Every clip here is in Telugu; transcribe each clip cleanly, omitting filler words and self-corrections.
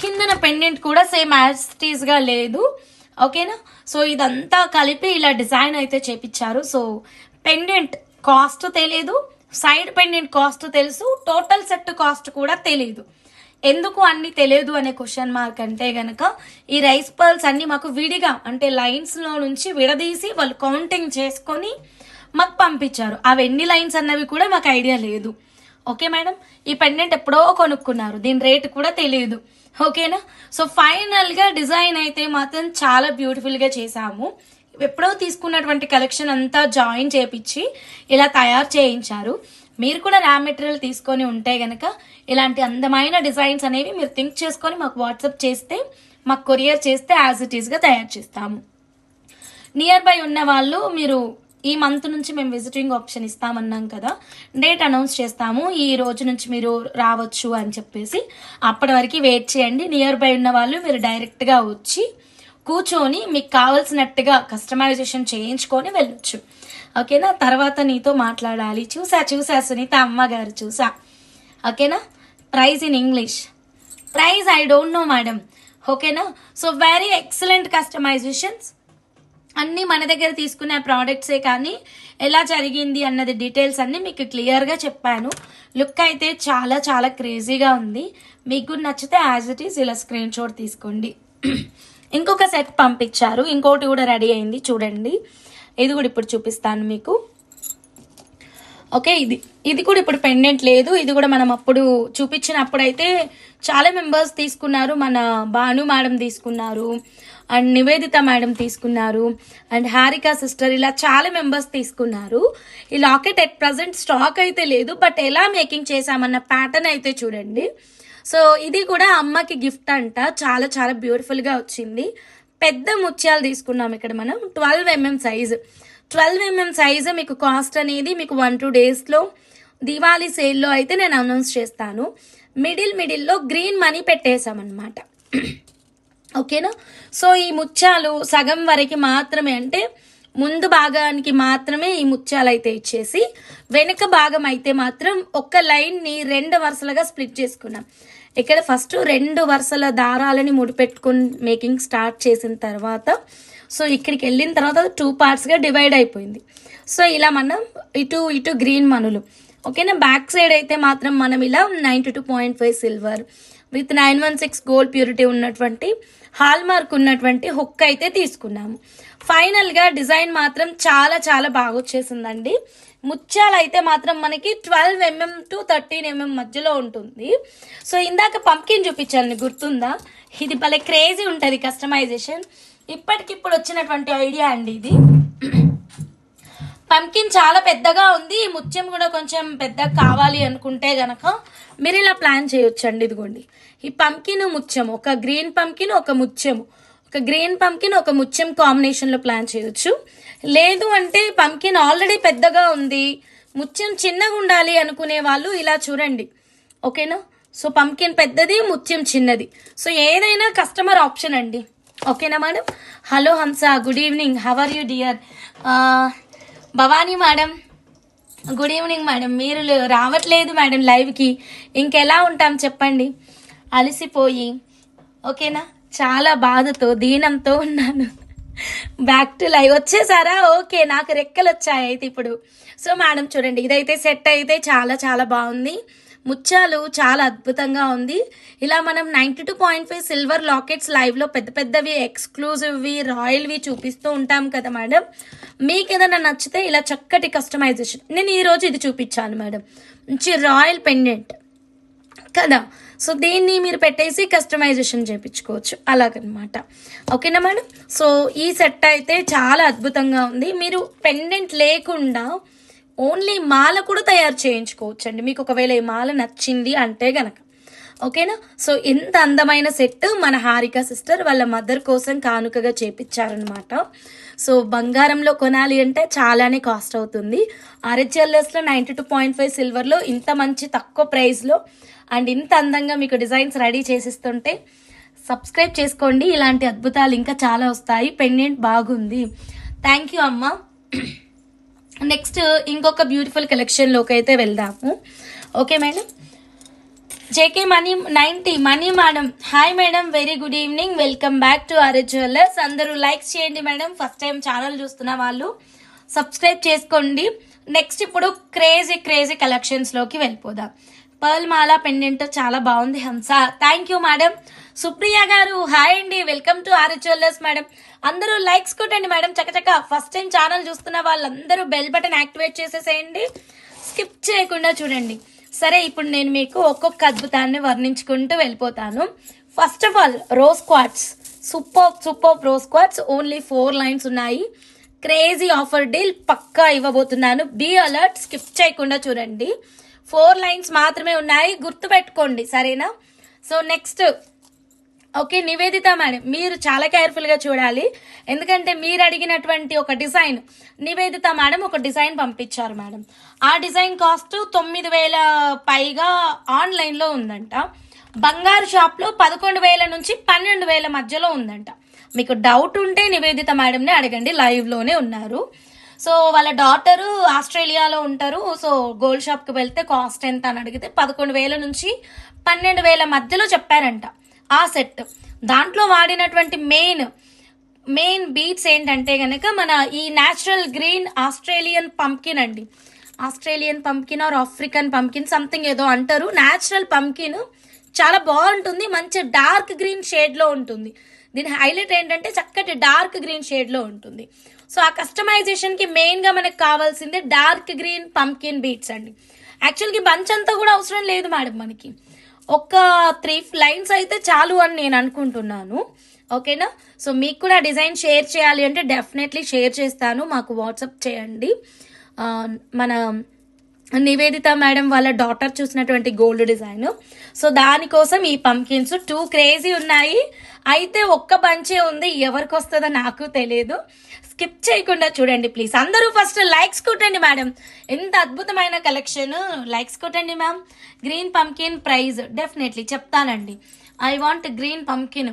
కిందన పెండెంట్ కూడా సేమ్ యాస్టీస్గా లేదు. ఓకేనా. సో ఇదంతా కలిపి ఇలా డిజైన్ అయితే చేపించారు. సో పెండెంట్ కాస్ట్ తెలియదు, సైడ్ పెండెంట్ కాస్ట్ తెలుసు, టోటల్ సెట్ కాస్ట్ కూడా తెలియదు. ఎందుకు అన్ని తెలియదు అనే క్వశ్చన్ మార్క్ అంటే గనక ఈ రైస్ పర్ల్స్ అన్ని మాకు విడిగా అంటే లైన్స్లో నుంచి విడదీసి వాళ్ళు కౌంటింగ్ చేసుకొని మాకు పంపించారు. అవి ఎన్ని లైన్స్ అన్నవి కూడా మాకు ఐడియా లేదు. Okay madam. ఈ పెండెంట్ ఎప్పుడో కొనుక్కున్నారు, దీని రేట్ కూడా తెలియదు. ఓకేనా. సో ఫైనల్గా డిజైన్ అయితే మాత్రం చాలా బ్యూటిఫుల్గా చేసాము. ఎప్పుడో తీసుకున్నటువంటి కలెక్షన్ అంతా జాయిన్ చేపించి ఇలా తయారు చేయించారు. మీరు కూడా రా మెటీరియల్ తీసుకొని ఉంటే గనక ఇలాంటి అందమైన డిజైన్స్ అనేవి మీరు థింక్ చేసుకొని మాకు వాట్సాప్ చేస్తే, మాకు కొరియర్ చేస్తే యాజ్ ఇట్ ఈస్గా తయారు చేస్తాము. నియర్ బై ఉన్న వాళ్ళు మీరు ఈ మంత్ నుంచి మేము విజిటింగ్ ఆప్షన్ ఇస్తామన్నాం కదా, డేట్ అనౌన్స్ చేస్తాము, ఈ రోజు నుంచి మీరు రావచ్చు అని చెప్పేసి. అప్పటి వరకు వెయిట్ చేయండి. నియర్ బై ఉన్న వాళ్ళు మీరు డైరెక్ట్గా వచ్చి కూర్చొని మీకు కావాల్సినట్టుగా కస్టమైజేషన్ చేయించుకొని వెళ్ళొచ్చు. ఓకేనా. తర్వాత నీతో మాట్లాడాలి. చూసా సునీత అమ్మగారు చూసా. ఓకేనా. Prize in English, prize I don't know madam. ఓకేనా. సో వెరీ ఎక్సలెంట్ కస్టమైజేషన్స్ అన్నీ మన దగ్గర తీసుకునే ప్రోడక్ట్సే, కానీ ఎలా జరిగింది అన్నది డీటెయిల్స్ అన్నీ మీకు క్లియర్గా చెప్పాను. లుక్ అయితే చాలా చాలా క్రేజీగా ఉంది. మీకు నచ్చితే యాజ్ ఇట్ ఈస్ ఇలా స్క్రీన్ షాట్ తీసుకోండి. ఇంకొక సెట్ పంపించారు, ఇంకోటి కూడా రెడీ అయింది చూడండి. ఇది కూడా ఇప్పుడు చూపిస్తాను మీకు. ఓకే. ఇది కూడా ఇప్పుడు పెండెంట్ లేదు. ఇది కూడా మనం అప్పుడు చూపించినప్పుడు అయితే చాలా మెంబర్స్ తీసుకున్నారు. మన భాను మేడం తీసుకున్నారు, అండ్ నివేదిత మేడం తీసుకున్నారు, అండ్ హారిక సిస్టర్, ఇలా చాలా మెంబర్స్ తీసుకున్నారు. ఈ లాకెట్ ఎట్ ప్రజెంట్ స్టాక్ అయితే లేదు, బట్ ఎలా మేకింగ్ చేసామన్న ప్యాటర్న్ అయితే చూడండి. సో ఇది కూడా అమ్మకి గిఫ్ట్ అంట. చాలా చాలా బ్యూటిఫుల్గా వచ్చింది. పెద్ద ముత్యాలు తీసుకున్నాం ఇక్కడ మనం. 12 mm సైజు. 12 mm సైజు మీకు కాస్ట్ అనేది మీకు 1-2 డేస్లో దివాళీ సేల్లో అయితే నేను అనౌన్స్ చేస్తాను. మిడిల్లో గ్రీన్ మనీ పెట్టేశామన్నమాట. ఓకేనా. సో ఈ ముత్యాలు సగం వరకు మాత్రమే, అంటే ముందు భాగానికి మాత్రమే ఈ ముత్యాలు అయితే ఇచ్చేసి వెనుక భాగం అయితే మాత్రం ఒక లైన్ని 2 వరుసలుగా స్ప్లిట్ చేసుకున్నాం. ఇక్కడ ఫస్ట్ 2 వరుసల దారాలని ముడిపెట్టుకుని మేకింగ్ స్టార్ట్ చేసిన తర్వాత సో ఇక్కడికి వెళ్ళిన తర్వాత 2 పార్ట్స్గా డివైడ్ అయిపోయింది. సో ఇలా మనం ఇటు గ్రీన్ మనులు. ఓకేనా. బ్యాక్ సైడ్ అయితే మాత్రం మనం ఇలా 92.5 సిల్వర్ విత్ 916 గోల్డ్ ప్యూరిటీ ఉన్నటువంటి హాల్ మార్క్ ఉన్నటువంటి హుక్ అయితే తీసుకున్నాము. ఫైనల్గా డిజైన్ మాత్రం చాలా చాలా బాగా వచ్చేసిందండి. ముత్యాలు అయితే మాత్రం మనకి 12 mm to 13 mm మధ్యలో ఉంటుంది. సో ఇందాక పంకిన్ చూపించాలని గుర్తుందా? ఇది భలే క్రేజీ ఉంటుంది కస్టమైజేషన్. ఇప్పటికిప్పుడు వచ్చినటువంటి ఐడియా అండి ఇది. పంకిన్ చాలా పెద్దగా ఉంది, ముత్యం కూడా కొంచెం పెద్దగా కావాలి అనుకుంటే గనక మీరు ఇలా ప్లాన్ చేయొచ్చండి. ఇదిగోండి ఈ పంకిన్ ముత్యం, ఒక గ్రీన్ పంకిన్ ఒక ముత్యము, ఒక గ్రీన్ పంకిన్ ఒక ముత్యం కాంబినేషన్లో ప్లాన్ చేయొచ్చు. లేదు అంటే పంకిన్ ఆల్రెడీ పెద్దగా ఉంది, ముత్యం చిన్నగా ఉండాలి అనుకునే వాళ్ళు ఇలా చూడండి. ఓకేనా. సో పంకిన్ పెద్దది, ముత్యం చిన్నది. సో ఏదైనా కస్టమర్ ఆప్షన్ అండి. ఓకేనా madam. Hello Hamsa, good evening, how are you dear? Bhavani madam, good evening madam. మీరు రావట్లేదు మేడం లైవ్కి, ఇంకెలా ఉంటాం చెప్పండి, అలసిపోయి. ఓకేనా. చాలా బాధతో దీనంతో ఉన్నాను. బ్యాక్ టు లైవ్ వచ్చేసారా? ఓకే, నాకు రెక్కలు వచ్చాయి అయితే ఇప్పుడు. సో మేడం చూడండి, ఇదైతే సెట్ అయితే చాలా చాలా బాగుంది. ముత్యాలు చాలా అద్భుతంగా ఉంది. ఇలా మనం 92.5 సిల్వర్ లాకెట్స్ లైవ్లో పెద్ద పెద్దవి ఎక్స్క్లూజివ్వి రాయల్వి చూపిస్తూ ఉంటాం కదా మేడం. మీకు ఏదైనా నచ్చితే ఇలా చక్కటి కస్టమైజేషన్, నేను ఈరోజు ఇది చూపించాను మేడం, మంచి రాయల్ పెండెంట్ కదా. సో దీన్ని మీరు పెట్టేసి కస్టమైజేషన్ చేయించుకోవచ్చు అలాగనమాట. ఓకేనా మేడం. సో ఈ సెట్ అయితే చాలా అద్భుతంగా ఉంది. మీరు పెండెంట్ లేకుండా ఓన్లీ మాల కూడా తయారు చేయించుకోవచ్చు అండి, మీకు ఒకవేళ ఈ మాల నచ్చింది అంటే గనక. ఓకేనా. సో ఎంత అందమైన సెట్ మన హారిక సిస్టర్ వాళ్ళ మదర్ కోసం కానుకగా చేపించారనమాట. సో బంగారంలో కొనాలి అంటే చాలానే కాస్ట్ అవుతుంది. ఆర్హెచ్ఎల్ఎస్లో 92.5 సిల్వర్లో ఇంత మంచి తక్కువ ప్రైస్లో అండ్ ఇంత అందంగా మీకు డిజైన్స్ రెడీ చేసిస్తుంటే సబ్స్క్రైబ్ చేసుకోండి. ఇలాంటి అద్భుతాలు ఇంకా చాలా వస్తాయి. పెండెంట్ బాగుంది. థ్యాంక్ యూ అమ్మ. నెక్స్ట్ ఇంకొక బ్యూటిఫుల్ కలెక్షన్లోకి అయితే వెళ్దాము. Okay madam. JK money 90 money madam, hi madam, very good evening, welcome back to RS jewellers. అందరూ లైక్స్ చేయండి మేడం. ఫస్ట్ టైం ఛానల్ చూస్తున్న వాళ్ళు సబ్స్క్రైబ్ చేసుకోండి. నెక్స్ట్ ఇప్పుడు క్రేజీ క్రేజీ కలెక్షన్స్లోకి వెళ్ళిపోదాం. పర్ల్ మాల పెండెంట్ చాలా బాగుంది హంస, థ్యాంక్ యూ మేడం. సుప్రియ గారు హాయ్ అండి, welcome to RS jewellers madam. అందరూ లైక్స్ కొట్టండి మేడం చకచక. ఫస్ట్ టైం ఛానల్ చూస్తున్న వాళ్ళందరూ బెల్ బటన్ యాక్టివేట్ చేసేసేయండి, స్కిప్ చేయకుండా చూడండి. సరే, ఇప్పుడు నేను మీకు ఒక్కొక్క అద్భుతాన్ని వర్ణించుకుంటూ వెళ్ళిపోతాను. First of all rose quartz, super rose quartz, only 4 lines ఉన్నాయి. క్రేజీ ఆఫర్ డీల్ పక్కా ఇవ్వబోతున్నాను. బీ అలర్ట్, స్కిప్ చేయకుండా చూడండి. 4 లైన్స్ మాత్రమే ఉన్నాయి, గుర్తుపెట్టుకోండి సరేనా. So next okay, Nivedita madam, మీరు చాలా కేర్ఫుల్గా చూడాలి, ఎందుకంటే మీరు అడిగినటువంటి ఒక డిజైన్ నివేదిత మేడం ఒక డిజైన్ పంపించారు మేడం. ఆ డిజైన్ కాస్ట్ 9,000 పైగా ఆన్లైన్లో ఉందంట. బంగారు షాప్లో 11,000 నుంచి 12,000 మధ్యలో ఉందంట. మీకు డౌట్ ఉంటే నివేదిత మేడంని అడగండి, లైవ్లోనే ఉన్నారు. సో వాళ్ళ డాటరు ఆస్ట్రేలియాలో ఉంటారు. సో గోల్డ్ షాప్కి వెళ్తే కాస్ట్ ఎంత అని అడిగితే 11,000 నుంచి 12,000 మధ్యలో చెప్పారంట ఆ సెట్. దాంట్లో వాడినటువంటి మెయిన్ బీట్స్ ఏంటంటే కనుక మన ఈ న్యాచురల్ గ్రీన్ ఆస్ట్రేలియన్ పంకిన్ అండి. Australian pumpkin are African pumpkin something ఏదో అంటారు. న్యాచురల్ పంకిన్ చాలా బాగుంటుంది, మంచి డార్క్ గ్రీన్ షేడ్లో ఉంటుంది. దీని హైలైట్ ఏంటంటే చక్కటి డార్క్ గ్రీన్ షేడ్లో ఉంటుంది. సో ఆ కస్టమైజేషన్కి మెయిన్గా మనకు కావాల్సింది డార్క్ గ్రీన్ పంకిన్ బీట్స్ అండి. యాక్చువల్గా బంచ్ అంతా కూడా అవసరం లేదు మేడం, మనకి ఒక 3 లైన్స్ అయితే చాలు అని నేను అనుకుంటున్నాను. ఓకేనా. సో మీకు కూడా డిజైన్ షేర్ చేయాలి అంటే డెఫినెట్లీ షేర్ చేస్తాను, మాకు వాట్సాప్ చేయండి. మన నివేదిత మేడం వాళ్ళ డాటర్ చూసినటువంటి గోల్డ్ డిజైన్. సో దానికోసం ఈ పంకిన్స్ 2 క్రేజీ ఉన్నాయి. అయితే ఒక్క బంచే ఉంది, ఎవరికి వస్తుందో నాకు తెలియదు. స్కిప్ చేయకుండా చూడండి ప్లీజ్. అందరూ ఫస్ట్ లైక్స్ కొట్టండి మేడం, ఎంత అద్భుతమైన కలెక్షన్, లైక్స్ కొట్టండి ma'am. Green pumpkin price definitely చెప్తానండి. I want green pumpkin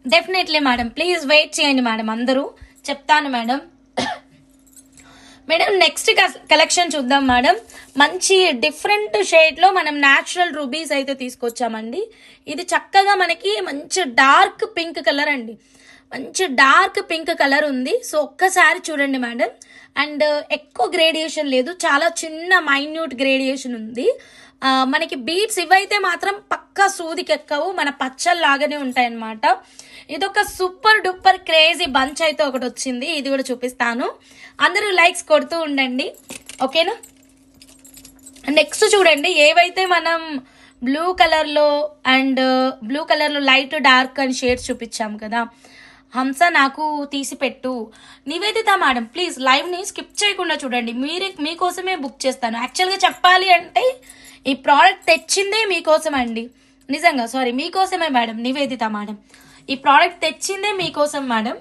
definitely madam, please wait చేయండి మేడం, అందరూ చెప్తాను మేడం. మేడం నెక్స్ట్ కలెక్షన్ చూద్దాం మేడం. మంచి డిఫరెంట్ షేడ్లో మనం న్యాచురల్ రూబీస్ అయితే తీసుకొచ్చామండి. ఇది చక్కగా మనకి మంచి డార్క్ పింక్ కలర్ అండి, మంచి డార్క్ పింక్ కలర్ ఉంది. సో ఒక్కసారి చూడండి మేడం. అండ్ ఎక్కువ గ్రేడియేషన్ లేదు, చాలా చిన్న మైన్యూట్ గ్రేడియేషన్ ఉంది. మనకి బీట్స్ ఇవైతే మాత్రం పక్కా సూదికి ఎక్కవు, మన పచ్చల్లాగానే ఉంటాయన్నమాట. ఇదొక సూపర్ డూపర్ క్రేజీ బంచ్ అయితే ఒకటి వచ్చింది, ఇది కూడా చూపిస్తాను. అందరూ లైక్స్ కొడుతూ ఉండండి ఓకేనా. నెక్స్ట్ చూడండి, ఏవైతే మనం బ్లూ కలర్లో లైట్ డార్క్ అని షేడ్స్ చూపించాం కదా. హంస నాకు తీసి పెట్టు. నివేదిత మేడం ప్లీజ్ లైవ్ని స్కిప్ చేయకుండా చూడండి, మీకోసమే బుక్ చేస్తాను. యాక్చువల్గా చెప్పాలి అంటే ఈ ప్రోడక్ట్ తెచ్చిందే మీకోసం అండి, నిజంగా సారీ మీకోసమే మేడం. నివేదిత మేడం ఈ ప్రోడక్ట్ తెచ్చిందే మీకోసం మేడం,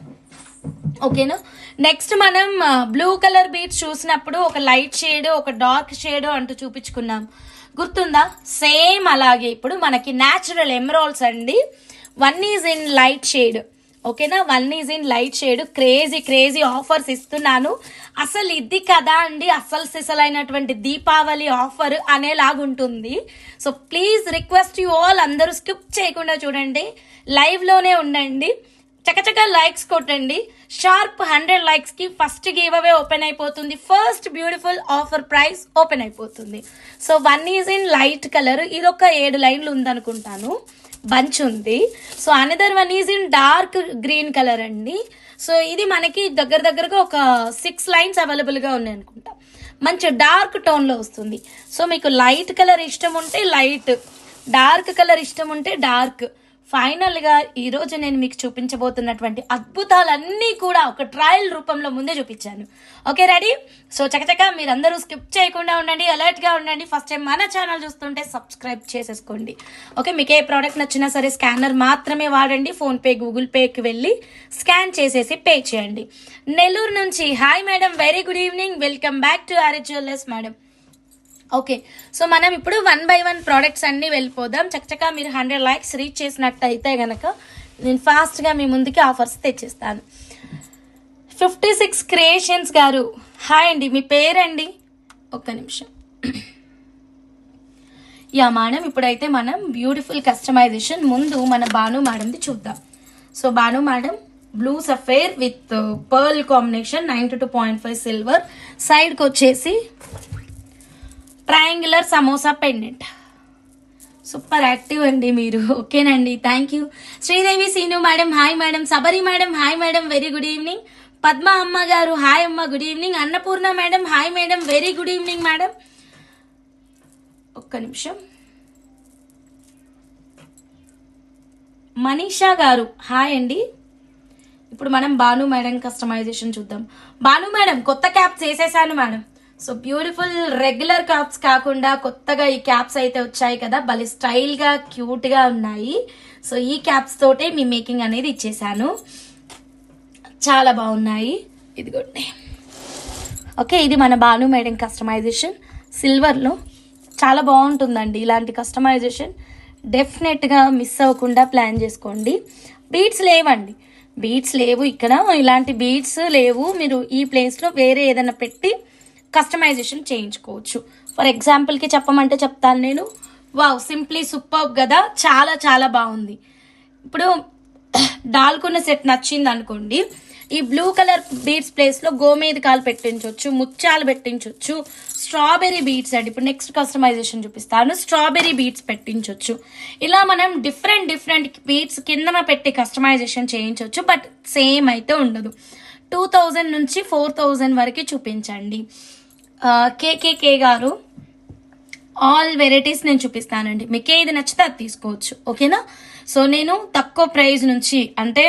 ఓకేనా. నెక్స్ట్ మనం బ్లూ కలర్ బీట్స్ చూసినప్పుడు ఒక లైట్ షేడ్ ఒక డార్క్ షేడ్ అంటూ చూపించుకున్నాం, గుర్తుందా. సేమ్ అలాగే ఇప్పుడు మనకి న్యాచురల్ ఎమరాల్డ్స్ అండి. 1 ఈజ్ ఇన్ లైట్ షేడ్, ఓకేనా. 1 is in light shade. Crazy offers ఇస్తున్నాను. అసలు ఇది కదా అండి అసలు సిసలైనటువంటి దీపావళి ఆఫర్ అనేలాగుంటుంది. So please request you all, అందరూ స్కిప్ చేయకుండా చూడండి, లైవ్లోనే ఉండండి, చకచక లైక్స్ కొట్టండి. షార్ప్ 100 లైక్స్కి ఫస్ట్ గివ్ అవే ఓపెన్ అయిపోతుంది, first beautiful offer price open అయిపోతుంది. So 1 is in light colour, ఇదొక 7 లైన్లు ఉందనుకుంటాను, బంచ్ ఉంది. So another 1 is in dark green colour అండి. సో ఇది మనకి దగ్గరగా ఒక 6 లైన్స్ అవైలబుల్గా ఉన్నాయి అనుకుంటా, మంచి డార్క్ టోన్లో వస్తుంది. సో మీకు లైట్ కలర్ ఇష్టం ఉంటే లైట్, డార్క్ కలర్ ఇష్టం ఉంటే డార్క్. ఫైనల్గా ఈరోజు నేను మీకు చూపించబోతున్నటువంటి అద్భుతాలన్నీ కూడా ఒక ట్రయల్ రూపంలో ముందే చూపించాను. Okay ready. సో చకచక మీరందరూ స్కిప్ చేయకుండా ఉండండి, అలర్ట్గా ఉండండి. ఫస్ట్ టైం మన ఛానల్ చూస్తుంటే సబ్స్క్రైబ్ చేసేసుకోండి. ఓకే, మీకు ఏ ప్రోడక్ట్ నచ్చినా సరే స్కానర్ మాత్రమే వాడండి. ఫోన్పే గూగుల్ పేకి వెళ్ళి స్కాన్ చేసేసి పే చేయండి. నెల్లూరు నుంచి hi madam, very good evening, welcome back to RS jewellers madam. Okay, so మనం ఇప్పుడు 1 by 1 ప్రోడక్ట్స్ అన్నీ వెళ్ళిపోదాం. చక్కగా మీరు 100 లైక్స్ రీచ్ చేసినట్టయితే కనుక నేను ఫాస్ట్గా మీ ముందుకి ఆఫర్స్ తెచ్చిస్తాను. 56 క్రియేషన్స్ గారు హాయ్ అండి, మీ పేరండి? ఒక్క నిమిషం. యా మేడం, ఇప్పుడైతే మనం బ్యూటిఫుల్ కస్టమైజేషన్ ముందు మన భాను మేడంది చూద్దాం. సో Bhanu madam blue sapphire with pearl combination 92.5 silver, సైడ్కి వచ్చేసి triangular samosa pendant. Super active అండి మీరు. ఓకేనండి, thank you. Sridevi Seenu madam hi madam. Sabari madam hi madam, very good evening. Padma అమ్మ గారు హాయ్ అమ్మ, good evening. Annapurna madam hi madam, very good evening madam. ఒక్క నిమిషం. మనీషా గారు హాయ్ అండి. ఇప్పుడు మనం భాను మేడం కస్టమైజేషన్ చూద్దాం. భాను మేడం కొత్త క్యాప్స్ వేసేసాను madam. So beautiful regular caps కాకుండా కొత్తగా ఈ క్యాప్స్ అయితే వచ్చాయి కదా, భలే స్టైల్గా క్యూట్గా ఉన్నాయి. సో ఈ క్యాప్స్ తోటే మీ మేకింగ్ అనేది ఇచ్చేసాను, చాలా బాగున్నాయి. ఇదిగోండి. ఓకే, ఇది మన భాను మేడం కస్టమైజేషన్ సిల్వర్లో. చాలా బాగుంటుందండి ఇలాంటి కస్టమైజేషన్. డెఫినెట్గా మిస్ అవ్వకుండా ప్లాన్ చేసుకోండి. బీడ్స్ లేవండి, బీడ్స్ లేవు ఇక్కడ, ఇలాంటి బీడ్స్ లేవు. మీరు ఈ ప్లేస్లో వేరే ఏదైనా పెట్టి కస్టమైజేషన్ చేయించుకోవచ్చు. ఫర్ ఎగ్జాంపుల్కి చెప్పమంటే చెప్తాను నేను. వావ్, సింప్లీ సూపర్ కదా, చాలా చాలా బాగుంది. ఇప్పుడు డాల్కున్న సెట్ నచ్చింది అనుకోండి, ఈ బ్లూ కలర్ బీడ్స్ ప్లేస్లో గోమేధికాలు పెట్టించవచ్చు, ముత్యాలు పెట్టించవచ్చు, స్ట్రాబెర్రీ బీడ్స్ అండి. ఇప్పుడు నెక్స్ట్ కస్టమైజేషన్ చూపిస్తాను. స్ట్రాబెర్రీ బీడ్స్ పెట్టించవచ్చు. ఇలా మనం డిఫరెంట్ డిఫరెంట్ బీడ్స్ కిందన పెట్టి కస్టమైజేషన్ చేయించవచ్చు. బట్ సేమ్ అయితే ఉండదు. 2000 నుంచి 4000 వరకు చూపించండి. కేకేకే గారు ఆల్ వెరైటీస్ నేను చూపిస్తానండి, మీకు ఏది నచ్చితే అది తీసుకోవచ్చు. ఓకేనా? సో నేను తక్కువ ప్రైస్ నుంచి, అంటే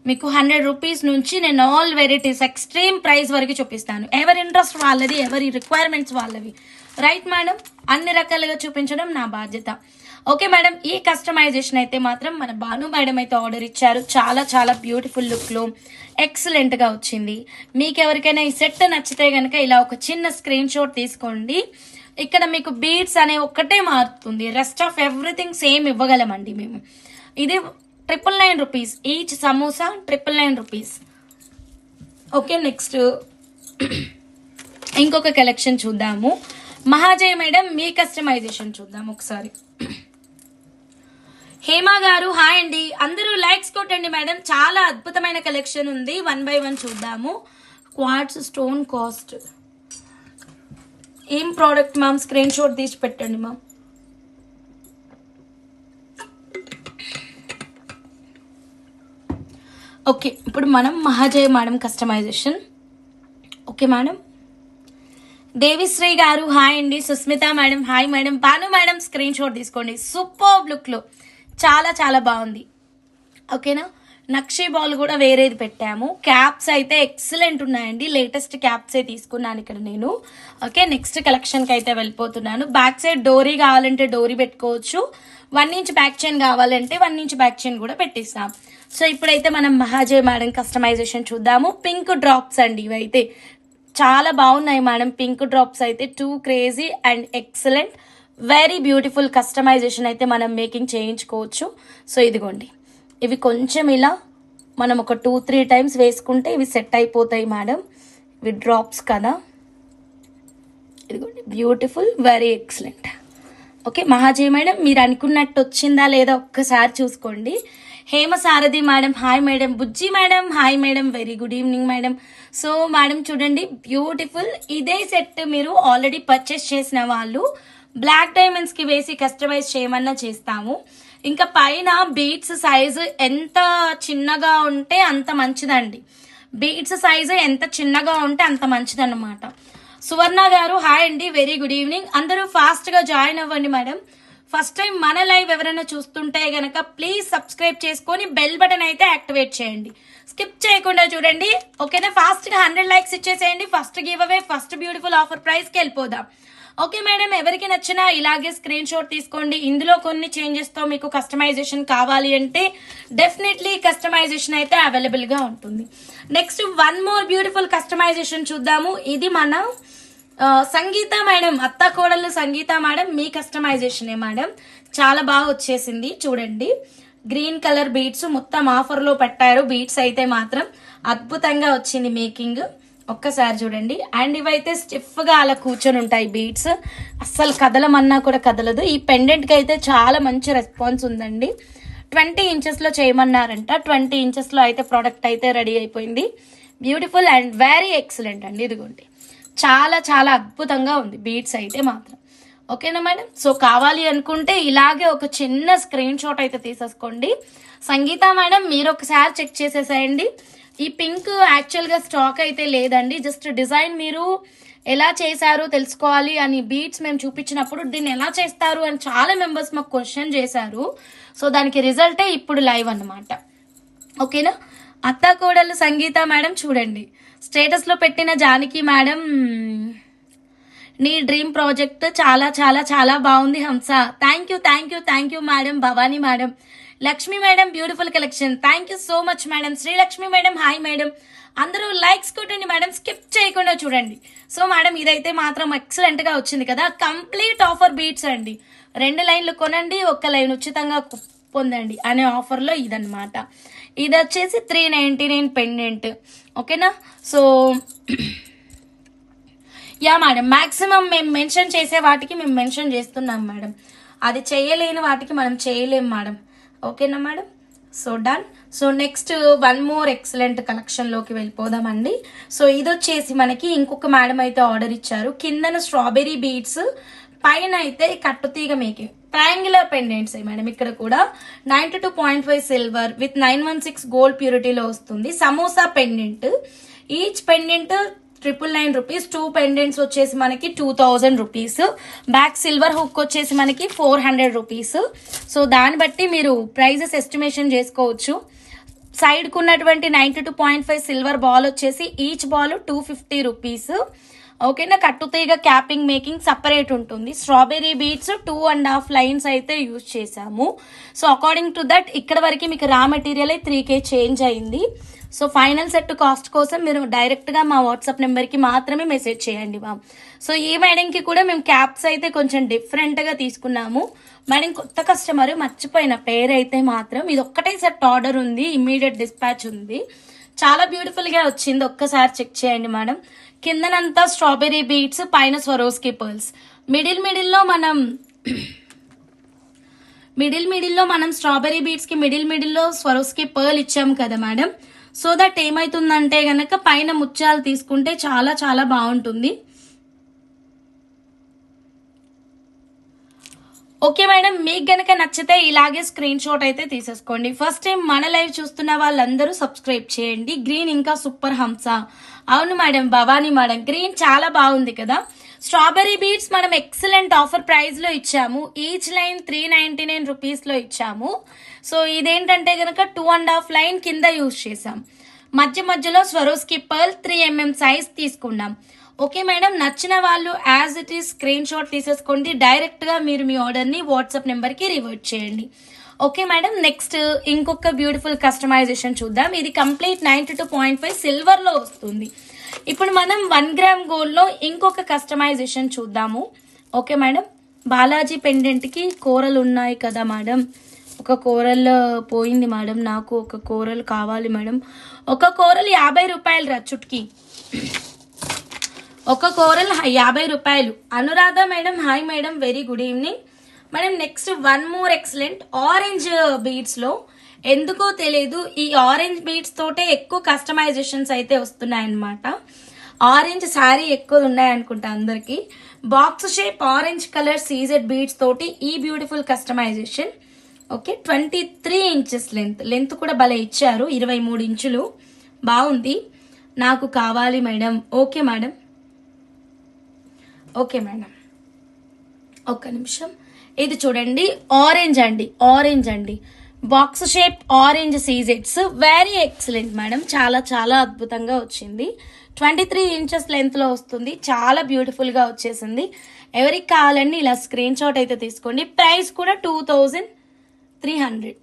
మీకు 100 రూపీస్ నుంచి నేను ఆల్ వెరైటీస్ ఎక్స్ట్రీమ్ ప్రైస్ వరకు చూపిస్తాను. ఎవరి ఇంట్రెస్ట్ వాళ్ళది, ఎవరి రిక్వైర్మెంట్స్ వాళ్ళవి. రైట్ మేడం, అన్ని రకాలుగా చూపించడం నా బాధ్యత. ఓకే మేడం, ఈ కస్టమైజేషన్ అయితే మాత్రం మన భాను మేడం అయితే ఆర్డర్ ఇచ్చారు. చాలా చాలా బ్యూటిఫుల్ లుక్లో ఎక్సలెంట్గా వచ్చింది. మీకు ఎవరికైనా ఈ సెట్ నచ్చితే కనుక ఇలా ఒక చిన్న స్క్రీన్ షాట్ తీసుకోండి. ఇక్కడ మీకు బీడ్స్ అనే ఒక్కటే మారుతుంది, రెస్ట్ ఆఫ్ ఎవ్రీథింగ్ సేమ్ ఇవ్వగలమండి మేము. ఇది 999 rupees each samosa, 999 rupees. Okay, next ఇంకొక కలెక్షన్ చూద్దాము. మహాజయ్ మేడం మీ కస్టమైజేషన్ చూద్దాం ఒకసారి. హేమ గారు హాయ్ అండి. అందరూ లైక్స్ కొట్టండి మేడం, చాలా అద్భుతమైన కలెక్షన్ ఉంది. 1 by 1 చూద్దాము. క్వార్ట్స్ స్టోన్ కాస్ట్ ఏం ప్రోడక్ట్ మ్యామ్, స్క్రీన్ షాట్ తీసి పెట్టండి మ్యామ్. ఓకే, ఇప్పుడు మనం Mahajaya madam customisation. Okay madam. Devishri గారు హాయ్ అండి. Susmita madam hi madam. Bhanu madam screen shot తీసుకోండి. సూపర్ లుక్లో చాలా చాలా బాగుంది. ఓకేనా? నక్షీ బాల్ కూడా వేరేది పెట్టాము. క్యాప్స్ అయితే ఎక్సలెంట్ ఉన్నాయండి, లేటెస్ట్ క్యాప్సే తీసుకున్నాను ఇక్కడ నేను. ఓకే, నెక్స్ట్ కలెక్షన్కి అయితే వెళ్ళిపోతున్నాను. బ్యాక్ సైడ్ డోరీ కావాలంటే డోరీ పెట్టుకోవచ్చు, 1 ఇంచ్ బ్యాక్ చైన్ కావాలంటే 1 ఇంచ్ బ్యాక్ చైన్ కూడా పెట్టిస్తాం. సో ఇప్పుడైతే మనం మహాజయ్ మేడం కస్టమైజేషన్ చూద్దాము. పింక్ డ్రాప్స్ అండి, ఇవైతే చాలా బాగున్నాయి మేడం. పింక్ డ్రాప్స్ అయితే too crazy and excellent, very beautiful customization అయితే మనం మేకింగ్ చేయించుకోవచ్చు. సో ఇదిగోండి, ఇవి కొంచెం ఇలా మనం ఒక 2-3 టైమ్స్ వేసుకుంటే ఇవి సెట్ అయిపోతాయి మేడం. ఇవి డ్రాప్స్ కదా, ఇదిగోండి beautiful, very excellent. Okay Mahajay madam, మీరు అనుకున్నట్టు వచ్చిందా లేదా ఒక్కసారి చూసుకోండి. Hema Sarathi madam hi madam. Bujji madam hi madam, very good evening madam. So madam చూడండి బ్యూటిఫుల్, ఇదే సెట్ మీరు ఆల్రెడీ పర్చేస్ చేసిన వాళ్ళు బ్లాక్ డైమండ్స్కి వేసి కస్టమైజ్ చేయమన్నా చేస్తాము. ఇంకా పైన బీడ్స్ సైజు ఎంత చిన్నగా ఉంటే అంత మంచిదండి. బీడ్స్ సైజు ఎంత చిన్నగా ఉంటే అంత మంచిదన్నమాట. సువర్ణ గారు హాయ్ అండి, వెరీ గుడ్ ఈవినింగ్. అందరూ ఫాస్ట్గా జాయిన్ అవ్వండి మేడం. ఫస్ట్ టైం మన లైవ్ ఎవరైనా చూస్తుంటే గనక ప్లీజ్ సబ్స్క్రైబ్ చేసుకొని బెల్ బటన్ అయితే యాక్టివేట్ చేయండి, స్కిప్ చేయకుండా చూడండి. ఓకేనా? ఫాస్ట్గా 100 లైక్స్ ఇచ్చేసేయండి. ఫస్ట్ గివ్ అవే, ఫస్ట్ బ్యూటిఫుల్ ఆఫర్ ప్రైస్కి వెళ్ళిపోదాం. ఓకే మేడం, ఎవరికి నచ్చినా ఇలాగే స్క్రీన్ షాట్ తీసుకోండి. ఇందులో కొన్ని చేంజెస్తో మీకు కస్టమైజేషన్ కావాలి అంటే డెఫినెట్లీ కస్టమైజేషన్ అయితే అవైలబుల్గా ఉంటుంది. నెక్స్ట్ 1 మోర్ బ్యూటిఫుల్ కస్టమైజేషన్ చూద్దాము. ఇది మన సంగీత మేడం, అత్త కోడలు సంగీత మేడం మీ కస్టమైజేషనే మేడం. చాలా బాగా వచ్చేసింది చూడండి. గ్రీన్ కలర్ బీడ్స్ మొత్తం ఆఫర్లో పెట్టారు. బీడ్స్ అయితే మాత్రం అద్భుతంగా వచ్చింది మేకింగ్. ఒక్కసారి చూడండి. అండ్ ఇవైతే స్టిఫ్గా అలా కూర్చొని ఉంటాయి బీడ్స్, అస్సలు కదలమన్నా కూడా కదలదు. ఈ పెండెంట్కి అయితే చాలా మంచి రెస్పాన్స్ ఉందండి. 20 ఇంచెస్లో చేయమన్నారంట. 20 ఇంచెస్లో అయితే ప్రోడక్ట్ అయితే రెడీ అయిపోయింది. బ్యూటిఫుల్ అండ్ వెరీ ఎక్సలెంట్ అండి. ఇదిగోండి, చాలా చాలా అద్భుతంగా ఉంది బీడ్స్ అయితే మాత్రం. ఓకేనా మేడం? సో కావాలి అనుకుంటే ఇలాగే ఒక చిన్న స్క్రీన్ షాట్ అయితే తీసేసుకోండి. సంగీత మేడం మీరు ఒకసారి చెక్ చేసేసేయండి. ఈ పింక్ యాక్చువల్గా స్టాక్ అయితే లేదండి. జస్ట్ డిజైన్ మీరు ఎలా చేశారు తెలుసుకోవాలి అని బీట్స్ మేము చూపించినప్పుడు దీన్ని ఎలా చేస్తారు అని చాలా మెంబర్స్ మాకు క్వశ్చన్ చేశారు. సో దానికి రిజల్టే ఇప్పుడు లైవ్ అన్నమాట. ఓకేనా? అత్త కోడలు సంగీత మేడం చూడండి, స్టేటస్లో పెట్టిన జానకి మేడం నీ డ్రీమ్ ప్రాజెక్ట్ చాలా చాలా చాలా బాగుంది హంస. Thank you madam. Bhavani madam, Lakshmi madam beautiful collection. Thank you so much madam. Srilakshmi madam hi madam. అందరూ లైక్స్ కొట్టండి మేడం, స్కిప్ చేయకుండా చూడండి. సో మేడం ఇదైతే మాత్రం ఎక్సలెంట్ గా వచ్చింది కదా. కంప్లీట్ ఆఫర్ బీట్స్ అండి. 2 లైన్లు కొనండి, 1 లైన్ ఉచితంగా పొందండి అనే ఆఫర్లో ఇదన్నమాట. ఇది వచ్చేసి 399 పెండెంట్. ఓకేనా? సో యా మేడం, మాక్సిమం మేము మెన్షన్ చేసే వాటికి మేము మెన్షన్ చేస్తున్నాం మేడం. అది చేయలేని వాటికి మనం చేయలేం మేడం. ఓకేనా madam? So done. So next 1 more excellent కలెక్షన్లోకి వెళ్ళిపోదామండి. సో ఇది వచ్చేసి మనకి ఇంకొక మేడం అయితే ఆర్డర్ ఇచ్చారు. కిందన స్ట్రాబెరీ బీడ్స్, పైన అయితే కట్టుతీగ మేకింగ్ ట్రయాంగులర్ పెండెంట్స్ మేడం. ఇక్కడ కూడా 92.5 సిల్వర్ విత్ 916 గోల్డ్ ప్యూరిటీలో వస్తుంది. Samosa pendant, each pendant 999 rupees. 2 pendants వచ్చేసి మనకి 2000 రూపీస్. బ్యాక్ సిల్వర్ హుక్ వచ్చేసి మనకి 400 రూపీస్. సో దాన్ని బట్టి మీరు ప్రైజెస్ ఎస్టిమేషన్ చేసుకోవచ్చు. సైడ్కు ఉన్నటువంటి 92.5 సిల్వర్ బాల్ వచ్చేసి ఈచ్ బాల్ 250 రూపీస్. ఓకేనా? కట్టుతీగ క్యాపింగ్ మేకింగ్ సపరేట్ ఉంటుంది. స్ట్రాబెరీ బీడ్స్ 2.5 లైన్స్ అయితే యూజ్ చేసాము. సో అకార్డింగ్ టు దట్ ఇక్కడ వరకు మీకు రా మెటీరియల్ 3K చేంజ్ అయింది. సో ఫైనల్ సెట్ కాస్ట్ కోసం మీరు డైరెక్ట్గా మా వాట్సాప్ నెంబర్కి మాత్రమే మెసేజ్ చేయండి మ్యామ్. సో ఈ మేడంకి కూడా మేము క్యాప్స్ అయితే కొంచెం డిఫరెంట్గా తీసుకున్నాము. మేడం కొత్త కస్టమర్ మర్చిపోయిన పేరు అయితే మాత్రం ఇది ఒక్కటే సెట్ ఆర్డర్ ఉంది, ఇమ్మీడియట్ డిస్పాచ్ ఉంది. చాలా బ్యూటిఫుల్గా వచ్చింది, ఒక్కసారి చెక్ చేయండి మేడం. కిందనంతా స్ట్రాబెరీ బీడ్స్, పైన స్వరోస్కి పర్ల్స్. మిడిల్లో మనం స్ట్రాబెరీ బీడ్స్కి మిడిల్లో స్వరోస్కి పర్ల్ ఇచ్చాము కదా మేడం. సో దట్ ఏమైతుందంటే గనక పైన ముత్యాలు తీసుకుంటే చాలా చాలా బాగుంటుంది. ఓకే మేడం, మీకు గనక నచ్చితే ఇలాగే స్క్రీన్ షాట్ అయితే తీసేసుకోండి. ఫస్ట్ టైం మన లైవ్ చూస్తున్న వాళ్ళందరూ సబ్స్క్రైబ్ చేయండి. గ్రీన్ ఇంకా సూపర్ హంస. అవును మేడం, భవానీ మేడం, గ్రీన్ చాలా బాగుంది కదా. స్ట్రాబెరీ బీడ్స్ మనం ఎక్సలెంట్ ఆఫర్ ప్రైస్ లో ఇచ్చాము. ఈచ్ లైన్ 399 రూపీస్ లో ఇచ్చాము. సో ఇదేంటంటే గనక 2.5 లైన్ కింద యూజ్ చేసాం. మధ్యలో స్వరోస్కి పర్ల్ 3mm సైజ్ తీసుకున్నాం. ఓకే మేడం, నచ్చిన వాళ్ళు as it is screen shot తీసేసుకోండి. డైరెక్ట్గా మీరు మీ ఆర్డర్ని వాట్సాప్ నెంబర్కి రివర్ట్ చేయండి. ఓకే మేడం, నెక్స్ట్ ఇంకొక బ్యూటిఫుల్ కస్టమైజేషన్ చూద్దాం. ఇది కంప్లీట్ 92.5 సిల్వర్లో వస్తుంది. ఇప్పుడు మనం 1 గ్రామ్ గోల్డ్లో ఇంకొక కస్టమైజేషన్ చూద్దాము. ఓకే మేడం, బాలాజీ పెండెంట్కి కూరలు ఉన్నాయి కదా మేడం. ఒక కూరలు పోయింది మేడం, నాకు ఒక కూరలు కావాలి మేడం. ఒక కూరలు 50 రూపాయలు రా చుట్కి. ఒక కూరలు 50 రూపాయలు. Anuradha madam hi madam, very good evening madam. Next 1 more excellent orange బీడ్స్లో. ఎందుకో తెలియదు, ఈ ఆరెంజ్ బీడ్స్ తోటే ఎక్కువ కస్టమైజేషన్స్ అయితే వస్తున్నాయన్నమాట. ఆరెంజ్ శారీ ఎక్కువ ఉన్నాయనుకుంటా అందరికి. Box shape orange colour CZ beads తోటి ఈ beautiful customization. Okay, 23 inches length కూడా భలే ఇచ్చారు. 23 ఇంచులు బాగుంది, నాకు కావాలి madam. Okay madam, okay madam, ఒక్క నిమిషం. ఇది చూడండి, ఆరెంజ్ అండి, బాక్స్ షేప్ ఆరెంజ్ సీజెట్స్, వెరీ ఎక్సలెంట్ మేడం. చాలా చాలా అద్భుతంగా వచ్చింది. 23 ఇంచెస్ లెంత్లో వస్తుంది, చాలా బ్యూటిఫుల్గా వచ్చేసింది. ఎవరికి కావాలండి ఇలా స్క్రీన్ షాట్ అయితే తీసుకోండి. ప్రైస్ కూడా 2300.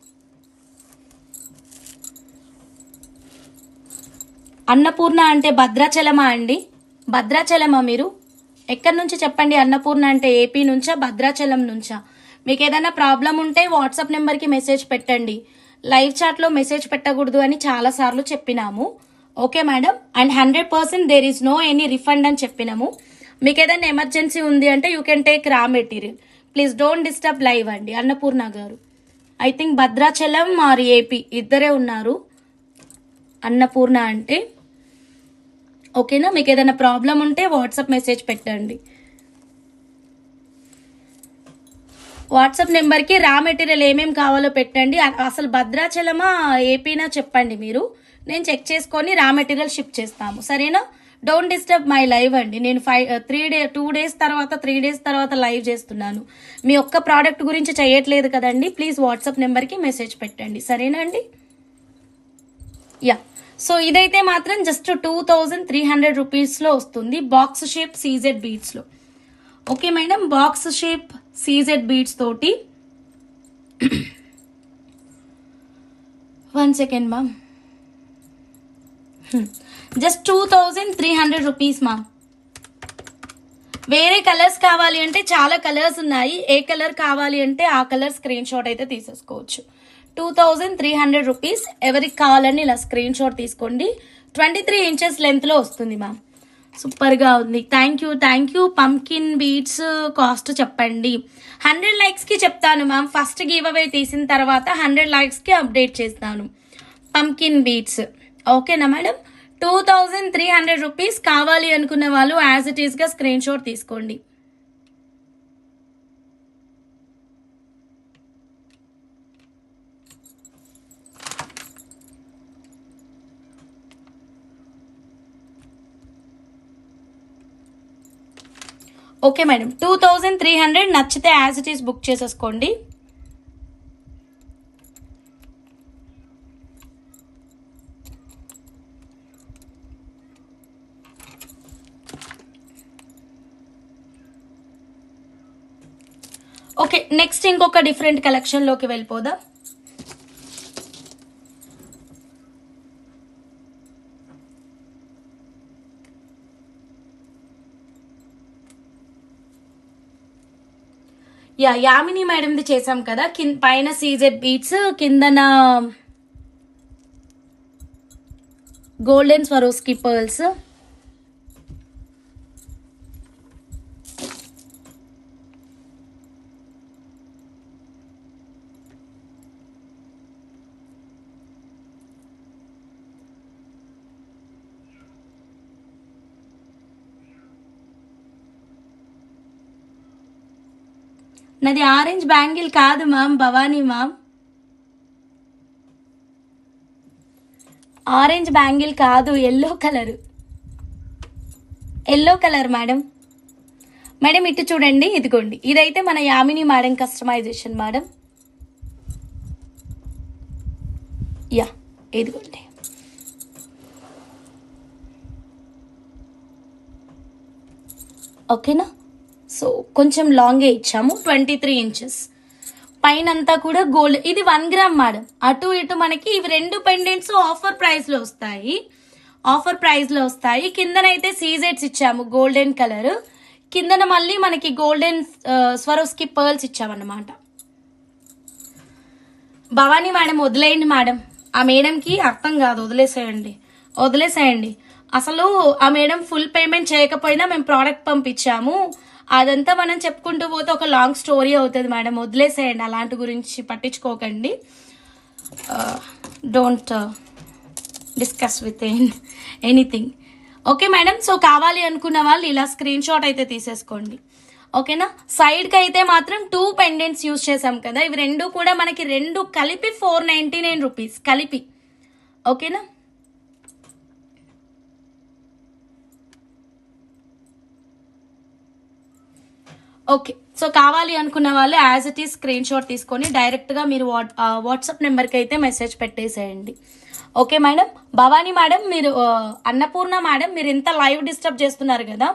అన్నపూర్ణ అంటే భద్రాచలమా అండి? భద్రాచలమా మీరు? ఎక్కడి నుంచి చెప్పండి. అన్నపూర్ణ అంటే ఏపీ నుంచా, భద్రాచలం నుంచా? మీకు ఏదైనా ప్రాబ్లం ఉంటే వాట్సాప్ నెంబర్కి మెసేజ్ పెట్టండి. లైవ్ చాట్లో మెసేజ్ పెట్టకూడదు అని చాలాసార్లు చెప్పినాము. Okay madam. And 100% there is no any refund అని చెప్పినాము. మీకు ఏదైనా ఎమర్జెన్సీ ఉంది అంటే you can take raw material. Please don't disturb live అండి. అన్నపూర్ణ గారు, I think Bhadrachalam or AP ఇద్దరే ఉన్నారు అన్నపూర్ణ అంటే. ఓకేనా, మీకు ఏదైనా ప్రాబ్లం ఉంటే వాట్సాప్ మెసేజ్ పెట్టండి. వాట్సాప్ నెంబర్కి రా మెటీరియల్ ఏమేమి కావాలో పెట్టండి. అసలు భద్రాచలమా ఏపీనా చెప్పండి మీరు, నేను చెక్ చేసుకొని రా మెటీరియల్ షిప్ చేస్తాము. సరేనా? డోంట్ డిస్టర్బ్ మై లైవ్ అండి. నేను 2 డేస్ తర్వాత 3 డేస్ తర్వాత లైవ్ చేస్తున్నాను. మీ ఒక్క ప్రోడక్ట్ గురించి చేయట్లేదు కదండి. ప్లీజ్ వాట్సాప్ నెంబర్కి మెసేజ్ పెట్టండి. సరేనా అండి? యా, సో ఇదైతే మాత్రం జస్ట్ 2300 రూపీస్లో వస్తుంది, బాక్స్ షేప్ సీజెడ్ బీడ్స్లో. Okay madam, box shape CZ beads తోటి. 1 second ma'am, just 2300 rupees ma'am. వేరే కలర్స్ కావాలి అంటే చాలా కలర్స్ ఉన్నాయి. ఏ కలర్ కావాలి అంటే ఆ కలర్ స్క్రీన్ షాట్ అయితే తీసేసుకోవచ్చు. 2300 రూపీస్. ఎవరికి కావాలని ఇలా స్క్రీన్ షాట్ తీసుకోండి. 23 ఇంచెస్ లెంత్లో వస్తుంది మ్యామ్. సూపర్గా ఉంది. Thank you. Pumpkin beads cost చెప్పండి. 100 లైక్స్కి చెప్తాను మ్యామ్. ఫస్ట్ గివ్ అవే తీసిన తర్వాత 100 లైక్స్కి అప్డేట్ చేస్తాను. పంకిన్ బీడ్స్ ఓకేనా మేడం? 2300 రూపీస్. కావాలి అనుకున్న వాళ్ళు యాజ్ ఇట్ ఈస్గా స్క్రీన్ షాట్ తీసుకోండి. ఓకే మేడం, 2300 నచ్చితే యాజ్ ఇట్ ఈస్ బుక్ చేసేసుకోండి. ఓకే, నెక్స్ట్ ఇంకొక డిఫరెంట్ కలెక్షన్లోకి వెళ్ళిపోదాం. యామిని మేడంది చేసాం కదా, పైన సీజెడ్ బీట్స్, కిందన గోల్డెన్ స్వరోస్కి పర్ల్స్. నాది ఆరెంజ్ బ్యాంగిల్ కాదు ma'am, Bhavani ma'am. Orange bangle కాదు, ఎల్లో కలర్ మేడం. మేడం ఇటు చూడండి, ఇదిగోండి. ఇదైతే మన Yamini madam customization madam. Yeah, ఇదిగోండి. ఓకేనా? సో కొంచెం లాంగే ఇచ్చాము, 23 ఇంచెస్. పైన అంతా కూడా గోల్డ్. ఇది 1 గ్రామ్ మేడం. అటు ఇటు మనకి ఇవి 2 పెండెంట్స్ ఆఫర్ ప్రైస్లో వస్తాయి. కిందనైతే సీజెడ్స్ ఇచ్చాము గోల్డెన్ కలర్. కిందన మళ్ళీ మనకి గోల్డెన్ స్వరోస్కి పర్ల్స్ ఇచ్చామన్నమాట. భవానీ మేడం వదిలేయండి మేడం. ఆ మేడంకి అర్థం కాదు, వదిలేసేయండి. అసలు ఆ మేడం ఫుల్ పేమెంట్ చేయకపోయినా మేము ప్రోడక్ట్ పంపించాము. అదంతా మనం చెప్పుకుంటూ పోతే ఒక లాంగ్ స్టోరీ అవుతుంది మేడం. వదిలేసేయండి, అలాంటి గురించి పట్టించుకోకండి. Don't discuss with anything. Okay madam, so కావాలి అనుకున్న వాళ్ళు ఇలా స్క్రీన్ షాట్ అయితే తీసేసుకోండి. ఓకేనా? సైడ్కి అయితే మాత్రం 2 పెండెంట్స్ యూజ్ చేసాం కదా, ఇవి 2 కూడా మనకి 2 కలిపి 499 రూపీస్ కలిపి. ఓకేనా? ఓకే, సో కావాలి అనుకున్న వాళ్ళు as it is screen shot తీసుకొని డైరెక్ట్గా మీరు వాట్సాప్ నెంబర్కి అయితే మెసేజ్ పెట్టేసేయండి. Okay madam. భవానీ మేడం, మీరు అన్నపూర్ణ మేడం, మీరు ఇంత లైవ్ డిస్టర్బ్ చేస్తున్నారు కదా,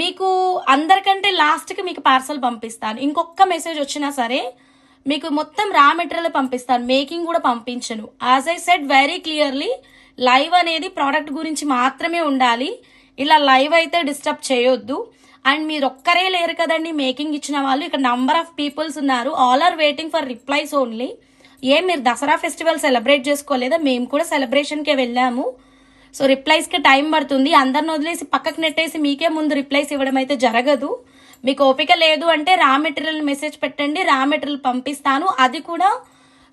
మీకు అందరికంటే లాస్ట్కి మీకు పార్సల్ పంపిస్తాను. ఇంకొక మెసేజ్ వచ్చినా సరే మీకు మొత్తం రా మెటీరియల్ పంపిస్తాను, మేకింగ్ కూడా పంపించను. As I said very clearly, live అనేది ప్రోడక్ట్ గురించి మాత్రమే ఉండాలి. ఇలా లైవ్ అయితే డిస్టర్బ్ చేయొద్దు. అండ్ మీరు ఒక్కరే లేరు కదండి మేకింగ్ ఇచ్చిన వాళ్ళు, ఇక్కడ నంబర్ ఆఫ్ పీపుల్స్ ఉన్నారు. All are waiting for replies only. మీరు దసరా ఫెస్టివల్ సెలబ్రేట్ చేసుకోలేదా? మేము కూడా సెలబ్రేషన్కే వెళ్ళాము. సో రిప్లైస్కి టైం పడుతుంది. అందరిని వదిలేసి పక్కకు నెట్టేసి మీకే ముందు రిప్లైస్ ఇవ్వడం అయితే జరగదు. మీకు ఓపిక లేదు అంటే రా మెటీరియల్ మెసేజ్ పెట్టండి, రా మెటీరియల్ పంపిస్తాను. అది కూడా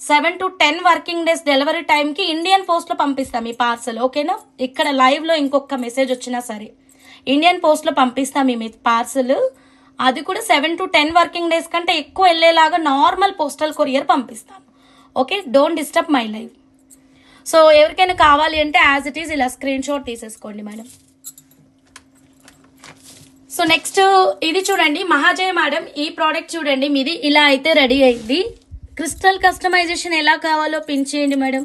7 to 10 వర్కింగ్ డేస్ డెలివరీ టైంకి ఇండియన్ పోస్ట్లో పంపిస్తాం మీ పార్సల్. ఓకేనా? ఇక్కడ లైవ్లో ఇంకొక మెసేజ్ వచ్చినా సరే ఇండియన్ పోస్ట్లో పంపిస్తాం మీ పార్సల్. అది కూడా 7 to 10 వర్కింగ్ డేస్ కంటే ఎక్కువ వెళ్ళేలాగా నార్మల్ పోస్టల్ కొరియర్ పంపిస్తాను. Okay, don't disturb my live. So ఎవరికైనా కావాలి అంటే యాజ్ ఇట్ ఈజ్ ఇలా స్క్రీన్ షాట్ తీసేసుకోండి మేడం. సో నెక్స్ట్ ఇది చూడండి మహాజయ మేడం, ఈ ప్రోడక్ట్ చూడండి మీది ఇలా అయితే రెడీ అయింది. క్రిస్టల్ కస్టమైజేషన్ ఎలా కావాలో పిన్ చేయండి మేడం.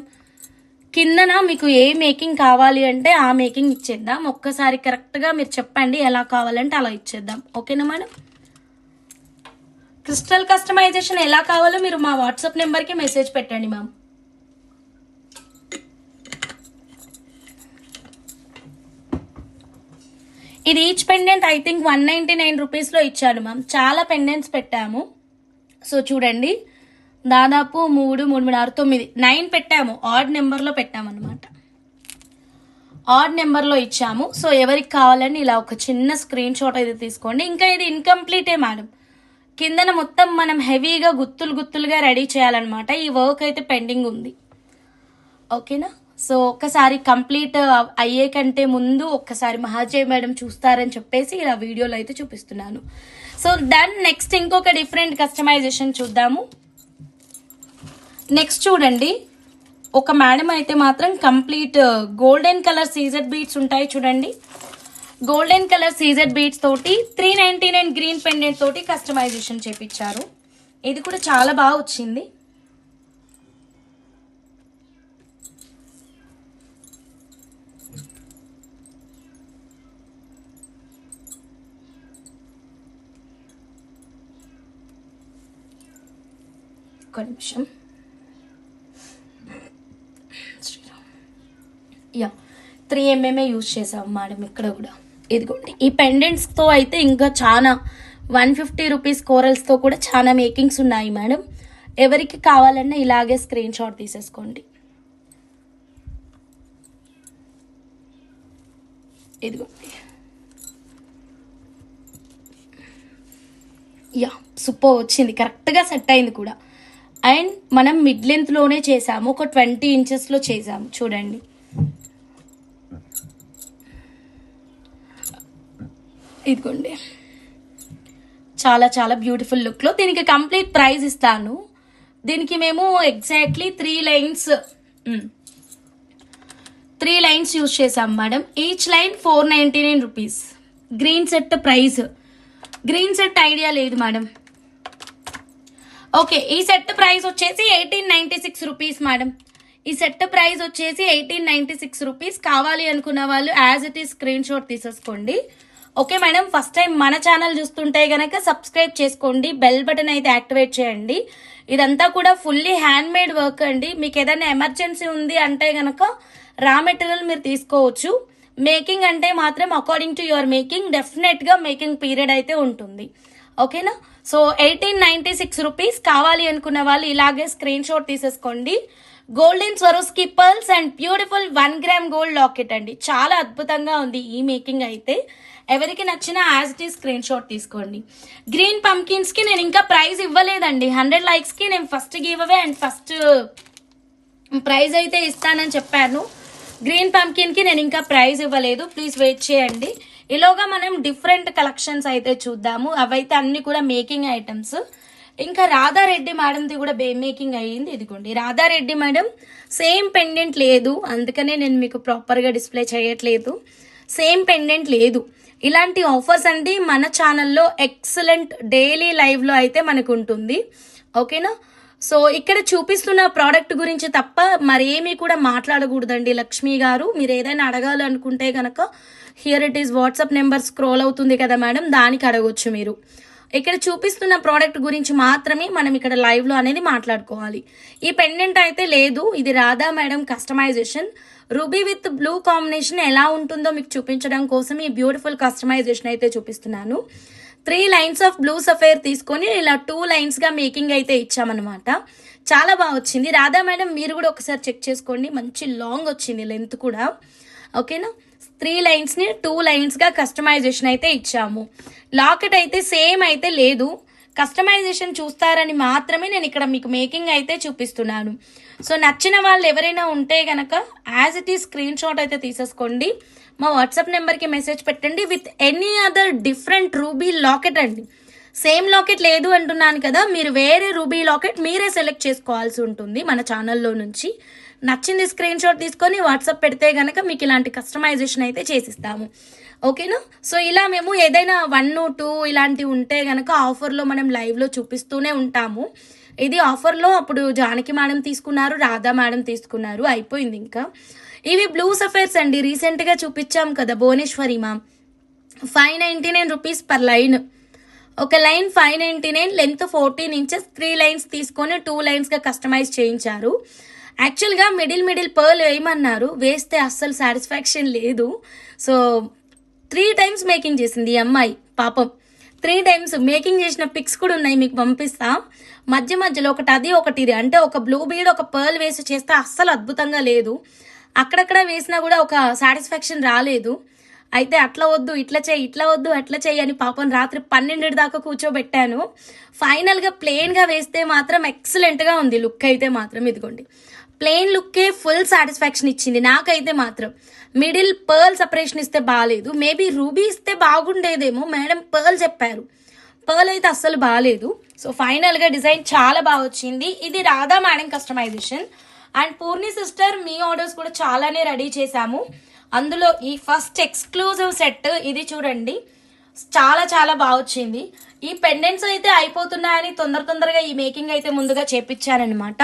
కిందన మీకు ఏ మేకింగ్ కావాలి అంటే ఆ మేకింగ్ ఇచ్చేద్దాం. ఒక్కసారి కరెక్ట్గా మీరు చెప్పండి ఎలా కావాలంటే అలా ఇచ్చేద్దాం. ఓకేనా మేడం? క్రిస్టల్ కస్టమైజేషన్ ఎలా కావాలో మీరు మా వాట్సాప్ నెంబర్కి మెసేజ్ పెట్టండి మ్యామ్. ఇది ఈచ్ పెండెంట్ ఐ థింక్ 199 రూపీస్లో ఇచ్చాను మ్యామ్. చాలా పెండెంట్స్ పెట్టాము. సో చూడండి దాదాపు 3, 3, 6, 9, 9 పెట్టాము. ఆడ్ నెంబర్లో పెట్టామన్నమాట. ఆడ్ నెంబర్లో ఇచ్చాము. సో ఎవరికి కావాలని ఇలా ఒక చిన్న స్క్రీన్ షాట్ అయితే తీసుకోండి. ఇంకా ఇది ఇన్కంప్లీటే మేడం. కిందన మొత్తం మనం హెవీగా గుత్తులుగా రెడీ చేయాలన్నమాట. ఈ వర్క్ అయితే పెండింగ్ ఉంది. ఓకేనా? సో ఒక్కసారి కంప్లీట్ అయ్యే కంటే ముందు ఒక్కసారి మహాజయ్ మేడం చూస్తారని చెప్పేసి ఇలా వీడియోలో అయితే చూపిస్తున్నాను. సో దెన్ నెక్స్ట్ ఇంకొక డిఫరెంట్ కస్టమైజేషన్ చూద్దాము. నెక్స్ట్ చూడండి ఒక మేడం అయితే మాత్రం complete golden colour CZ beads ఉంటాయి చూడండి. గోల్డెన్ కలర్ సీజెడ్ బీడ్స్ తోటి 399 గ్రీన్ పెండెంట్ తోటి కస్టమైజేషన్ చేపించారు. ఇది కూడా చాలా బాగా వచ్చింది. ఒక నిమిషం. యా 3 mm యూజ్ చేసాం మేడం ఇక్కడ కూడా. ఇదిగోండి ఈ పెండెంట్స్తో అయితే ఇంకా చాలా 150 రూపీస్ కోరల్స్తో కూడా చాలా మేకింగ్స్ ఉన్నాయి మేడం. ఎవరికి కావాలన్నా ఇలాగే స్క్రీన్ షాట్ తీసేసుకోండి. ఇదిగోండి యా సూపర్ వచ్చింది, కరెక్ట్గా సెట్ అయింది కూడా. అండ్ మనం మిడ్ లెంత్లోనే చేసాము, ఒక 20 ఇంచెస్లో చేసాము చూడండి. ఇదిగోండి చాలా చాలా బ్యూటిఫుల్ లుక్లో. దీనికి కంప్లీట్ ప్రైస్ ఇస్తాను. దీనికి మేము ఎగ్జాక్ట్లీ 3 లైన్స్ యూజ్ చేసాం madam. Each line 499 rupees. Green set price, green set idea లేదు మేడం. ఓకే, ఈ సెట్ ప్రైస్ వచ్చేసి 1896 రూపీస్ మేడం. ఈ సెట్ ప్రైస్ వచ్చేసి 1896 రూపీస్. కావాలి అనుకున్న వాళ్ళు as it is screen shot తీసేసుకోండి. ఓకే మేడం, ఫస్ట్ టైం మన ఛానల్ చూస్తుంటే కనుక సబ్స్క్రైబ్ చేసుకోండి, బెల్ బటన్ అయితే యాక్టివేట్ చేయండి. ఇదంతా కూడా ఫుల్లీ హ్యాండ్ మేడ్ వర్క్ అండి. మీకు ఏదైనా ఎమర్జెన్సీ ఉంది అంటే కనుక రా మెటీరియల్ మీరు తీసుకోవచ్చు. మేకింగ్ అంటే మాత్రం అకార్డింగ్ టు యువర్ మేకింగ్ డెఫినెట్గా మేకింగ్ పీరియడ్ అయితే ఉంటుంది. ఓకేనా? So 1896 rupees. కావాలి అనుకున్న వాళ్ళు ఇలాగే స్క్రీన్ షాట్ తీసేసుకోండి. Golden Swarovski pearls and beautiful 1 gram gold locket అండి. చాలా అద్భుతంగా ఉంది ఈ మేకింగ్ అయితే. ఎవరికి నచ్చిన as it is screen shot తీసుకోండి. గ్రీన్ పంకిన్స్కి నేను ఇంకా ప్రైజ్ ఇవ్వలేదండి. 100 లైక్స్కి నేను first give away and first prize అయితే ఇస్తానని చెప్పాను. గ్రీన్ పంకిన్కి నేను ఇంకా ప్రైజ్ ఇవ్వలేదు, ప్లీజ్ వెయిట్ చేయండి. ఈలోగా మనం డిఫరెంట్ కలెక్షన్స్ అయితే చూద్దాము. అవైతే అన్ని కూడా మేకింగ్ ఐటమ్స్. ఇంకా రాధారెడ్డి మేడంది కూడా మేకింగ్ అయ్యింది. ఇదిగోండి రాధారెడ్డి మేడం సేమ్ పెండెంట్ లేదు, అందుకనే నేను మీకు ప్రాపర్గా డిస్ప్లే చేయట్లేదు. సేమ్ పెండెంట్ లేదు. ఇలాంటి ఆఫర్స్ అండి మన ఛానల్లో ఎక్సలెంట్ డైలీ లైవ్లో అయితే మనకు ఉంటుంది. ఓకేనా? సో ఇక్కడ చూపిస్తున్న ప్రోడక్ట్ గురించి తప్ప మరేమీ కూడా మాట్లాడకూడదండి లక్ష్మి గారు. మీరు ఏదైనా అడగాలనుకుంటే కనుక here it is WhatsApp number scroll అవుతుంది కదా మేడం, దానికి అడగొచ్చు మీరు. ఇక్కడ చూపిస్తున్న ప్రోడక్ట్ గురించి మాత్రమే మనం ఇక్కడ లైవ్లో అనేది మాట్లాడుకోవాలి. ఈ పెండెంట్ అయితే లేదు, ఇది Radha madam customization. Ruby with blue combination ఎలా ఉంటుందో మీకు చూపించడం కోసం ఈ బ్యూటిఫుల్ కస్టమైజేషన్ అయితే చూపిస్తున్నాను. 3 లైన్స్ ఆఫ్ బ్లూ సఫేర్ తీసుకొని ఇలా 2 లైన్స్గా మేకింగ్ అయితే ఇచ్చామన్నమాట. చాలా బాగా వచ్చింది. రాధా మేడం మీరు కూడా ఒకసారి చెక్ చేసుకోండి, మంచి లాంగ్ వచ్చింది లెంత్ కూడా. ఓకేనా. 3 లైన్స్ని 2 లైన్స్గా కస్టమైజేషన్ అయితే ఇచ్చాము. లాకెట్ అయితే సేమ్ అయితే లేదు, కస్టమైజేషన్ చూస్తారని మాత్రమే నేను ఇక్కడ మీకు మేకింగ్ అయితే చూపిస్తున్నాను. సో నచ్చిన వాళ్ళు ఎవరైనా ఉంటే కనుక as it is screen shot అయితే తీసేసుకోండి, మా వాట్సాప్ నెంబర్కి మెసేజ్ పెట్టండి with any other different ruby locket అండి. సేమ్ లాకెట్ లేదు అంటున్నాను కదా, మీరు వేరే రూబీ లాకెట్ మీరే సెలెక్ట్ చేసుకోవాల్సి ఉంటుంది మన ఛానల్లో నుంచి. నచ్చింది స్క్రీన్ షాట్ తీసుకొని వాట్సాప్ పెడితే కనుక మీకు ఇలాంటి కస్టమైజేషన్ అయితే చేసిస్తాము. ఓకేనా. సో ఇలా మేము ఏదైనా 1, 2 ఇలాంటివి ఉంటే కనుక ఆఫర్లో మనం లైవ్లో చూపిస్తూనే ఉంటాము. ఇది ఆఫర్లో అప్పుడు జానకి మేడం తీసుకున్నారు, రాధా మేడం తీసుకున్నారు, అయిపోయింది ఇంకా. ఇవి బ్లూ సఫైర్స్ అండి, రీసెంట్గా చూపించాం కదా Bhuvaneshwari ma'am. 599 rupees per line. ఒక లైన్ 599, లెంత్ 14 ఇంచెస్, 3 లైన్స్ తీసుకొని 2 లైన్స్గా కస్టమైజ్ చేయించారు. యాక్చువల్గా మిడిల్ పర్ల్ వేయమన్నారు, వేస్తే అస్సలు సాటిస్ఫాక్షన్ లేదు. సో 3 టైమ్స్ మేకింగ్ చేసింది ఈ అమ్మాయి పాపం. 3 టైమ్స్ మేకింగ్ చేసిన పిక్స్ కూడా ఉన్నాయి, మీకు పంపిస్తా. మధ్యలో ఒకటి అది ఒకటి ఇది, అంటే ఒక బ్లూ బీడ్ ఒక పర్ల్ వేసి చేస్తే అస్సలు అద్భుతంగా లేదు. అక్కడక్కడ వేసినా కూడా ఒక సాటిస్ఫాక్షన్ రాలేదు. అయితే అట్లా వద్దు ఇట్లా చేయి, ఇట్లా వద్దు అట్లా చేయి అని పాపం రాత్రి 12 దాకా కూర్చోబెట్టాను. ఫైనల్గా ప్లెయిన్గా వేస్తే మాత్రం ఎక్సలెంట్గా ఉంది లుక్ అయితే మాత్రం. ఇదిగోండి ప్లెయిన్ లుక్కే ఫుల్ సాటిస్ఫాక్షన్ ఇచ్చింది నాకైతే మాత్రం. మిడిల్ పర్ల్ సపరేషన్ ఇస్తే బాగాలేదు, మేబీ రూబీ ఇస్తే బాగుండేదేమో, మేడం పర్ల్ చెప్పారు, పర్ల్ అయితే అస్సలు బాగాలేదు. సో ఫైనల్గా డిజైన్ చాలా బాగా వచ్చింది. ఇది Radha madam customization. And Purni sister మీ ఆర్డర్స్ కూడా చాలానే రెడీ చేశాము. అందులో ఈ ఫస్ట్ ఎక్స్క్లూజివ్ సెట్ ఇది చూడండి, చాలా బాగా వచ్చింది. ఈ పెండెంట్స్ అయితే అయిపోతున్నాయని తొందరగా ఈ మేకింగ్ అయితే ముందుగా చేపించారనమాట.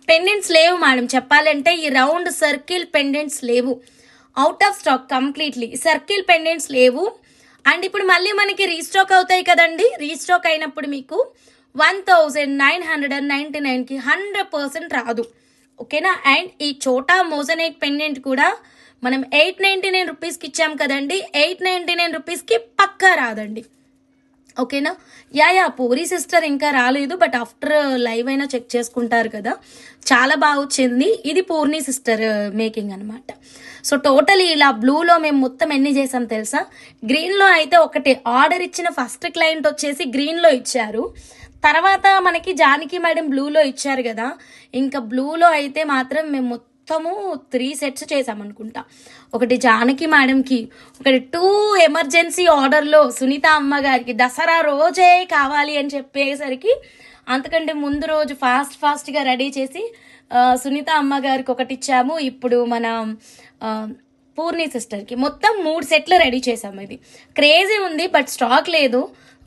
పెండెంట్స్ లేవు మేడం, చెప్పాలంటే ఈ రౌండ్ సర్కిల్ పెండెంట్స్ లేవు, out of stock completely. Circle pendants లేవు. అండ్ ఇప్పుడు మళ్ళీ మనకి రీస్టాక్ అవుతాయి కదండి, రీస్టాక్ అయినప్పుడు మీకు 1999కి 100% రాదు. ఓకేనా. అండ్ ఈ చోటా మోజనైట్ పెండెంట్ కూడా మనం 899 రూపీస్కి ఇచ్చాం కదండి, 899 రూపీస్కి పక్కా రాదండి. ఓకేనా. యా పూరి సిస్టర్ ఇంకా రాలేదు, బట్ ఆఫ్టర్ లైవ్ అయినా చెక్ చేసుకుంటారు కదా. చాలా బాగా వచ్చింది. ఇది పూర్ణి సిస్టర్ మేకింగ్ అనమాట. సో టోటల్ ఇలా బ్లూలో మేము మొత్తం ఎన్ని చేసాం తెలుసా? గ్రీన్లో అయితే ఒకటే ఆర్డర్ ఇచ్చిన ఫస్ట్ క్లయింట్ వచ్చేసి గ్రీన్లో ఇచ్చారు, తర్వాత మనకి జానకి మేడం బ్లూలో ఇచ్చారు కదా. ఇంకా బ్లూలో అయితే మాత్రం మేము మొత్తము 3 సెట్స్ చేసామనుకుంటా. ఒకటి జానకి మేడంకి, ఒకటి 2 ఎమర్జెన్సీ ఆర్డర్లో సునీత అమ్మగారికి దసరా రోజే కావాలి అని చెప్పేసరికి అంతకంటే ముందు రోజు ఫాస్ట్గా రెడీ చేసి సునీత అమ్మగారికి ఒకటి ఇచ్చాము. ఇప్పుడు మన పూర్ణి సిస్టర్కి మొత్తం 3 సెట్లు రెడీ చేసాము. ఇది క్రేజీ ఉంది, బట్ స్టాక్ లేదు.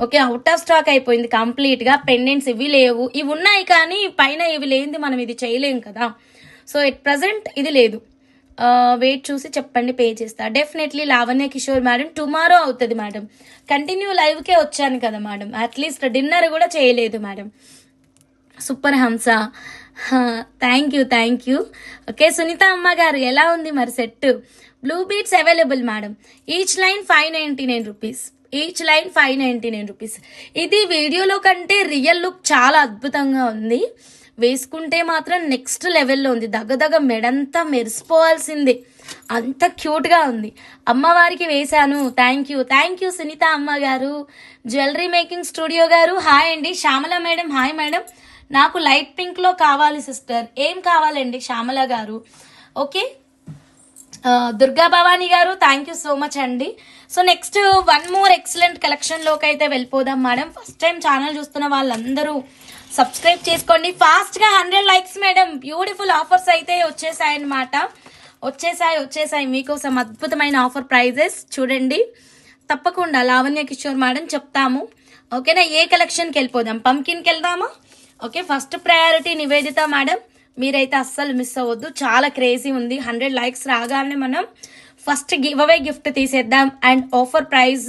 ఓకే, అవుట్ ఆఫ్ స్టాక్ అయిపోయింది కంప్లీట్గా. పెండెంట్స్ ఇవి లేవు, ఇవి ఉన్నాయి కానీ పైన ఇవి లేనిది మనం ఇది చేయలేం కదా. సో ఎట్ ప్రజెంట్ ఇది లేదు. వెయిట్ చూసి చెప్పండి, పే చేస్తా definitely. Lavanya Kishore madam tomorrow అవుతుంది మేడం, కంటిన్యూ లైవ్కే వచ్చాను కదా మేడం, అట్లీస్ట్ డిన్నర్ కూడా చేయలేదు madam. Super Hamsa, thank you. Okay Sunitha అమ్మ గారు ఎలా ఉంది మరి set? Blue beats available madam. Each line 599 rupees, each line 599 rupees. ఇది వీడియోలో కంటే రియల్ లుక్ చాలా అద్భుతంగా ఉంది, వేసుకుంటే మాత్రం నెక్స్ట్ లెవెల్లో ఉంది. దగ్గ మెడంతా మెరిసిపోవాల్సిందే, అంత క్యూట్గా ఉంది. అమ్మవారికి వేశాను. థ్యాంక్ యూ సునీత అమ్మ గారు. జ్యువెలరీ మేకింగ్ స్టూడియో గారు హాయ్ అండి. Shyamala madam hi madam. నాకు లైట్ పింక్లో కావాలి సిస్టర్. ఏం కావాలండి శ్యామల గారు? ఓకే దుర్గా భవానీ గారు థ్యాంక్ యూ సో మచ్ అండి. సో నెక్స్ట్ 1 మోర్ ఎక్సలెంట్ కలెక్షన్లోకి అయితే వెళ్ళిపోదాం మేడం. ఫస్ట్ టైం ఛానల్ చూస్తున్న వాళ్ళందరూ సబ్స్క్రైబ్ చేసుకోండి. ఫాస్ట్గా 100 లైక్స్ మేడం. బ్యూటిఫుల్ ఆఫర్స్ అయితే వచ్చేసాయి అన్నమాట. వచ్చేసాయి మీకోసం అద్భుతమైన ఆఫర్ ప్రైజెస్ చూడండి. తప్పకుండా లావణ్య కిషోర్ మేడం చెప్తాము. ఓకేనా, ఏ కలెక్షన్కి వెళ్ళిపోదాం? పంకిన్కి వెళ్దామా? Okay, first priority Nivedita madam, మీరైతే అస్సలు మిస్ అవ్వద్దు, చాలా క్రేజీ ఉంది. 100 లైక్స్ రాగానే మనం ఫస్ట్ గివ్ అవే గిఫ్ట్ తీసేద్దాం. అండ్ ఆఫర్ ప్రైజ్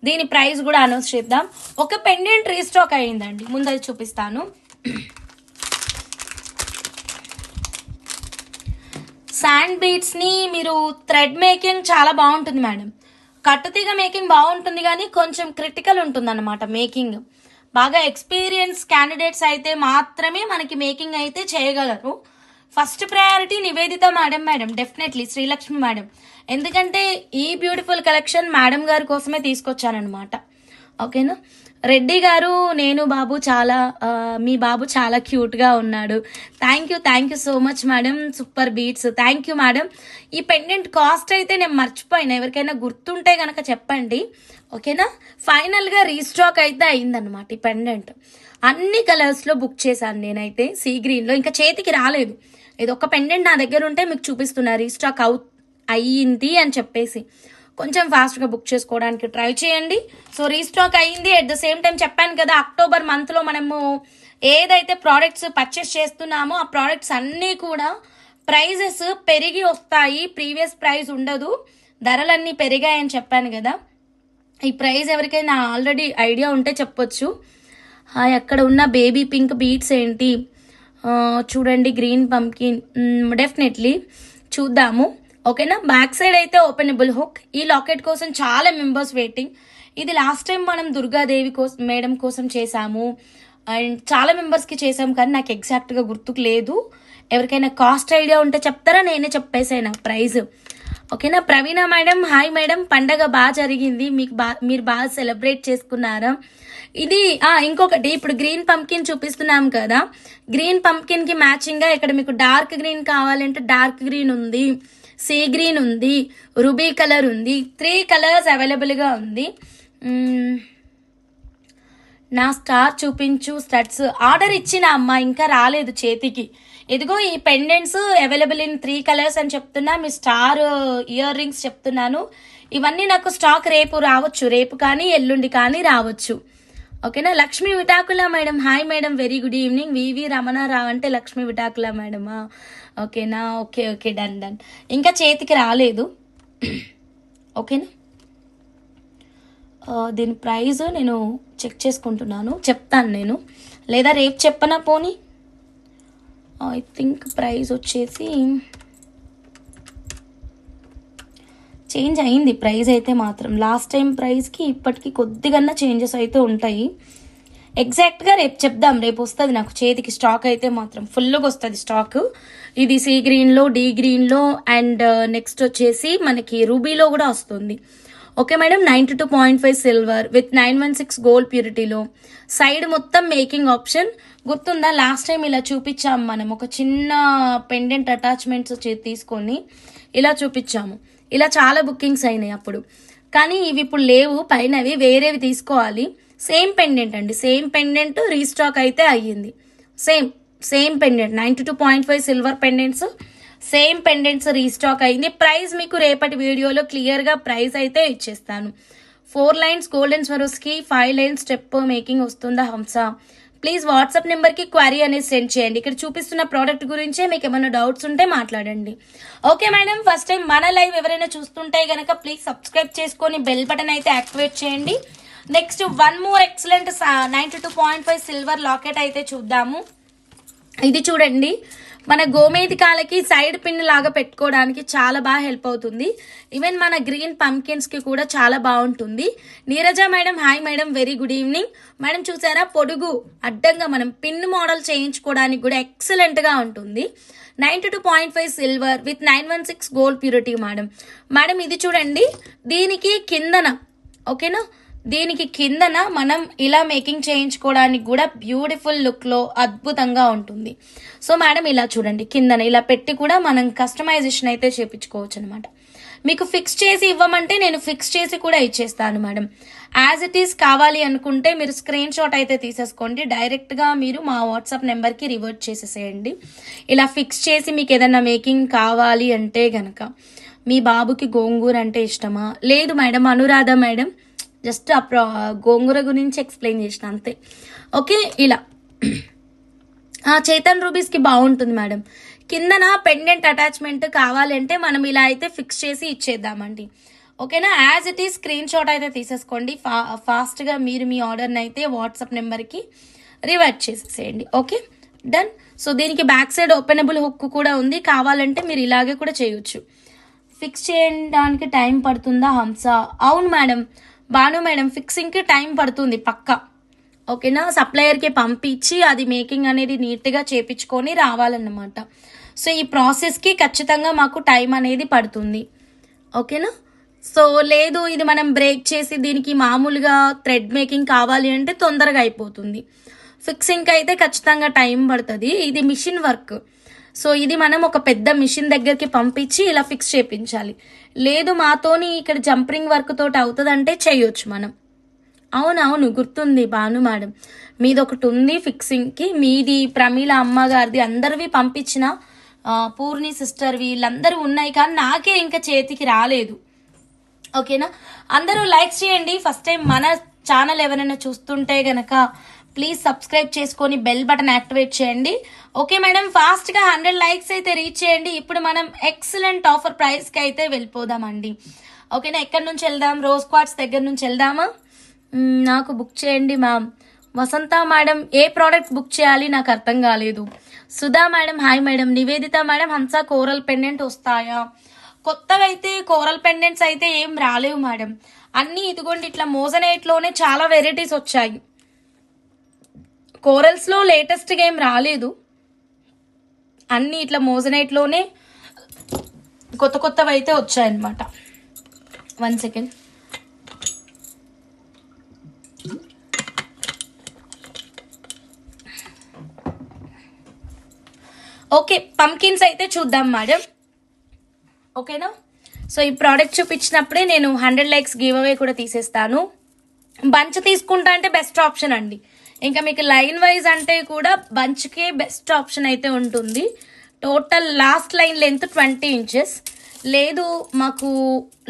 దీని ప్రైస్ కూడా అనౌన్స్ చేద్దాం. ఒక పెండెంట్ రీస్టాక్ అయ్యిందండి, ముందు అది చూపిస్తాను. శాండ్ బీడ్స్ని మీరు థ్రెడ్ మేకింగ్ చాలా బాగుంటుంది మేడం. కట్టుతీగ మేకింగ్ బాగుంటుంది కానీ కొంచెం క్రిటికల్ ఉంటుంది అన్నమాట మేకింగ్. బాగా ఎక్స్పీరియన్స్ క్యాండిడేట్స్ అయితే మాత్రమే మనకి మేకింగ్ అయితే చేయగలరు. First priority Nivedita madam definitely Srilakshmi madam. ఎందుకంటే ఈ బ్యూటిఫుల్ కలెక్షన్ మేడం గారి కోసమే తీసుకొచ్చానమాట. ఓకేనా. రెడ్డి గారు, నేను బాబు చాలా మీ బాబు చాలా క్యూట్గా ఉన్నాడు. Thank you so much madam. Super beats. Thank you madam. ఈ పెండెంట్ కాస్ట్ అయితే నేను మర్చిపోయినా, ఎవరికైనా గుర్తుంటే కనుక చెప్పండి. ఓకేనా. ఫైనల్గా రీస్టాక్ అయితే అయిందనమాట ఈ పెండెంట్. అన్ని కలర్స్లో బుక్ చేశాను నేనైతే. సీ గ్రీన్లో ఇంకా చేతికి రాలేదు. ఇది ఒక పెండెంట్ నా దగ్గర ఉంటే మీకు చూపిస్తున్నా రీస్టాక్ అయ్యింది అని చెప్పేసి. కొంచెం ఫాస్ట్గా బుక్ చేసుకోవడానికి ట్రై చేయండి. సో రీస్టాక్ అయ్యింది. అట్ ద సేమ్ టైం చెప్పాను కదా, అక్టోబర్ మంత్లో మనము ఏదైతే ప్రోడక్ట్స్ పర్చేస్ చేస్తున్నామో ఆ ప్రోడక్ట్స్ అన్నీ కూడా ప్రైజెస్ పెరిగి వస్తాయి. ప్రీవియస్ ప్రైస్ ఉండదు. ధరలన్నీ పెరిగాయని చెప్పాను కదా. ఈ ప్రైస్ ఎవరికైనా ఆల్రెడీ ఐడియా ఉంటే చెప్పొచ్చు. అక్కడ ఉన్న బేబీ పింక్ బీట్స్ ఏంటి చూడండి. గ్రీన్ పంకిన్ డెఫినెట్లీ చూద్దాము. ఓకేనా. బ్యాక్ సైడ్ అయితే ఓపెనబుల్ హుక్. ఈ లాకెట్ కోసం చాలా మెంబర్స్ వెయిటింగ్. ఇది లాస్ట్ టైం మనం దుర్గాదేవి కోసం మేడం కోసం చేసాము అండ్ చాలా మెంబర్స్కి చేసాము, కానీ నాకు ఎగ్జాక్ట్గా గుర్తుకు లేదు. ఎవరికైనా కాస్ట్ ఐడియా ఉంటే చెప్తారా? నేనే చెప్పేసాను ప్రైజ్. ఓకేనా. ప్రవీణ మేడం, హాయ్ మేడం. పండగ బాగా జరిగింది, మీరు బాగా సెలబ్రేట్ చేసుకున్నారా? ఇది ఇంకొకటి, ఇప్పుడు గ్రీన్ పంకిన్ చూపిస్తున్నాం కదా, గ్రీన్ పంకిన్ కి మ్యాచింగ్ గా ఇక్కడ మీకు డార్క్ గ్రీన్ కావాలంటే డార్క్ గ్రీన్ ఉంది, సీ గ్రీన్ ఉంది, రూబీ కలర్ ఉంది. 3 కలర్స్ అవైలబుల్గా ఉంది. నా స్టార్ చూపించు. స్టడ్స్ ఆర్డర్ ఇచ్చిన అమ్మ, ఇంకా రాలేదు చేతికి. ఇదిగో ఈ పెండెంట్స్ అవైలబుల్ ఇన్ 3 కలర్స్ అని చెప్తున్నా. మీ స్టార్ ఇయర్ రింగ్స్ చెప్తున్నాను. ఇవన్నీ నాకు స్టాక్ రేపు రావచ్చు, రేపు కానీ ఎల్లుండి కానీ రావచ్చు. ఓకేనా. Lakshmi Vitakula madam, hi madam, very good evening. V V Ramanarao అంటే లక్ష్మీ విటాకుల మేడమా? ఓకేనా. Okay done. ఇంకా చేతికి రాలేదు. ఓకేనా. దీని ప్రైస్ నేను చెక్ చేసుకుంటున్నాను, చెప్తాను నేను, లేదా రేపు చెప్పనా పోనీ. ఐ థింక్ ప్రైస్ వచ్చేసి చేంజ్ అయింది. ప్రైస్ అయితే మాత్రం లాస్ట్ టైం ప్రైస్కి ఇప్పటికి కొద్దిగా చేంజెస్ అయితే ఉంటాయి. ఎగ్జాక్ట్గా రేపు చెప్దాం. రేపు వస్తుంది నాకు చేతికి స్టాక్ అయితే మాత్రం ఫుల్గా వస్తుంది స్టాక్. ఇది సీ గ్రీన్లో, డీ గ్రీన్లో అండ్ నెక్స్ట్ వచ్చేసి మనకి రూబీలో కూడా వస్తుంది. Okay madam. 92.5 silver with 916 gold ప్యూరిటీలో. సైడ్ మొత్తం మేకింగ్ ఆప్షన్. గుర్తుందా లాస్ట్ టైం ఇలా చూపించాము మనం, ఒక చిన్న పెండెంట్ అటాచ్మెంట్స్ తీసుకొని ఇలా చూపించాము. ఇలా చాలా బుకింగ్స్ అయినాయి అప్పుడు, కానీ ఇవి ఇప్పుడు లేవు. పైనవి వేరేవి తీసుకోవాలి. సేమ్ పెండెంట్ అండి, సేమ్ పెండెంట్ రీస్టాక్ అయితే అయ్యింది. Same pendant 92.5 silver pendants, same pendants restock అయింది. ప్రైస్ మీకు రేపటి వీడియోలో క్లియర్గా ప్రైస్ అయితే ఇచ్చేస్తాను. 4 lines golden Swarovski, 5 lines step making వస్తుందా హంస? ప్లీజ్ వాట్సాప్ నెంబర్కి క్వరీ అనేది సెండ్ చేయండి. ఇక్కడ చూపిస్తున్న ప్రోడక్ట్ గురించే మీకు ఏమైనా డౌట్స్ ఉంటే మాట్లాడండి. Okay madam. ఫస్ట్ టైం మన లైవ్ ఎవరైనా చూస్తుంటే కనుక ప్లీజ్ సబ్స్క్రైబ్ చేసుకొని బెల్ బటన్ అయితే యాక్టివేట్ చేయండి. Next 1 more excellent 92.5 silver locket అయితే చూద్దాము. ఇది చూడండి, మన గోమేధికాలకి సైడ్ పిన్ లాగా పెట్టుకోవడానికి చాలా బాగా హెల్ప్ అవుతుంది. ఈవెన్ మన గ్రీన్ పంకిన్స్ కి కూడా చాలా బాగుంటుంది. Neeraja madam, hi madam, very good evening madam. చూసారా, పొడుగు అడ్డంగా మనం పిన్ మోడల్ చేయించుకోవడానికి కూడా ఎక్సలెంట్ గా ఉంటుంది. 92.5 silver with 916 gold purity madam. ఇది చూడండి, దీనికి కిందన ఓకేనా, దీనికి కిందన మనం ఇలా మేకింగ్ చేయించుకోవడానికి కూడా బ్యూటిఫుల్ లుక్లో అద్భుతంగా ఉంటుంది. సో మేడం ఇలా చూడండి, కిందన ఇలా పెట్టి కూడా మనం కస్టమైజేషన్ అయితే చేయించుకోవచ్చు అనమాట. మీకు ఫిక్స్ చేసి ఇవ్వమంటే నేను ఫిక్స్ చేసి కూడా ఇచ్చేస్తాను మేడం. యాజ్ ఇట్ ఈస్ కావాలి అనుకుంటే మీరు స్క్రీన్ షాట్ అయితే తీసేసుకోండి. డైరెక్ట్గా మీరు మా వాట్సాప్ నెంబర్కి రివర్ట్ చేసేసేయండి. ఇలా ఫిక్స్ చేసి మీకు ఏదైనా మేకింగ్ కావాలి అంటే గనక. మీ బాబుకి గోంగూర అంటే ఇష్టమా? లేదు మేడం, అనురాధ మేడం, జస్ట్ గోంగూర గురించి ఎక్స్ప్లెయిన్ చేసిన అంతే. ఓకే. ఇలా చైతన్ రూబీస్కి బాగుంటుంది మేడం. కిందన పెండెంట్ అటాచ్మెంట్ కావాలంటే మనం ఇలా అయితే ఫిక్స్ చేసి ఇచ్చేద్దామండి. ఓకేనా. As it is screen shot అయితే తీసేసుకోండి. ఫాస్ట్గా మీరు మీ ఆర్డర్ని అయితే వాట్సాప్ నెంబర్కి రివర్ట్ చేసేసేయండి. Okay done. సో దీనికి బ్యాక్ సైడ్ ఓపెనబుల్ హుక్ కూడా ఉంది. కావాలంటే మీరు ఇలాగే కూడా చేయొచ్చు. ఫిక్స్ చేయడానికి టైం పడుతుందా హంస? అవును మేడం, బాను మేడం, ఫిక్సింగ్కి టైం పడుతుంది పక్కా. ఓకేనా. సప్లయర్కి పంపించి అది మేకింగ్ అనేది నీట్గా చేపించుకొని రావాలన్నమాట. సో ఈ ప్రాసెస్కి ఖచ్చితంగా మాకు టైం అనేది పడుతుంది. ఓకేనా? సో లేదు ఇది మనం బ్రేక్ చేసి దీనికి మామూలుగా థ్రెడ్ మేకింగ్ కావాలి అంటే తొందరగా అయిపోతుంది. ఫిక్సింగ్కి అయితే ఖచ్చితంగా టైం పడుతుంది. ఇది మిషన్ వర్క్. సో ఇది మనం ఒక పెద్ద మిషన్ దగ్గరికి పంపించి ఇలా ఫిక్స్ చేయించాలి. లేదు మాతోని ఇక్కడ జంపరింగ్ వర్క్ తోటి అవుతుందంటే చేయొచ్చు మనం. అవునవును గుర్తుంది భాను మేడం, మీది ఒకటి ఉంది ఫిక్సింగ్కి. మీది ప్రమీల అమ్మగారిది అందరివి పంపించిన, పూర్ణి సిస్టర్ వీళ్ళందరూ ఉన్నాయి, కానీ నాకే ఇంకా చేతికి రాలేదు. ఓకేనా? అందరూ లైక్స్ చేయండి. ఫస్ట్ టైం మన ఛానల్ ఎవరైనా చూస్తుంటే గనక ప్లీజ్ సబ్స్క్రైబ్ చేసుకొని బెల్ బటన్ యాక్టివేట్ చేయండి. ఓకే మేడం, ఫాస్ట్గా 100 లైక్స్ అయితే రీచ్ చేయండి. ఇప్పుడు మనం ఎక్సలెంట్ ఆఫర్ ప్రైస్కి అయితే వెళ్ళిపోదామండి. ఓకేనా? ఎక్కడి నుంచి వెళ్దాం? రోజ్ క్వార్ట్స్ దగ్గర నుంచి వెళ్దామా? నాకు బుక్ చేయండి మ్యామ్. వసంత మేడం ఏ ప్రోడక్ట్ బుక్ చేయాలి నాకు అర్థం కాలేదు. Sudha madam hi madam. Nivedita madam హంస కోరల్ పెండెంట్ వస్తాయా? కొత్తగా అయితే కోరల్ పెండెంట్స్ అయితే ఏం రాలేవు మేడం. అన్నీ ఇదిగోండి ఇట్లా మోజనైట్లోనే చాలా వెరైటీస్ వచ్చాయి. కోరల్స్లో లేటెస్ట్గా ఏం రాలేదు. అన్నీ ఇట్లా మోజనైట్లోనే కొత్త కొత్తవి అయితే వచ్చాయన్నమాట. 1 సెకండ్. ఓకే, పంకిన్స్ అయితే చూద్దాం మేడం. ఓకేనా? సో ఈ ప్రోడక్ట్ చూపించినప్పుడే నేను 100 లైక్స్ గివ్ అవే కూడా తీసేస్తాను. బంచ్ తీసుకుంటా అంటే బెస్ట్ ఆప్షన్ అండి. ఇంకా మీకు లైన్ వైజ్ అంటే కూడా బంచ్కే బెస్ట్ ఆప్షన్ అయితే ఉంటుంది. Total last line length 20 inches. లేదు మాకు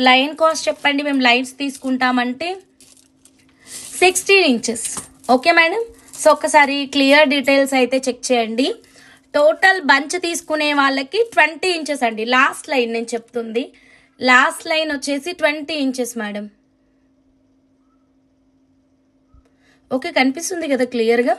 లైన్ కాస్ట్ చెప్పండి, మేము లైన్స్ తీసుకుంటామంటే 16 ఇంచెస్. Okay madam? సో ఒకసారి క్లియర్ డీటెయిల్స్ అయితే చెక్ చేయండి. టోటల్ బంచ్ తీసుకునే వాళ్ళకి 20 ఇంచెస్ అండి. లాస్ట్ లైన్ నేను చెప్తుంది, లాస్ట్ లైన్ వచ్చేసి 20 ఇంచెస్ మేడం. ఓకే, కనిపిస్తుంది కదా క్లియర్గా?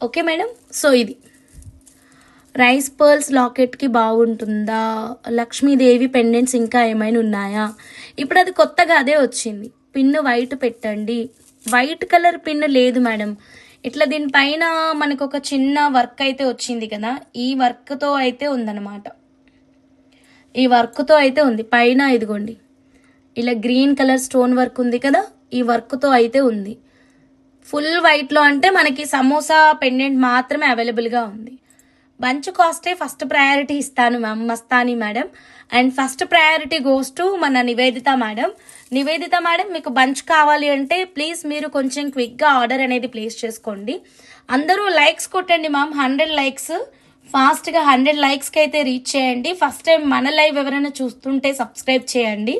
Okay madam. సో ఇది రైస్ పర్ల్స్ లాకెట్కి బాగుంటుందా? లక్ష్మీదేవి పెండెంట్స్ ఇంకా ఏమైనా ఉన్నాయా? ఇప్పుడు అది కొత్తగా అదే వచ్చింది. పిన్ వైట్ పెట్టండి. వైట్ కలర్ పిన్ లేదు మేడం. ఇట్లా దీనిపైన మనకు ఒక చిన్న వర్క్ అయితే వచ్చింది కదా, ఈ వర్క్తో అయితే ఉందన్నమాట. ఈ వర్క్తో అయితే ఉంది పైన. ఇదిగోండి ఇలా గ్రీన్ కలర్ స్టోన్ వర్క్ ఉంది కదా, ఈ వర్క్తో అయితే ఉంది. ఫుల్ వైట్లో అంటే మనకి సమోసా పెండెంట్ మాత్రమే అవైలబుల్గా ఉంది. బంచ్ కాస్టే ఫస్ట్ ప్రయారిటీ ఇస్తాను ma'am, Mastani madam. And first priority goes to మన నివేదిత మేడం. నివేదిత మేడం మీకు బంచ్ కావాలి అంటే ప్లీజ్ మీరు కొంచెం క్విక్గా ఆర్డర్ అనేది ప్లేస్ చేసుకోండి. అందరూ లైక్స్ కొట్టండి మ్యామ్. 100 లైక్స్ ఫాస్ట్గా 100 లైక్స్కి అయితే రీచ్ చేయండి. ఫస్ట్ టైం మన లైవ్ ఎవరైనా చూస్తుంటే సబ్స్క్రైబ్ చేయండి.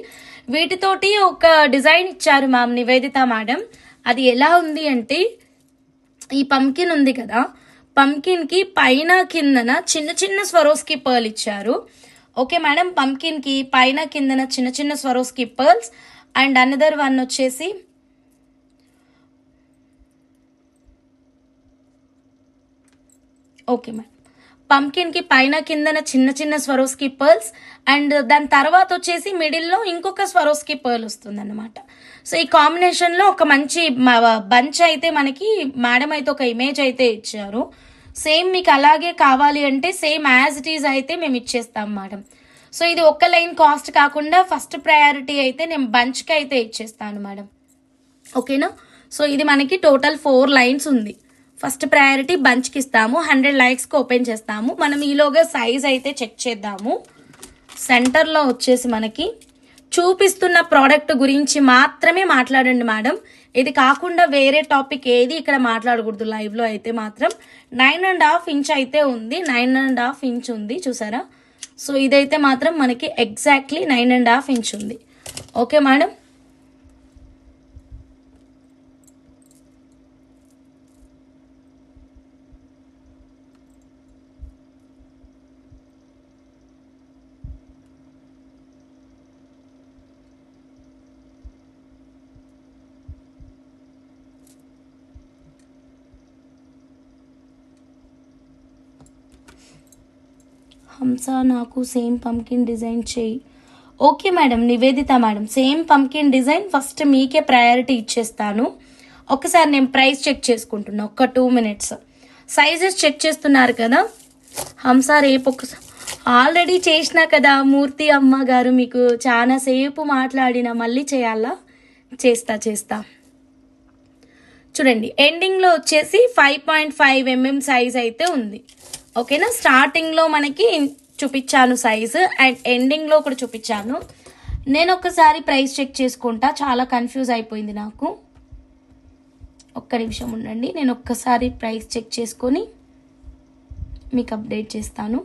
వీటితోటి ఒక డిజైన్ ఇచ్చారు మ్యామ్ నివేదిత మేడం. అది ఎలా ఉంది అంటే, ఈ పంకిన్ ఉంది కదా, పంకిన్కి పైన కిందన చిన్న చిన్న స్వరోస్కి పర్ల్ ఇచ్చారు. ఓకే మేడం, పంకిన్కి పైన కిందన చిన్న చిన్న Swarovski pearls. And another one వచ్చేసి ఓకే మేడం, పంకిన్కి పైన కిందన చిన్న చిన్న స్వరోస్కి పర్ల్స్. అండ్ దాని తర్వాత వచ్చేసి మిడిల్లో ఇంకొక స్వరోస్కి పర్ల్ వస్తుంది అన్నమాట. సో ఈ కాంబినేషన్లో ఒక మంచి బంచ్ అయితే మనకి మేడం అయితే ఒక ఇమేజ్ అయితే ఇచ్చారు. సేమ్ మీకు అలాగే కావాలి అంటే సేమ్ యాజ్ ఇట్ ఈజ్ అయితే మేము ఇచ్చేస్తాం మేడం. సో ఇది ఒక్క లైన్ కాస్ట్ కాకుండా ఫస్ట్ ప్రయారిటీ అయితే నేను బంచ్కి అయితే ఇచ్చేస్తాను మేడం. ఓకేనా? సో ఇది మనకి టోటల్ 4 లైన్స్ ఉంది. ఫస్ట్ ప్రయారిటీ బంచ్కి ఇస్తాము. 100 లైక్స్కి ఓపెన్ చేస్తాము. మనం ఈలోగా సైజ్ అయితే చెక్ చేద్దాము. సెంటర్లో వచ్చేసి మనకి చూపిస్తున్న ప్రోడక్ట్ గురించి మాత్రమే మాట్లాడండి మేడం. ఇది కాకుండా వేరే టాపిక్ ఏది ఇక్కడ మాట్లాడకూడదు లైవ్లో అయితే మాత్రం. 9.5 ఇంచ్ అయితే ఉంది. 9.5 ఇంచ్ ఉంది చూసారా? సో ఇదైతే మాత్రం మనకి ఎగ్జాక్ట్లీ 9.5 ఇంచ్ ఉంది. Okay madam? హంస నాకు సేమ్ పంకిన్ డిజైన్ చేయి. Okay madam, Nivedita madam, same pumpkin design first మీకే ప్రయారిటీ ఇచ్చేస్తాను. ఒకసారి నేను ప్రైస్ చెక్ చేసుకుంటున్నా, ఒక 2 minutes. సైజెస్ చెక్ చేస్తున్నారు కదా. హంస రేపు ఒకసారి ఆల్రెడీ చేసినా కదా మూర్తి అమ్మ గారు, మీకు చాలా సేపు మాట్లాడినా మళ్ళీ చేయాలా? చేస్తా. చూడండి, ఎండింగ్లో వచ్చేసి 5.5 mm సైజ్ అయితే ఉంది. ఓకేనా, స్టార్టింగ్లో మనకి చూపించాను సైజు, అండ్ ఎండింగ్లో కూడా చూపించాను. నేను ఒకసారి ప్రైస్ చెక్ చేసుకుంటా, చాలా కన్ఫ్యూజ్ అయిపోయింది నాకు. ఒక్క నిమిషం ఉండండి, నేను ఒక్కసారి ప్రైస్ చెక్ చేసుకొని మీకు అప్డేట్ చేస్తాను.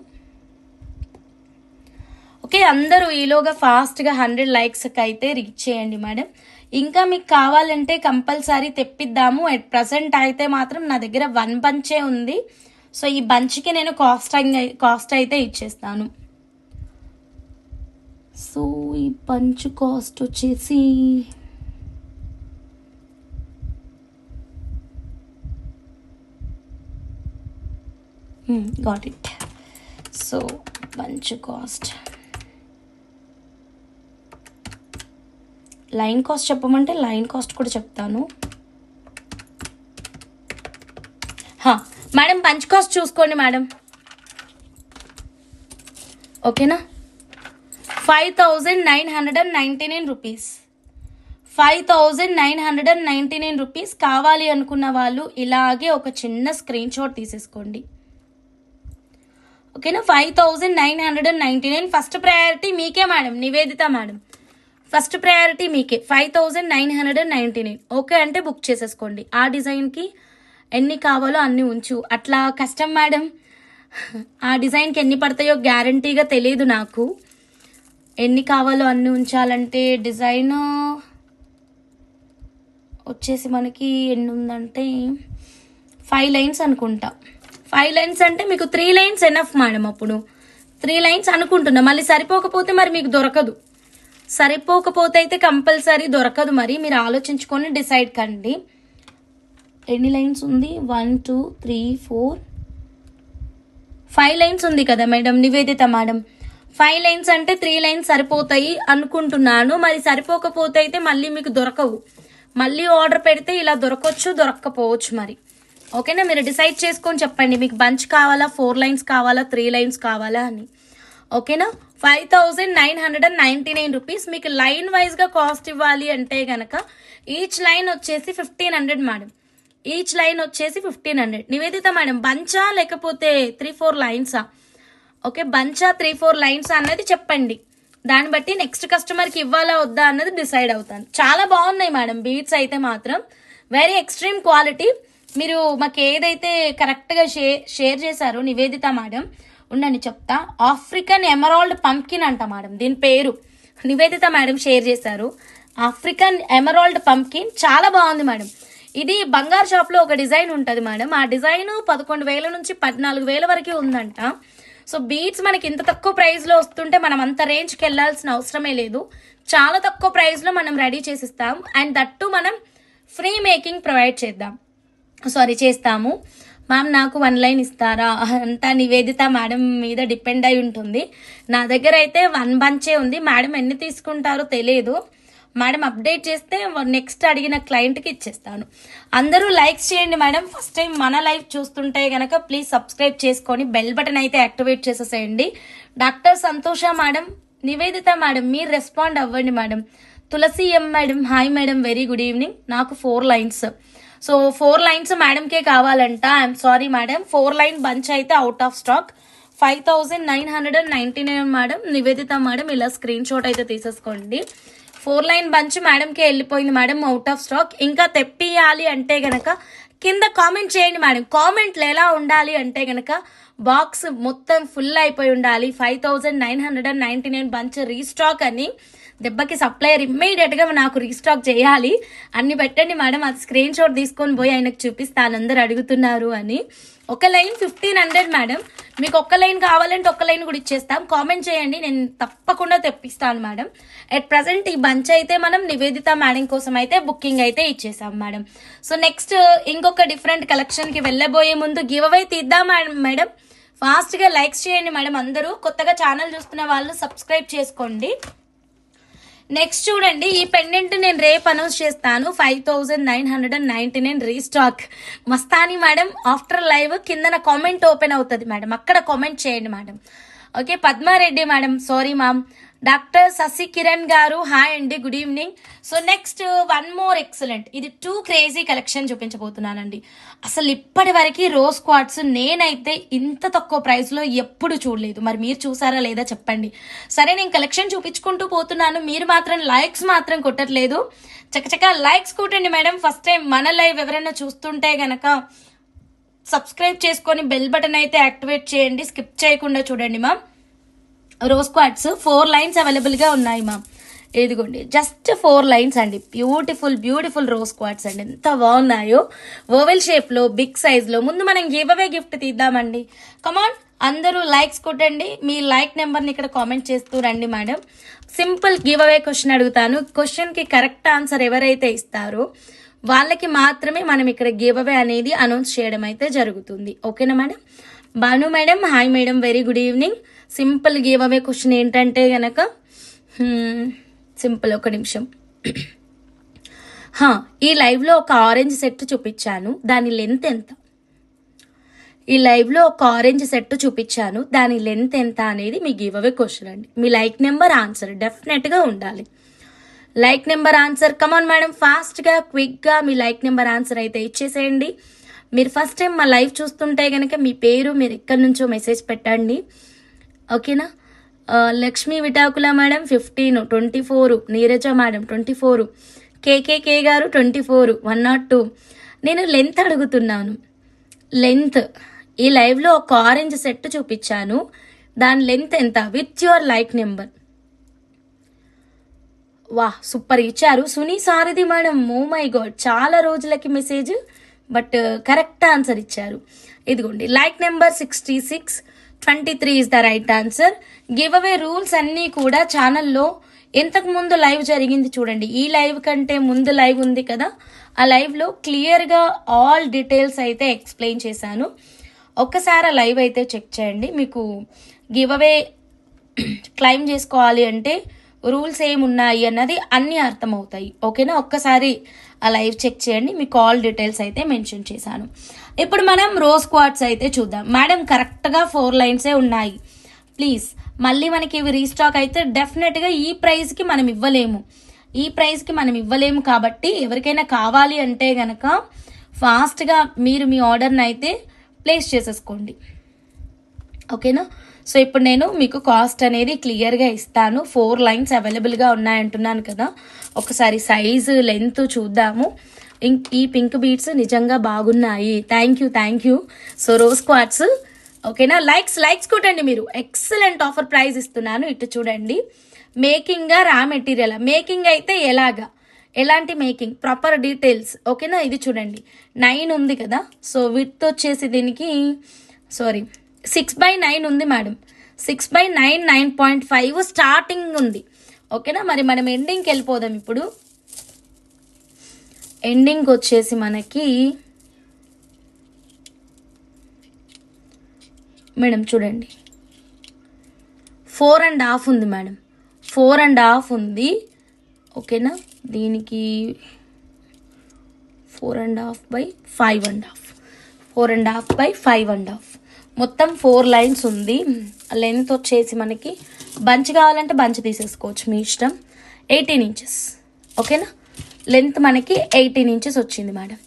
ఓకే, అందరూ ఈలోగా ఫాస్ట్గా 100 likesకి అయితే రీచ్ చేయండి మేడం. ఇంకా మీకు కావాలంటే కంపల్సరీ తెప్పిద్దాము. అట్ ప్రజెంట్ అయితే మాత్రం నా దగ్గర 1 bunch ఉంది. సో ఈ బంచ్కి నేను కాస్ట్ అయితే ఇచ్చేస్తాను. సో ఈ బంచ్ కాస్ట్ వచ్చేసి got it. So bunch cost, line cost చెప్పమంటే లైన్ కాస్ట్ కూడా చెప్తాను. మేడం బంచ్ కాస్ట్ చూసుకోండి మేడం. ఓకేనా, 5,999 రూపీస్. 5,999 రూపీస్. కావాలి అనుకున్న వాళ్ళు ఇలాగే ఒక చిన్న స్క్రీన్ షాట్ తీసేసుకోండి. ఓకేనా, 5,999. ఫస్ట్ ప్రయారిటీ మీకే madam, Nivedita madam, first priority మీకే. 5,999. ఓకే అంటే బుక్ చేసేసుకోండి. ఆ డిజైన్కి ఎన్ని కావాలో అన్ని ఉంచు. అట్లా కష్టం మేడం, ఆ డిజైన్కి ఎన్ని పడతాయో గ్యారంటీగా తెలియదు నాకు. ఎన్ని కావాలో అన్ని ఉంచాలంటే డిజైన్ వచ్చేసి మనకి ఎన్ని ఉందంటే 5 lines అనుకుంటా. 5 lines అంటే మీకు 3 lines ఎనఫ్ మేడం. అప్పుడు 3 lines అనుకుంటున్నా, మళ్ళీ సరిపోకపోతే మరి మీకు దొరకదు. సరిపోకపోతే అయితే కంపల్సరీ దొరకదు. మరి మీరు ఆలోచించుకొని డిసైడ్ కండి. ఎన్ని లైన్స్ ఉంది? 1 2 3 4 5 lines ఉంది కదా మేడం, నివేదిత మేడం. 5 lines అంటే 3 lines సరిపోతాయి అనుకుంటున్నాను. మరి సరిపోకపోతే అయితే మళ్ళీ మీకు దొరకవు. మళ్ళీ ఆర్డర్ పెడితే ఇలా దొరకవచ్చు, దొరక్కపోవచ్చు. మరి ఓకేనా, మీరు డిసైడ్ చేసుకొని చెప్పండి మీకు బంచ్ కావాలా, 4 lines కావాలా, 3 lines కావాలా అని. ఓకేనా, 5,999 రూపీస్. మీకు లైన్ వైజ్గా కాస్ట్ ఇవ్వాలి అంటే కనుక ఈచ్ లైన్ వచ్చేసి 1,500 మేడం. ఈచ్ లైన్ వచ్చేసి 1,500. నివేదిత మేడం, బంచా లేకపోతే 3-4 లైన్సా? ఓకే, బంచా 3-4 లైన్స్ అన్నది చెప్పండి. దాన్ని బట్టి నెక్స్ట్ కస్టమర్కి ఇవ్వాలా వద్దా అన్నది డిసైడ్ అవుతాను. చాలా బాగున్నాయి మేడం బీట్స్ అయితే మాత్రం, వెరీ ఎక్స్ట్రీమ్ క్వాలిటీ. మీరు మాకు ఏదైతే కరెక్ట్గా షేర్ చేశారో నివేదిత మేడం, ఉండండి చెప్తా. ఆఫ్రికన్ ఎమరాల్డ్ పంప్కిన్ అంట మేడం దీని పేరు. నివేదిత మేడం షేర్ చేశారు. ఆఫ్రికన్ ఎమరాల్డ్ పంప్కిన్ చాలా బాగుంది మేడం. ఇది బంగారు షాప్లో ఒక డిజైన్ ఉంటుంది మేడం. ఆ డిజైన్ 11,000 నుంచి 14,000 వరకు ఉందంట. సో బీట్స్ మనకి ఇంత తక్కువ ప్రైస్లో వస్తుంటే మనం అంత రేంజ్కి వెళ్ళాల్సిన అవసరమే లేదు. చాలా తక్కువ ప్రైస్లో మనం రెడీ చేసిస్తాం. అండ్ దట్టు మనం ఫ్రీ మేకింగ్ ప్రొవైడ్ చేస్తాము. మ్యామ్ నాకు 1 line ఇస్తారా? అంతా నివేదిత మేడం మీద డిపెండ్ అయి ఉంటుంది. నా దగ్గర అయితే 1 bunch ఉంది మేడం. ఎన్ని తీసుకుంటారో తెలియదు మేడం, అప్డేట్ చేస్తే నెక్స్ట్ అడిగిన క్లయింట్కి ఇచ్చేస్తాను. అందరూ లైక్స్ చేయండి మేడం. ఫస్ట్ టైం మన లైవ్ చూస్తుంటే కనుక ప్లీజ్ సబ్స్క్రైబ్ చేసుకొని బెల్ బటన్ అయితే యాక్టివేట్ చేసేసేయండి. Doctor Santosha madam, Nivedita madam మీరు రెస్పాండ్ అవ్వండి madam. Tulasi M madam, hi madam, very good evening. నాకు 4 lines. సో 4 lines మేడంకే కావాలంట. I'm sorry madam, 4 line bunch అయితే out of stock. 5,999 madam. Nivedita madam ఇలా స్క్రీన్ షాట్ అయితే తీసేసుకోండి. 4 line బంచ్ మేడంకే వెళ్ళిపోయింది మేడం, అవుట్ ఆఫ్ స్టాక్. ఇంకా తెప్పియాలి అంటే గనక కింద కామెంట్ చేయండి మేడం. కామెంట్లు ఎలా ఉండాలి అంటే గనక బాక్స్ మొత్తం ఫుల్ అయిపోయి ఉండాలి. 5,999 బంచ్ రీస్టాక్ అని దెబ్బకి సప్లయర్ ఇమ్మీడియట్గా నాకు రీస్టాక్ చేయాలి అన్ని పెట్టండి మేడం. అది స్క్రీన్ షాట్ తీసుకొని పోయి ఆయనకు చూపిస్తాను, అందరు అడుగుతున్నారు అని. ఒక లైన్ 1,500 మేడం. మీకు ఒక్క లైన్ కావాలంటే ఒక్క లైన్ కూడా ఇచ్చేస్తాం. కామెంట్ చేయండి, నేను తప్పకుండా తెప్పిస్తాను మేడం. ఎట్ ప్రజెంట్ ఈ బంచ్ అయితే మనం నివేదిత మేడం కోసం అయితే బుకింగ్ అయితే ఇచ్చేసాం మేడం. సో నెక్స్ట్ ఇంకొక డిఫరెంట్ కలెక్షన్కి వెళ్ళబోయే ముందు గివ్ అవే తీద్దాం మేడం. ఫాస్ట్గా లైక్స్ చేయండి మేడం. అందరూ కొత్తగా ఛానల్ చూస్తున్న వాళ్ళు సబ్స్క్రైబ్ చేసుకోండి. నెక్స్ట్ చూడండి, ఈ పెండెంట్ నేను రేపు అనౌన్స్ చేస్తాను. 5999 restock. Mastani madam after live కిందన కామెంట్ ఓపెన్ అవుతుంది మేడం, అక్కడ కామెంట్ చేయండి madam. Okay, Padmareddy madam, sorry ma'am. Doctor Sasi Kiran గారు హాయ్ అండి, good evening. So next one more excellent, ఇది 2 క్రేజీ కలెక్షన్ చూపించబోతున్నానండి. అసలు ఇప్పటి వరకు రోజ్ క్వార్ట్స్ నేనైతే ఇంత తక్కువ ప్రైస్లో ఎప్పుడు చూడలేదు. మరి మీరు చూసారా లేదా చెప్పండి. సరే, నేను కలెక్షన్ చూపించుకుంటూ పోతున్నాను, మీరు మాత్రం లైక్స్ మాత్రం కొట్టట్లేదు. చకచకా లైక్స్ కొట్టండి మేడం. ఫస్ట్ టైం మన లైవ్ ఎవరైనా చూస్తుంటే గనక సబ్స్క్రైబ్ చేసుకొని బెల్ బటన్ అయితే యాక్టివేట్ చేయండి, స్కిప్ చేయకుండా చూడండి మ్యామ్. రోజ్ క్వార్ట్స్ 4 లైన్స్ అవైలబుల్గా ఉన్నాయి మ్యామ్. ఇదిగోండి, జస్ట్ 4 లైన్స్ అండి. బ్యూటిఫుల్ బ్యూటిఫుల్ రోజ్ క్వార్ట్స్ అండి, ఎంత బాగున్నాయో. ఓవెల్ షేప్లో, బిగ్ సైజ్లో. ముందు మనం గివ్ అవే గిఫ్ట్ తీద్దామండి. కమాన్, అందరూ లైక్స్ కొట్టండి. మీ లైక్ నెంబర్ని ఇక్కడ కామెంట్ చేస్తూ రండి madam. Simple give away question అడుగుతాను. క్వశ్చన్కి కరెక్ట్ ఆన్సర్ ఎవరైతే ఇస్తారో వాళ్ళకి మాత్రమే మనం ఇక్కడ గివ్ అవే అనేది అనౌన్స్ చేయడం అయితే జరుగుతుంది. ఓకేనా madam? Bhanu madam hi madam, very good evening. Simple give away question ఏంటంటే గనక సింపుల్, ఒక నిమిషం. ఈ లైవ్లో ఒక ఆరెంజ్ సెట్ చూపించాను, దాని లెంత్ ఎంత? ఈ లైవ్లో ఒక ఆరెంజ్ సెట్ చూపించాను, దాని లెంత్ ఎంత అనేది మీ గివ్ అవే క్వశ్చన్ అండి. మీ లైక్ నెంబర్ ఆన్సర్ డెఫినెట్గా ఉండాలి. Like number answer, come on madam, ఫాస్ట్గా క్విక్గా మీ లైక్ నెంబర్ ఆన్సర్ అయితే ఇచ్చేసేయండి. మీరు ఫస్ట్ టైం మా లైవ్ చూస్తుంటే కనుక మీ పేరు, మీరు ఎక్కడి నుంచో మెసేజ్ పెట్టండి. ఓకేనా? Lakshmi Vitakula madam 15, 24, Neeraja madam 24, KKK గారు 24, 102. నేను లెంత్ అడుగుతున్నాను. లెంత్ ఈ లైవ్లో ఒక ఆరెంజ్ సెట్ చూపించాను, దాని లెంత్ ఎంత విత్ యువర్ లైక్ నెంబర్. వా, సూపర్ ఇచ్చారు. సునీ సారథి మేడం, ఓ మై గాడ్, చాలా రోజులకి మెసేజ్, బట్ కరెక్ట్ ఆన్సర్ ఇచ్చారు. ఇదిగోండి, like number 66, 23 is the right answer. Give away rules అన్నీ కూడా ఛానల్లో ఇంతకు ముందు లైవ్ జరిగింది చూడండి, ఈ లైవ్ కంటే ముందు లైవ్ ఉంది కదా, ఆ లైవ్లో క్లియర్గా ఆల్ డీటెయిల్స్ అయితే ఎక్స్ప్లెయిన్ చేశాను. ఒక్కసారి ఆ లైవ్ అయితే చెక్ చేయండి. మీకు గివ్ అవే క్లెయిమ్ చేసుకోవాలి అంటే రూల్స్ ఏమున్నాయి అన్నది అన్నీ అర్థమవుతాయి. ఓకేనా? ఒక్కసారి ఆ లైవ్ చెక్ చేయండి, మీకు ఆల్ డీటెయిల్స్ అయితే మెన్షన్ చేశాను. ఇప్పుడు మనం రోజ్ క్వార్ట్స్ అయితే చూద్దాం. మేడం కరెక్ట్గా 4 లైన్సే ఉన్నాయి. ప్లీజ్, మళ్ళీ మనకి ఇవి రీస్టాక్ అయితే డెఫినెట్గా ఈ ప్రైస్కి మనం ఇవ్వలేము. కాబట్టి ఎవరికైనా కావాలి అంటే గనక ఫాస్ట్గా మీరు మీ ఆర్డర్ని అయితే ప్లేస్ చేసేసుకోండి. ఓకేనా? సో ఇప్పుడు నేను మీకు కాస్ట్ అనేది క్లియర్గా ఇస్తాను. 4 లైన్స్ అవైలబుల్గా ఉన్నాయంటున్నాను కదా, ఒకసారి సైజు లెంత్ చూద్దాము. ఈ పింక్ బీడ్స్ నిజంగా బాగున్నాయి. Thank you. So rose quartz, ఓకేనా? లైక్స్ కొట్టండి మీరు. ఎక్సలెంట్ ఆఫర్ ప్రైస్ ఇస్తున్నాను. ఇటు చూడండి, మేకింగ్గా రా మెటీరియల్ మేకింగ్ అయితే ఎలాంటి మేకింగ్, ప్రాపర్ డీటెయిల్స్. ఓకేనా? ఇది చూడండి, 9 ఉంది కదా, సో విత్ వచ్చేసి దీనికి 6/9 ఉంది మేడం. 6/9, 9.5 స్టార్టింగ్ ఉంది. ఓకేనా? మరి మనం ఎండింగ్కి వెళ్ళిపోదాం. ఇప్పుడు ఎండింగ్ వచ్చేసి మనకి మేడం చూడండి 4.5 ఉంది మేడం, 4.5 ఉంది. ఓకేనా? దీనికి 4.5/5.5, 4.5/5.5, మొత్తం 4 లైన్స్ ఉంది. లెంత్ వచ్చేసి మనకి బంచ్ కావాలంటే బంచ్ తీసేసుకోవచ్చు, మీ ఇష్టం. 18 ఇంచెస్. ఓకేనా? లెంత్ మనకి 18 ఇంచెస్ వచ్చింది మేడం.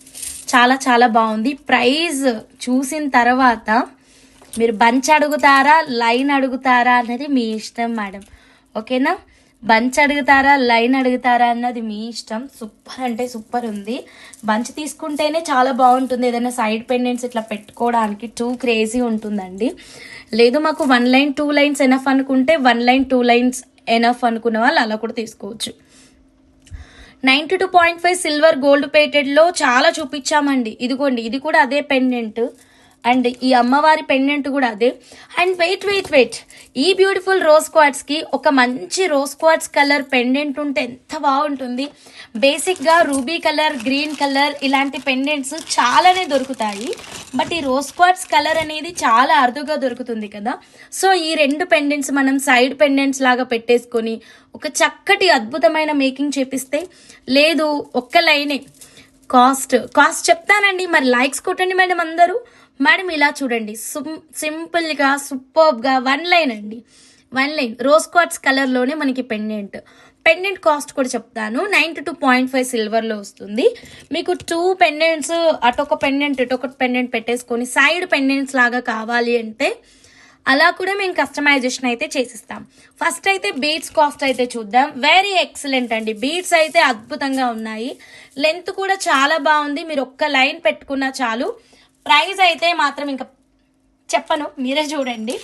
చాలా బాగుంది. ప్రైస్ చూసిన తర్వాత మీరు బంచ్ అడుగుతారా, లైన్ అడుగుతారా అన్నది మీ ఇష్టం మేడం. ఓకేనా? బంచ్ అడుగుతారా, లైన్ అడుగుతారా అన్నది మీ ఇష్టం. సూపర్ అంటే సూపర్ ఉంది. బంచ్ తీసుకుంటేనే చాలా బాగుంటుంది. ఏదైనా సైడ్ పెండెంట్స్ ఇట్లా పెట్టుకోవడానికి టూ క్రేజీ ఉంటుందండి. లేదు మాకు 1 లైన్ 2 లైన్స్ ఎనఫ్ అనుకుంటే 1 లైన్ 2 లైన్స్ ఎనఫ్ అనుకున్న వాళ్ళు అలా కూడా తీసుకోవచ్చు. 92.5 సిల్వర్ గోల్డ్ ప్లేటెడ్లో చాలా చూపించామండి. ఇదిగోండి, ఇది కూడా అదే పెండెంట్. అండ్ ఈ అమ్మవారి పెండెంట్ కూడా అదే. అండ్ వెయిట్ ఈ బ్యూటిఫుల్ రోజ్ క్వార్ట్స్కి ఒక మంచి రోజ్ క్వార్ట్స్ కలర్ పెండెంట్ ఉంటే ఎంత బాగుంటుంది. బేసిక్గా రూబీ కలర్, గ్రీన్ కలర్ ఇలాంటి పెండెంట్స్ చాలానే దొరుకుతాయి. బట్ ఈ రోజ్ క్వార్ట్స్ కలర్ అనేది చాలా అరుదుగా దొరుకుతుంది కదా. సో ఈ 2 పెండెంట్స్ మనం సైడ్ పెండెంట్స్ లాగా పెట్టేసుకొని ఒక చక్కటి అద్భుతమైన మేకింగ్ చేపిస్తే, లేదు ఒక్క లైనే కాస్ట్ చెప్తానండి. మరి లైక్స్ కొట్టండి మేడం అందరూ. మేడం ఇలా చూడండి, సింపుల్గా సూపర్గా 1 లైన్ అండి, 1 లైన్ రోజ్ క్వార్ట్స్ కలర్లోనే మనకి పెండెంట్ కాస్ట్ కూడా చెప్తాను. 92.5 సిల్వర్లో వస్తుంది. మీకు 2 పెండెంట్స్, అటొక పెండెంట్ ఇటొక పెండెంట్ పెట్టేసుకొని సైడ్ పెండెంట్స్ లాగా కావాలి అంటే అలా కూడా మేము కస్టమైజేషన్ అయితే చేసిస్తాం. ఫస్ట్ అయితే బీడ్స్ కాస్ట్ అయితే చూద్దాం. వెరీ ఎక్సలెంట్ అండి, బీడ్స్ అయితే అద్భుతంగా ఉన్నాయి. లెంత్ కూడా చాలా బాగుంది. మీరు ఒక్క లైన్ పెట్టుకున్నా చాలు. ప్రైస్ అయితే మాత్రం ఇంకా చెప్పను, మీరే చూడండి.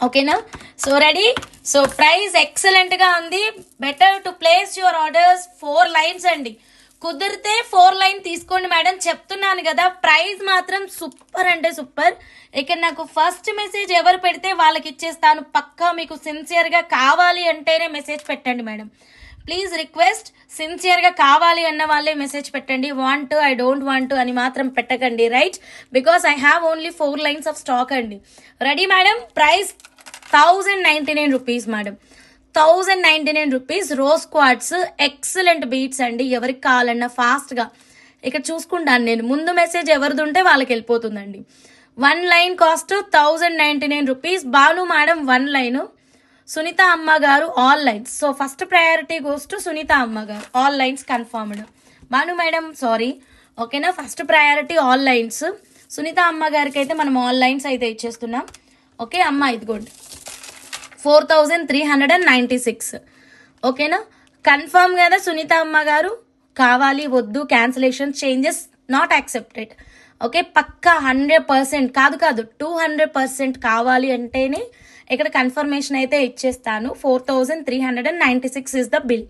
ఓకేనా? So ready. సో ప్రైస్ ఎక్సలెంట్గా ఉంది. Better to place your orders. 4 lines అండి, కుదిరితే 4 లైన్ తీసుకోండి మేడం. చెప్తున్నాను కదా, ప్రైస్ మాత్రం సూపర్ అంటే సూపర్. ఇక నాకు ఫస్ట్ మెసేజ్ ఎవరు పెడితే వాళ్ళకి ఇచ్చేస్తాను పక్కా. మీకు సిన్సియర్గా కావాలి అంటేనే మెసేజ్ పెట్టండి మేడం. ప్లీజ్ రిక్వెస్ట్, సిన్సియర్గా కావాలి అన్న వాళ్ళే మెసేజ్ పెట్టండి. వాంట్, ఐ డోంట్ వాంట్ అని మాత్రం పెట్టకండి, right? Because I have only 4 lines of stock అండి. Ready madam? Price 1099 rupees madam, 1099 rupees. Rose quartz excellent beads అండి. ఎవరికి కావాలన్నా ఫాస్ట్గా ఇక్కడ చూసుకుంటాను నేను. ముందు మెసేజ్ ఎవరిది ఉంటే వాళ్ళకి వెళ్ళిపోతుందండి. 1 line cost 1099 rupees. Balu madam 1 line. Sunitha అమ్మ గారు all lines. So first priority goes to Sunitha అమ్మ గారు, all lines confirmed. Bhanu madam sorry, ఓకేనా? First priority all lines. Sunitha అమ్మ గారికి అయితే మనం ఆల్ లైన్స్ అయితే ఇచ్చేస్తున్నాం. ఓకే అమ్మ, ఇదిగోండి 4396. ఓకేనా? కన్ఫర్మ్ కదా సునీత అమ్మ గారు? కావాలి వద్దు, cancellation, changes not accepted. Okay, పక్కా 100% కాదు 200% కావాలి అంటేనే ఇక్కడ కన్ఫర్మేషన్ అయితే ఇచ్చేస్తాను. 4396 is the bill.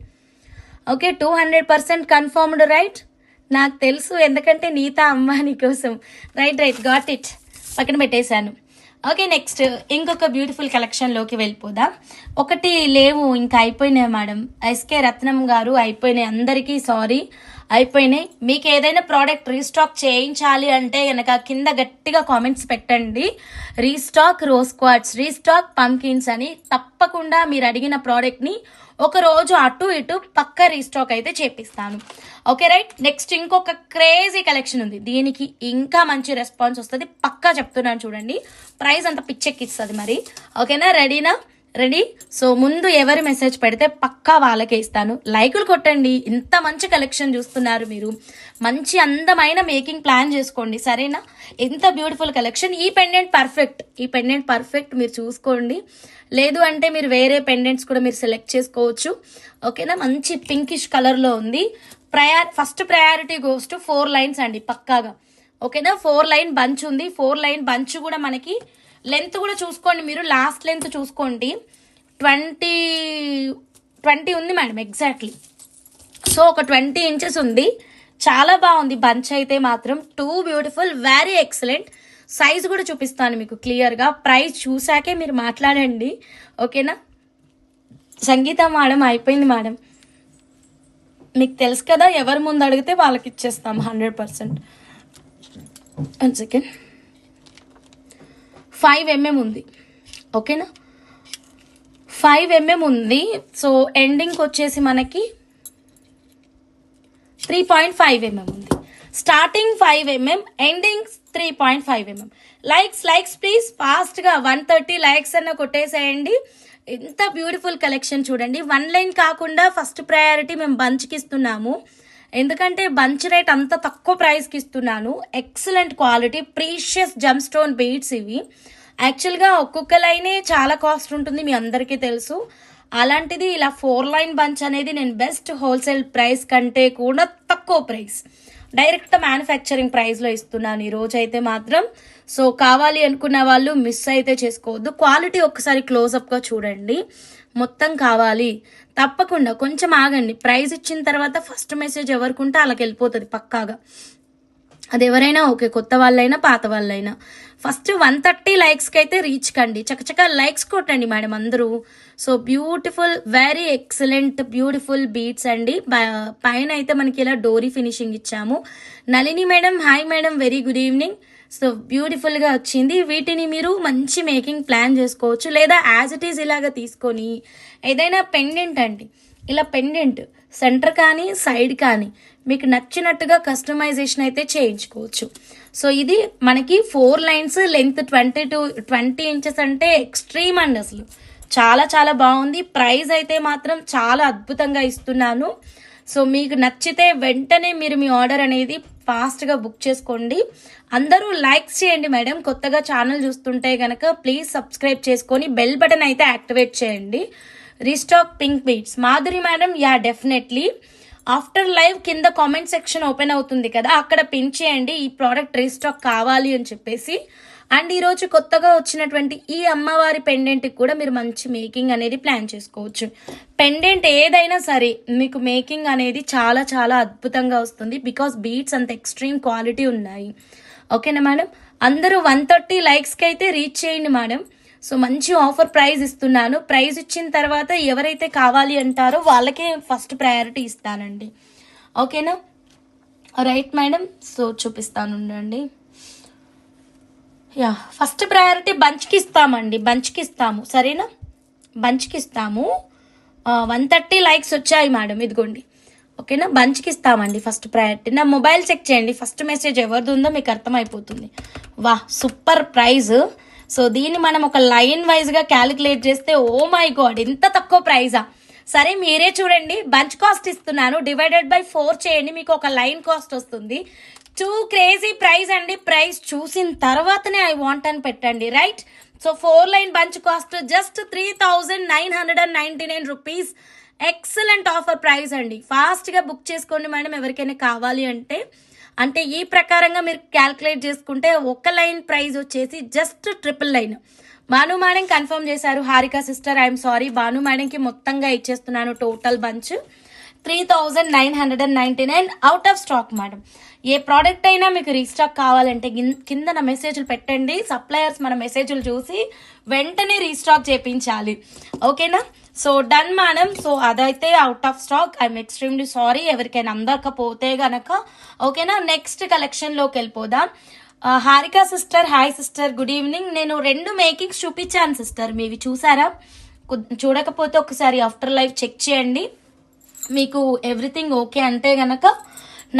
Okay, 200% confirmed, right? నాకు తెలుసు, ఎందుకంటే నీతా అంబానీ కోసం. రైట్, గాట్ ఇట్, పక్కన పెట్టేశాను. ఓకే, నెక్స్ట్ ఇంకొక బ్యూటిఫుల్ కలెక్షన్లోకి వెళ్ళిపోదాం. ఒకటి లేవు, ఇంకా అయిపోయినాయి మేడం. ఎస్కే రత్నం గారు అయిపోయినాయి, అందరికీ సారీ, అయిపోయినాయి. మీకు ఏదైనా ప్రోడక్ట్ రీస్టాక్ చేయించాలి అంటే కనుక కింద గట్టిగా కామెంట్స్ పెట్టండి. Restock rose quartz, restock pumpkins అని. తప్పకుండా మీరు అడిగిన ప్రోడక్ట్ని ఒక రోజు అటు ఇటు పక్క రీస్టాక్ అయితే చేపిస్తాను. Okay right. నెక్స్ట్ ఇంకొక క్రేజీ కలెక్షన్ ఉంది, దీనికి ఇంకా మంచి రెస్పాన్స్ వస్తుంది పక్కా చెప్తున్నాను. చూడండి, ప్రైస్ అంత పిచ్చెక్కిస్తుంది మరి. ఓకేనా, రెడీనా? రెడీ. సో ముందు ఎవరు మెసేజ్ పెడితే పక్కా వాళ్ళకే ఇస్తాను. లైకులు కొట్టండి. ఇంత మంచి కలెక్షన్ చూస్తున్నారు మీరు, మంచి అందమైన మేకింగ్ ప్లాన్ చేసుకోండి, సరేనా? ఎంత బ్యూటిఫుల్ కలెక్షన్. ఈ పెండెంట్ పర్ఫెక్ట్ మీరు చూసుకోండి. లేదు అంటే మీరు వేరే పెండెంట్స్ కూడా మీరు సెలెక్ట్ చేసుకోవచ్చు. ఓకేనా, మంచి పింకిష్ కలర్లో ఉంది. First priority goes to 4 lines అండి పక్కాగా. ఓకేనా, 4 లైన్ బంచ్ ఉంది. 4 లైన్ బంచ్ కూడా మనకి లెంత్ కూడా చూసుకోండి మీరు, లాస్ట్ లెంత్ చూసుకోండి, 20 ఉంది మేడం ఎగ్జాక్ట్లీ. సో ఒక 20 ఇంచెస్ ఉంది. చాలా బాగుంది బంచ్ అయితే మాత్రం. Two beautiful, very excellent. Size కూడా చూపిస్తాను మీకు క్లియర్గా. ప్రైస్ చూసాకే మీరు మాట్లాడండి, ఓకేనా? సంగీత మేడం అయిపోయింది మేడం, మీకు తెలుసు కదా, ఎవరు ముందు అడిగితే వాళ్ళకి ఇచ్చేస్తాం 100%. 1 సెకండ్. 5 mm ఉంది, ఓకేనా? 5 mm ఉంది. సో ఎండింగ్కి వచ్చేసి మనకి 3.5 mm ఉంది. Starting 5 mm, ending 3.5 mm. Likes please ఫాస్ట్గా 130 లైక్స్ అన్న కొట్టేసేయండి. ఎంత బ్యూటిఫుల్ కలెక్షన్ చూడండి. 1 లైన్ కాకుండా ఫస్ట్ ప్రయారిటీ మేము బంచ్కి ఇస్తున్నాము, ఎందుకంటే బంచ్ రేట్ అంత తక్కువ ప్రైస్కి ఇస్తున్నాను. ఎక్సలెంట్ క్వాలిటీ, ప్రీషియస్ జమ్ స్టోన్ బీడ్స్ ఇవి. యాక్చువల్గా ఒక్కొక్క లైనే చాలా కాస్ట్ ఉంటుంది, మీ అందరికీ తెలుసు. అలాంటిది ఇలా 4 లైన్ బంచ్ అనేది నేను బెస్ట్ హోల్సేల్ ప్రైస్ కంటే కూడా తక్కువ ప్రైస్, డైరెక్ట్ మ్యానుఫ్యాక్చరింగ్ ప్రైస్లో ఇస్తున్నాను ఈ రోజు అయితే మాత్రం. సో కావాలి అనుకున్న వాళ్ళు మిస్ అయితే చేసుకోవద్దు. క్వాలిటీ ఒక్కసారి క్లోజప్గా చూడండి. మొత్తం కావాలి తప్పకుండా కొంచెం ఆగండి. ప్రైస్ ఇచ్చిన తర్వాత ఫస్ట్ మెసేజ్ ఎవరికి ఉంటే అలాగ వెళ్ళిపోతుంది పక్కాగా. అది ఎవరైనా ఓకే, కొత్త వాళ్ళైనా పాత వాళ్ళైనా. ఫస్ట్ 130 లైక్స్కి అయితే రీచ్ కండి, చక్కచక్క లైక్స్ కొట్టండి మేడం అందరూ. So beautiful, very excellent beautiful beats అండి. పైన అయితే మనకి ఇలా డోరీ ఫినిషింగ్ ఇచ్చాము. Nalini madam, hi madam, very good evening. So బ్యూటిఫుల్గా వచ్చింది. వీటిని మీరు మంచి మేకింగ్ ప్లాన్ చేసుకోవచ్చు, లేదా యాజ్ ఇట్ ఈజ్ ఇలాగ తీసుకొని ఏదైనా పెండెంట్ అండి, ఇలా పెండెంట్ సెంటర్ కానీ సైడ్ కానీ మీకు నచ్చినట్టుగా కస్టమైజేషన్ అయితే చేయించుకోవచ్చు. సో ఇది మనకి 4 లైన్స్ లెంత్ 20 ఇంచెస్ అంటే ఎక్స్ట్రీమ్ అండి, అసలు చాలా చాలా బాగుంది. ప్రైస్ అయితే మాత్రం చాలా అద్భుతంగా ఇస్తున్నాను. సో మీకు నచ్చితే వెంటనే మీరు మీ ఆర్డర్ అనేది ఫాస్ట్గా బుక్ చేసుకోండి. అందరూ లైక్స్ చేయండి మేడం. కొత్తగా ఛానల్ చూస్తుంటే కనుక ప్లీజ్ సబ్స్క్రైబ్ చేసుకొని బెల్ బటన్ అయితే యాక్టివేట్ చేయండి. Restock pink beats Madhuri madam, yeah definitely. After live కింద కామెంట్ సెక్షన్ ఓపెన్ అవుతుంది కదా, అక్కడ పిన్ చేయండి ఈ ప్రోడక్ట్ రీస్టాక్ కావాలి అని చెప్పేసి. అండ్ ఈరోజు కొత్తగా వచ్చినటువంటి ఈ అమ్మవారి పెండెంట్కి కూడా మీరు మంచి మేకింగ్ అనేది ప్లాన్ చేసుకోవచ్చు. పెండెంట్ ఏదైనా సరే మీకు మేకింగ్ అనేది చాలా చాలా అద్భుతంగా వస్తుంది, బికాస్ బీట్స్ అంత ఎక్స్ట్రీమ్ క్వాలిటీ ఉన్నాయి. ఓకేనా మేడం, అందరూ 130 లైక్స్కి అయితే రీచ్ చేయండి మేడం. సో మంచి ఆఫర్ ప్రైస్ ఇస్తున్నాను. ప్రైస్ ఇచ్చిన తర్వాత ఎవరైతే కావాలి అంటారో వాళ్ళకే ఫస్ట్ ప్రయారిటీ ఇస్తానండి. ఓకేనా, రైట్ మేడం. సో చూపిస్తాను ఉండండి. యా, ఫస్ట్ ప్రయారిటీ బంచ్కి ఇస్తామండి, బంచ్కి ఇస్తాము, సరేనా, బంచ్కి ఇస్తాము. 130 లైక్స్ వచ్చాయి మేడం, ఇదిగోండి. ఓకేనా, బంచ్కి ఇస్తామండి ఫస్ట్ ప్రయారిటీ. నా మొబైల్ చెక్ చేయండి, ఫస్ట్ మెసేజ్ ఎవరిది ఉందో మీకు అర్థమైపోతుంది. వా, సూపర్ ప్రైజ్. సో దీన్ని మనం ఒక లైన్ వైజ్గా క్యాలిక్యులేట్ చేస్తే ఓ మై గాడ్ ఇంత తక్కువ ప్రైజా? సరే మీరే చూడండి, బంచ్ కాస్ట్ ఇస్తున్నాను, డివైడెడ్ బై 4 చేయండి, మీకు ఒక లైన్ కాస్ట్ వస్తుంది. 2 క్రేజీ ప్రైస్ అండి. ప్రైస్ చూసిన తర్వాతనే ఐ వాంట్ అని పెట్టండి, right. So 4 line bunch cost just 3999 rupees. Excellent offer price అండి. ఫాస్ట్గా బుక్ చేసుకోండి మేడం, ఎవరికైనా కావాలి అంటే ఈ ప్రకారంగా మీరు క్యాల్కులేట్ చేసుకుంటే ఒక లైన్ ప్రైస్ వచ్చేసి just 3 line. Bhanu madam confirm చేశారు. Harika sister, I'm sorry, Bhanu మేడంకి మొత్తంగా ఇచ్చేస్తున్నాను total bunch 3999 out of stock madam. ఏ ప్రోడక్ట్ అయినా మీకు రీస్టాక్ కావాలంటే కింద నా మెసేజ్లు పెట్టండి. సప్లయర్స్ మన మెసేజ్లు చూసి వెంటనే రీస్టాక్ చేయించాలి. ఓకేనా, సో డన్ మేడం. సో అదైతే out of stock, I'm extremely sorry ఎవరికైనా అందకపోతే గనక. ఓకేనా, నెక్స్ట్ కలెక్షన్లోకి వెళ్ళిపోదాం. Harika sister, hi sister, good evening. నేను 2 మేకింగ్స్ చూపించాను సిస్టర్, మీవి చూసారా? చూడకపోతే ఒకసారి ఆఫ్టర్ లైవ్ చెక్ చేయండి. మీకు ఎవ్రీథింగ్ ఓకే అంటే గనక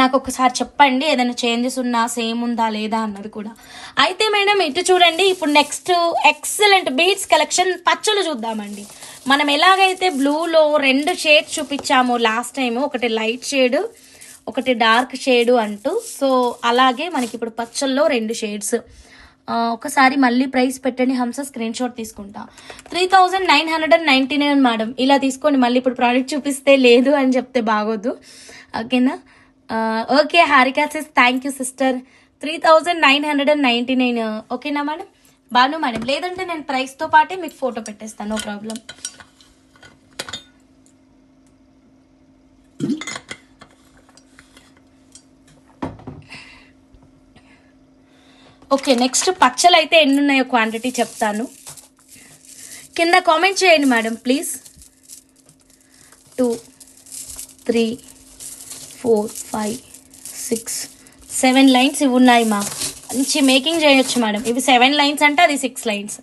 నాకు ఒకసారి చెప్పండి, ఏదైనా చేంజెస్ ఉన్నా సేమ్ ఉందా లేదా అన్నది కూడా. అయితే మేడం ఇటు చూడండి, ఇప్పుడు నెక్స్ట్ ఎక్సలెంట్ బీట్స్ కలెక్షన్ పచ్చలు చూద్దామండి. మనం ఎలాగైతే బ్లూలో 2 షేడ్స్ చూపించామో లాస్ట్ టైం, ఒకటి లైట్ షేడ్ ఒకటి డార్క్ షేడ్ అంటూ, సో అలాగే మనకి ఇప్పుడు పచ్చల్లో 2 షేడ్స్. ఒకసారి మళ్ళీ ప్రైస్ పెట్టండి హంస, స్క్రీన్ షాట్ తీసుకుంటా. 3999 మేడం, ఇలా తీసుకోండి. మళ్ళీ ఇప్పుడు ప్రోడక్ట్ చూపిస్తే లేదు అని చెప్తే బాగోదు. ఓకేనా, okay Harika sis, thank you sister. 3999. ఓకేనా మేడం? బాను మేడం, లేదంటే నేను ప్రైస్తో పాటే మీకు ఫోటో పెట్టేస్తాను, నో ప్రాబ్లం. ఓకే, నెక్స్ట్ పచ్చలు అయితే ఎన్ని ఉన్నాయో క్వాంటిటీ చెప్తాను, కింద కామెంట్ చేయండి మేడం ప్లీజ్. 2 3 4 5 6 7 లైన్స్ ఇవి ఉన్నాయి మా, మంచి మేకింగ్ చేయొచ్చు మేడం. ఇవి 7 లైన్స్ అంటే అది 6 లైన్స్,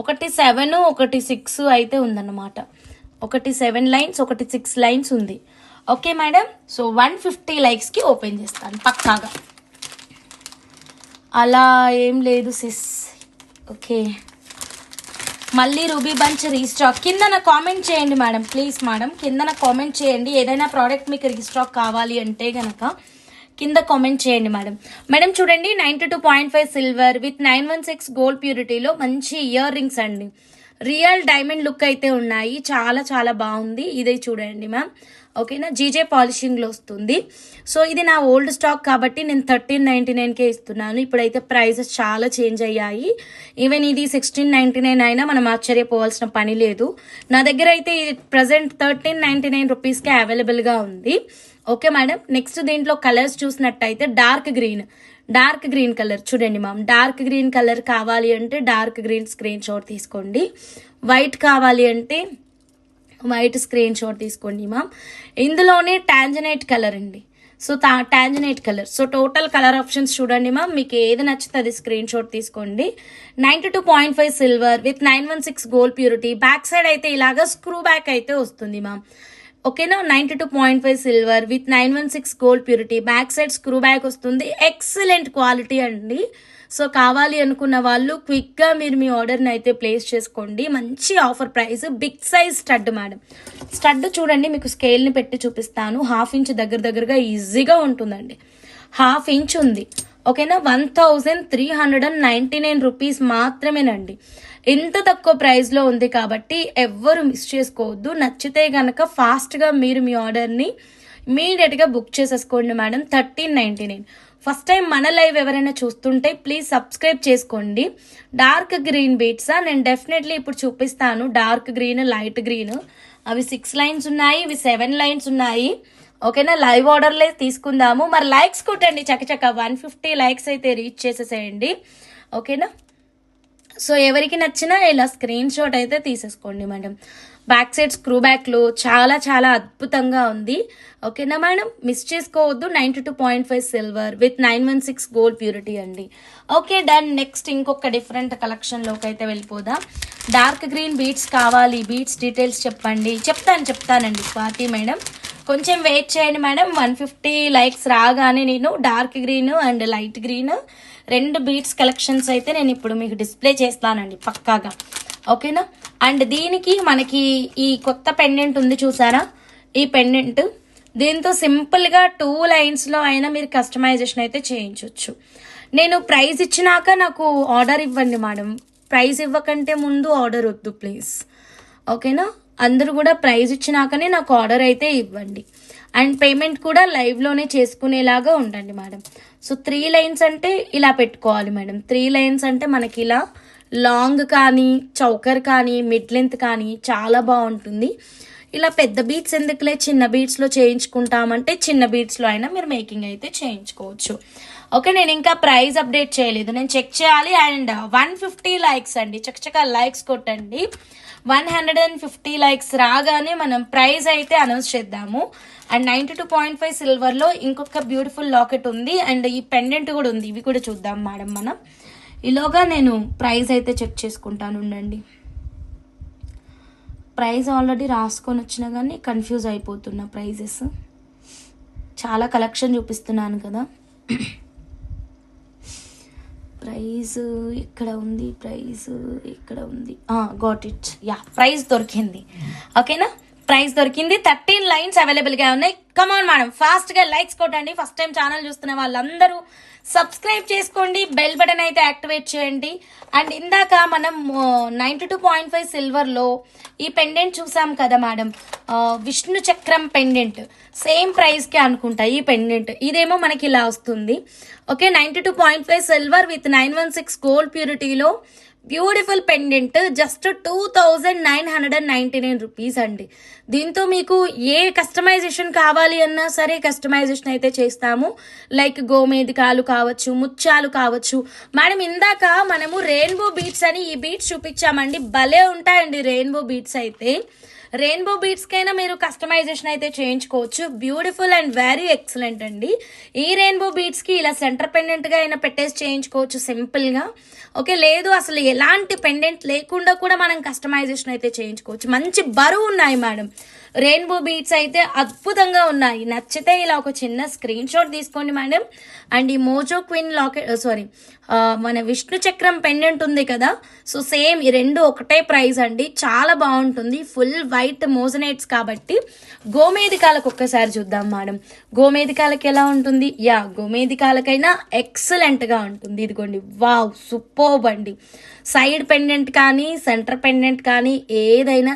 ఒకటి 7 ఒకటి 6 అయితే ఉందన్నమాట. ఒకటి 7 లైన్స్ ఒకటి 6 లైన్స్ ఉంది. ఓకే మేడం, సో 150 లైక్స్కి ఓపెన్ చేస్తాను పక్కాగా, అలా ఏం లేదు సిస్. ఓకే, మళ్ళీ రూబీ బంచ్ రీస్టాక్. కింద నా కామెంట్ చేయండి మేడం ప్లీజ్ మేడం, కింద నా కామెంట్ చేయండి. ఏదైనా ప్రోడక్ట్ మీకు రీస్టాక్ కావాలి అంటే కనుక కింద కామెంట్ చేయండి మేడం. మేడం చూడండి, 92.5 సిల్వర్ విత్ 916 గోల్డ్ ప్యూరిటీలో మంచి ఇయర్ రింగ్స్ అండి. రియల్ డైమండ్ లుక్ అయితే ఉన్నాయి, చాలా చాలా బాగుంది. ఇదే చూడండి మ్యామ్. ఓకేనా, జీజే పాలిషింగ్లో వస్తుంది. సో ఇది నా ఓల్డ్ స్టాక్ కాబట్టి నేను 1399కే ఇస్తున్నాను. ఇప్పుడైతే ప్రైజెస్ చాలా చేంజ్ అయ్యాయి. ఈవెన్ ఇది 1699 అయినా మనం ఆశ్చర్యపోవాల్సిన పని లేదు. నా దగ్గర అయితే ప్రజెంట్ 1399 రూపీస్కే అవైలబుల్గా ఉంది. ఓకే మేడం, నెక్స్ట్ దీంట్లో కలర్స్ చూసినట్టయితే dark green, dark green colour చూడండి మ్యామ్. డార్క్ గ్రీన్ కలర్ కావాలి అంటే డార్క్ గ్రీన్ స్క్రీన్ షాట్ తీసుకోండి. వైట్ కావాలి అంటే వైట్ స్క్రీన్ షాట్ తీసుకోండి మ్యామ్. ఇందులోనే టాంజనైట్ కలర్ అండి. So tanzanite colour. So total colour options చూడండి మ్యామ్. మీకు ఏది నచ్చితే అది స్క్రీన్ షాట్ తీసుకోండి. 92.5 silver with 916 gold purity. Back side అయితే ఇలాగా స్క్రూ బ్యాక్ అయితే వస్తుంది మ్యామ్. ఓకేనా. 92.5 silver with 916 gold purity. Back side screw back వస్తుంది. ఎక్సలెంట్ క్వాలిటీ అండి. సో కావాలి అనుకున్న వాళ్ళు క్విక్గా మీరు మీ ఆర్డర్ని అయితే ప్లేస్ చేసుకోండి. మంచి offer price. Big size stud madam. Stud చూడండి, మీకు స్కేల్ని పెట్టి చూపిస్తాను. 1/2 ఇంచ్ దగ్గరగా ఈజీగా ఉంటుందండి. 1/2 ఇంచ్ ఉంది. ఓకేనా. 1399 రూపీస్ మాత్రమేనండి. ఇంత తక్కువ ప్రైస్లో ఉంది కాబట్టి ఎవ్వరు మిస్ చేసుకోవద్దు. నచ్చితే కనుక ఫాస్ట్గా మీరు మీ ఆర్డర్ని ఇమీడియట్గా బుక్ చేసేసుకోండి మేడం. 1399. ఫస్ట్ టైం మన లైవ్ ఎవరైనా చూస్తుంటే ప్లీజ్ సబ్స్క్రైబ్ చేసుకోండి. డార్క్ గ్రీన్ బీట్సా నేను డెఫినెట్లీ ఇప్పుడు చూపిస్తాను. డార్క్ గ్రీన్, లైట్ గ్రీన్, అవి 6 లైన్స్ ఉన్నాయి, ఇవి 7 లైన్స్ ఉన్నాయి. ఓకేనా. లైవ్ ఆర్డర్లే తీసుకుందాము. మరి లైక్స్ కొట్టండి చకచక. 150 లైక్స్ అయితే రీచ్ చేసేసేయండి. ఓకేనా. సో ఎవరికి నచ్చినా ఇలా స్క్రీన్ షాట్ అయితే తీసేసుకోండి మేడం. బ్యాక్ సైడ్ స్క్రూ బ్యాక్లో చాలా అద్భుతంగా ఉంది. ఓకేనా మేడం, మిస్ చేసుకోవద్దు. 92.5 సిల్వర్ విత్ 916 గోల్డ్ ప్యూరిటీ అండి. Okay done. నెక్స్ట్ ఇంకొక డిఫరెంట్ కలెక్షన్లోకి అయితే వెళ్ళిపోదాం. డార్క్ గ్రీన్ బీట్స్ కావాలి, బీట్స్ డీటెయిల్స్ చెప్పండి. చెప్తానండి స్వాతి మేడం. కొంచెం వెయిట్ చేయండి మేడం. 150 లైక్స్ రాగానే నేను dark green and light green 2 beats collections అయితే నేను ఇప్పుడు మీకు డిస్ప్లే చేస్తానండి పక్కాగా. ఓకేనా. అండ్ దీనికి మనకి ఈ కొత్త పెండెంట్ ఉంది చూసారా, ఈ పెండెంట్ దీంతో సింపుల్గా 2 లైన్స్లో అయినా మీరు కస్టమైజేషన్ అయితే చేయించవచ్చు. నేను ప్రైస్ ఇచ్చినాక నాకు ఆర్డర్ ఇవ్వండి మేడం. ప్రైస్ ఇవ్వకంటే ముందు ఆర్డర్ వద్దు ప్లీజ్. ఓకేనా. అందరూ కూడా ప్రైస్ ఇచ్చినాకనే నాకు ఆర్డర్ అయితే ఇవ్వండి. అండ్ పేమెంట్ కూడా లైవ్లోనే చేసుకునేలాగా ఉండండి మేడం. సో 3 లైన్స్ అంటే ఇలా పెట్టుకోవాలి మేడం. 3 లైన్స్ అంటే మనకి ఇలా లాంగ్ కానీ, చౌకర్ కానీ, మిడ్ లెంత్ కానీ చాలా బాగుంటుంది. ఇలా పెద్ద బీట్స్ ఎందుకులే, చిన్న బీట్స్లో చేయించుకుంటామంటే చిన్న బీట్స్లో అయినా మీరు మేకింగ్ అయితే చేయించుకోవచ్చు. ఓకే. నేను ఇంకా ప్రైస్ అప్డేట్ చేయలేదు, నేను చెక్ చేయాలి. అండ్ 150 లైక్స్ అండి. చక్కచక్క లైక్స్ కొట్టండి. 150 లైక్స్ రాగానే మనం ప్రైస్ అయితే అనౌన్స్ చేద్దాము. అండ్ 92.5 సిల్వర్లో ఇంకొక బ్యూటిఫుల్ లాకెట్ ఉంది. అండ్ ఈ పెండెంట్ కూడా ఉంది. ఇవి కూడా చూద్దాం మేడం మనం. ఈలోగా నేను ప్రైస్ అయితే చెక్ చేసుకుంటాను ఉండండి. ప్రైస్ ఆల్రెడీ రాసుకొని వచ్చినా కానీ కన్ఫ్యూజ్ అయిపోతున్నా. ప్రైజెస్ చాలా కలెక్షన్ చూపిస్తున్నాను కదా. ప్రైస్ ఇక్కడ ఉంది, ప్రైస్ ఇక్కడ ఉంది. Got it. యా, ప్రైస్ దొరికింది. ఓకేనా. ప్రైస్ దొరికింది. 13 లైన్స్ అవైలబుల్గా ఉన్నాయి. కమాన్ మేడం, ఫాస్ట్గా లైక్స్ కొట్టండి. ఫస్ట్ టైం ఛానల్ చూస్తున్న వాళ్ళందరూ సబ్స్క్రైబ్ చేసుకోండి, బెల్ బటన్ అయితే యాక్టివేట్ చేయండి. అండ్ ఇందాక మనం 92.5 సిల్వర్లో ఈ పెండెంట్ చూసాం కదా మేడం, విష్ణు చక్రం పెండెంట్. సేమ్ ప్రైస్కే అనుకుంటా ఈ పెండెంట్. ఇదేమో మనకి ఇలా వస్తుంది. ఓకే. 92.5 సిల్వర్ విత్ 916 గోల్డ్ ప్యూరిటీలో బ్యూటిఫుల్ పెండెంట్. జస్ట్ 2999 రూపీస్ అండి. దీంతో మీకు ఏ కస్టమైజేషన్ కావాలి అన్నా సరే కస్టమైజేషన్ అయితే చేస్తాము. లైక్ గోమేధికాలు కావచ్చు, ముత్యాలు కావచ్చు. మేడం ఇందాక మనము రెయిన్బో బీట్స్ అని ఈ బీట్స్ చూపించామండి. భలే ఉంటాయండి రెయిన్బో బీట్స్ అయితే. రెయిన్బో బీట్స్కైనా మీరు కస్టమైజేషన్ అయితే చేయించుకోవచ్చు. బ్యూటిఫుల్ అండ్ వెరీ ఎక్సలెంట్ అండి. ఈ రెయిన్బో బీట్స్కి ఇలా సెంటర్ పెండెంట్గా అయినా పెట్టేసి చేయించుకోవచ్చు సింపుల్గా. ఓకే. లేదు అసలు ఎలాంటి పెండెంట్ లేకుండా కూడా మనం కస్టమైజేషన్ అయితే చేయించుకోవచ్చు. మంచి బరువు ఉన్నాయి మేడం. రెయిన్బో బీట్స్ అయితే అద్భుతంగా ఉన్నాయి. నచ్చితే ఇలా ఒక చిన్న స్క్రీన్ షాట్ తీసుకోండి మేడం. అండ్ ఈ మోజో క్వీన్ లాకెట్ మన విష్ణు చక్రం పెండెంట్ ఉంది కదా, సో సేమ్ ఈ 2 ఒకటే ప్రైస్ అండి. చాలా బాగుంటుంది. ఫుల్ వైట్ మోజనైట్స్ కాబట్టి. గోమేధికాలకు ఒక్కసారి చూద్దాం మేడం. గోమేధికాలకి ఎలా ఉంటుంది? యా, గోమేధికాలకైనా ఎక్సలెంట్గా ఉంటుంది. ఇదిగోండి, వావ్ సూపర్బ్ అండి. సైడ్ పెండెంట్ కానీ, సెంటర్ పెండెంట్ కానీ ఏదైనా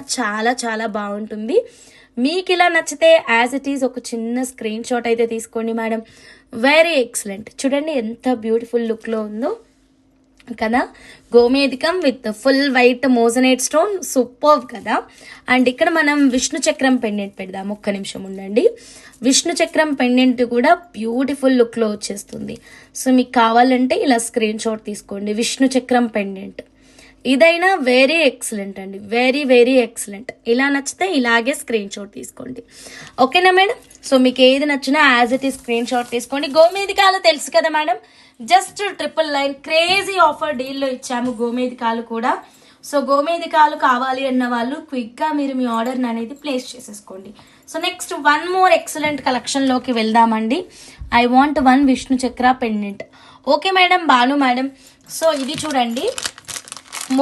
చాలా బాగుంటుంది. మీకు ఇలా నచ్చితే యాజ్ ఇట్ ఈజ్ ఒక చిన్న స్క్రీన్ షాట్ అయితే తీసుకోండి మేడం. Very excellent. చూడండి ఎంత బ్యూటిఫుల్ లుక్లో ఉందో. కదా, గోమేధికం with full white moissanite stone, super కదా. అండ్ ఇక్కడ మనం విష్ణు చక్రం పెండెంట్ పెడదాం, ఒక్క నిమిషం ఉండండి. విష్ణు చక్రం పెండెంట్ కూడా బ్యూటిఫుల్ లుక్లో వచ్చేస్తుంది. సో మీకు కావాలంటే ఇలా స్క్రీన్ షాట్ తీసుకోండి. విష్ణు చక్రం పెండెంట్ ఇదైనా వెరీ ఎక్సలెంట్ అండి, వెరీ వెరీ ఎక్సలెంట్. ఇలా నచ్చితే ఇలాగే స్క్రీన్ షాట్ తీసుకోండి, ఓకేనా మేడం. సో మీకు ఏది నచ్చినా యాజ్ ఇట్ ఈ స్క్రీన్ షాట్ తీసుకోండి. గోమేధికాలు తెలుసు కదా మేడం, జస్ట్ 999 క్రేజీ ఆఫర్ డీల్లో ఇచ్చాము గోమేధికాలు కూడా. సో గోమేధికాలు కావాలి అన్న వాళ్ళు క్విక్గా మీరు మీ ఆర్డర్ని అనేది ప్లేస్ చేసేసుకోండి. So next one more excellent కలెక్షన్లోకి వెళ్దామండి. I want one Vishnu Chakra pendant. Okay madam, Bhanu madam. So ఇది చూడండి,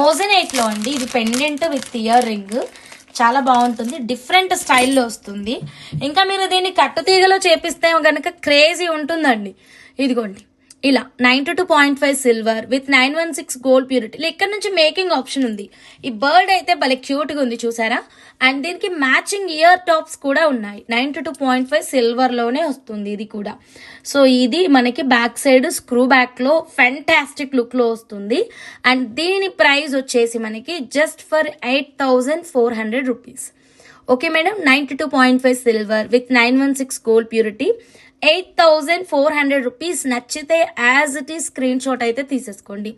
మోజనైట్లో అండి, ఇది పెండెంట్ విత్ ఇయర్ రింగ్, చాలా బాగుంటుంది, డిఫరెంట్ స్టైల్లో వస్తుంది. ఇంకా మీరు దీన్ని కట్టుతీగలో చేపిస్తే కనుక క్రేజీ ఉంటుందండి. ఇదిగోండి ఇలా 92.5 సిల్వర్ విత్ 916 గోల్డ్ ప్యూరిటీ. ఇక్కడ నుంచి మేకింగ్ ఆప్షన్ ఉంది. ఈ బర్డ్ అయితే భలే క్యూట్గా ఉంది చూసారా. అండ్ దీనికి మ్యాచింగ్ ఇయర్ టాప్స్ కూడా ఉన్నాయి. 92.5 సిల్వర్లోనే వస్తుంది ఇది కూడా. సో ఇది మనకి బ్యాక్ సైడ్ స్క్రూ బ్యాక్లో ఫెంటాస్టిక్ లుక్లో వస్తుంది. అండ్ దీని ప్రైస్ వచ్చేసి మనకి just for 8,400 rupees. Okay madam, 92.5 silver with 916 gold purity, 8,400 rupees. నచ్చితే యాజ్ ఇట్ ఈ స్క్రీన్ షాట్ అయితే తీసేసుకోండి.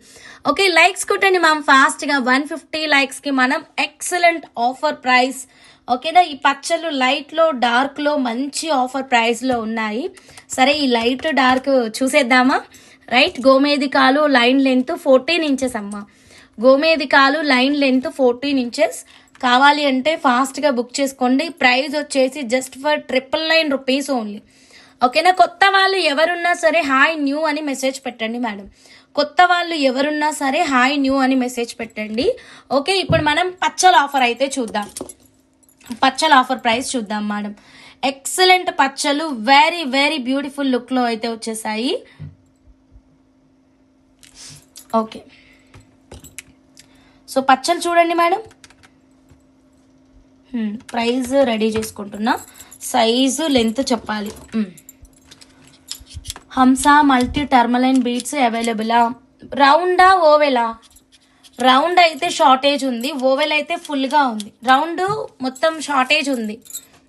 ఓకే, లైక్స్ కొట్టండి మ్యామ్ ఫాస్ట్గా. 150 లైక్స్కి మనం ఎక్సలెంట్ ఆఫర్ ప్రైస్. ఓకేనా, ఈ పచ్చళ్ళు లైట్లో డార్క్లో మంచి ఆఫర్ ప్రైస్లో ఉన్నాయి. సరే, ఈ లైట్ డార్క్ చూసేద్దామా. రైట్, గోమేధికాలు లైన్ లెంత్ 14 ఇంచెస్ అమ్మ. గోమేధికాలు లైన్ లెంత్ 14 ఇంచెస్ కావాలి అంటే ఫాస్ట్గా బుక్ చేసుకోండి. ప్రైస్ వచ్చేసి జస్ట్ ఫర్ 999 రూపీస్ ఓన్లీ. ఓకేనా, కొత్త వాళ్ళు ఎవరున్నా సరే హాయ్ న్యూ అని మెసేజ్ పెట్టండి మేడం. కొత్త వాళ్ళు ఎవరున్నా సరే హాయ్ న్యూ అని మెసేజ్ పెట్టండి. ఓకే, ఇప్పుడు మనం పచ్చల ఆఫర్ అయితే చూద్దాం. పచ్చల ఆఫర్ ప్రైస్ చూద్దాం మేడం. ఎక్సలెంట్ పచ్చలు, వెరీ వెరీ బ్యూటిఫుల్ లుక్లో అయితే వచ్చేసాయి. ఓకే, సో పచ్చలు చూడండి మేడం. ప్రైస్ రెడీ చేసుకుంటున్నా, సైజు లెంత్ చెప్పాలి. హంసా మల్టీ టర్మలైన్ బీడ్స్ అవైలబులా? రౌండా ఓవెలా? రౌండ్ అయితే షార్టేజ్ ఉంది, ఓవెల్ అయితే ఫుల్గా ఉంది. రౌండ్ మొత్తం షార్టేజ్ ఉంది,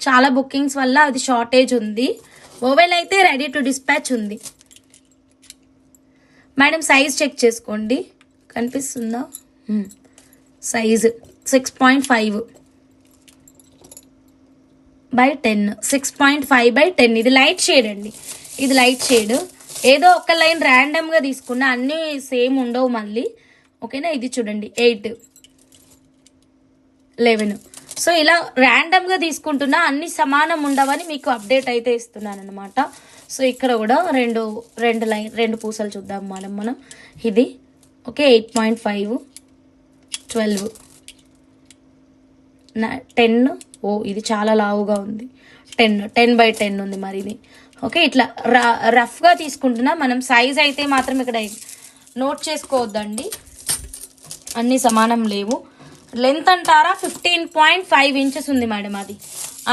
చాలా బుకింగ్స్ వల్ల అది షార్టేజ్ ఉంది. ఓవెల్ అయితే రెడీ టు డిస్పాచ్ ఉంది మేడం. సైజ్ చెక్ చేసుకోండి, కనిపిస్తుందా? Size 6.5 by 10, 6.5 by 10. ఇది లైట్ షేడ్ అండి, ఇది లైట్ షేడ్. ఏదో ఒక లైన్ ర్యాండమ్గా తీసుకున్నా, అన్నీ సేమ్ ఉండవు మళ్ళీ. ఓకేనా, ఇది చూడండి 8, 11. సో ఇలా ర్యాండమ్గా తీసుకుంటున్నా, అన్ని సమానం ఉండవని మీకు అప్డేట్ అయితే ఇస్తున్నాను అనమాట. సో ఇక్కడ కూడా రెండు పూసలు చూద్దాం మనం. ఇది ఓకే, 8.5, 12, 10. ఓ ఇది చాలా లావుగా ఉంది, 10 by 10 ఉంది మరి ఇది. ఓకే, ఇట్లా రఫ్గా తీసుకుంటున్నా మనం. సైజ్ అయితే మాత్రం ఇక్కడ నోట్ చేసుకోవద్దండి, అన్నీ సమానం లేవు. లెంత్ అంటారా 15.5 ఇంచెస్ ఉంది మేడం,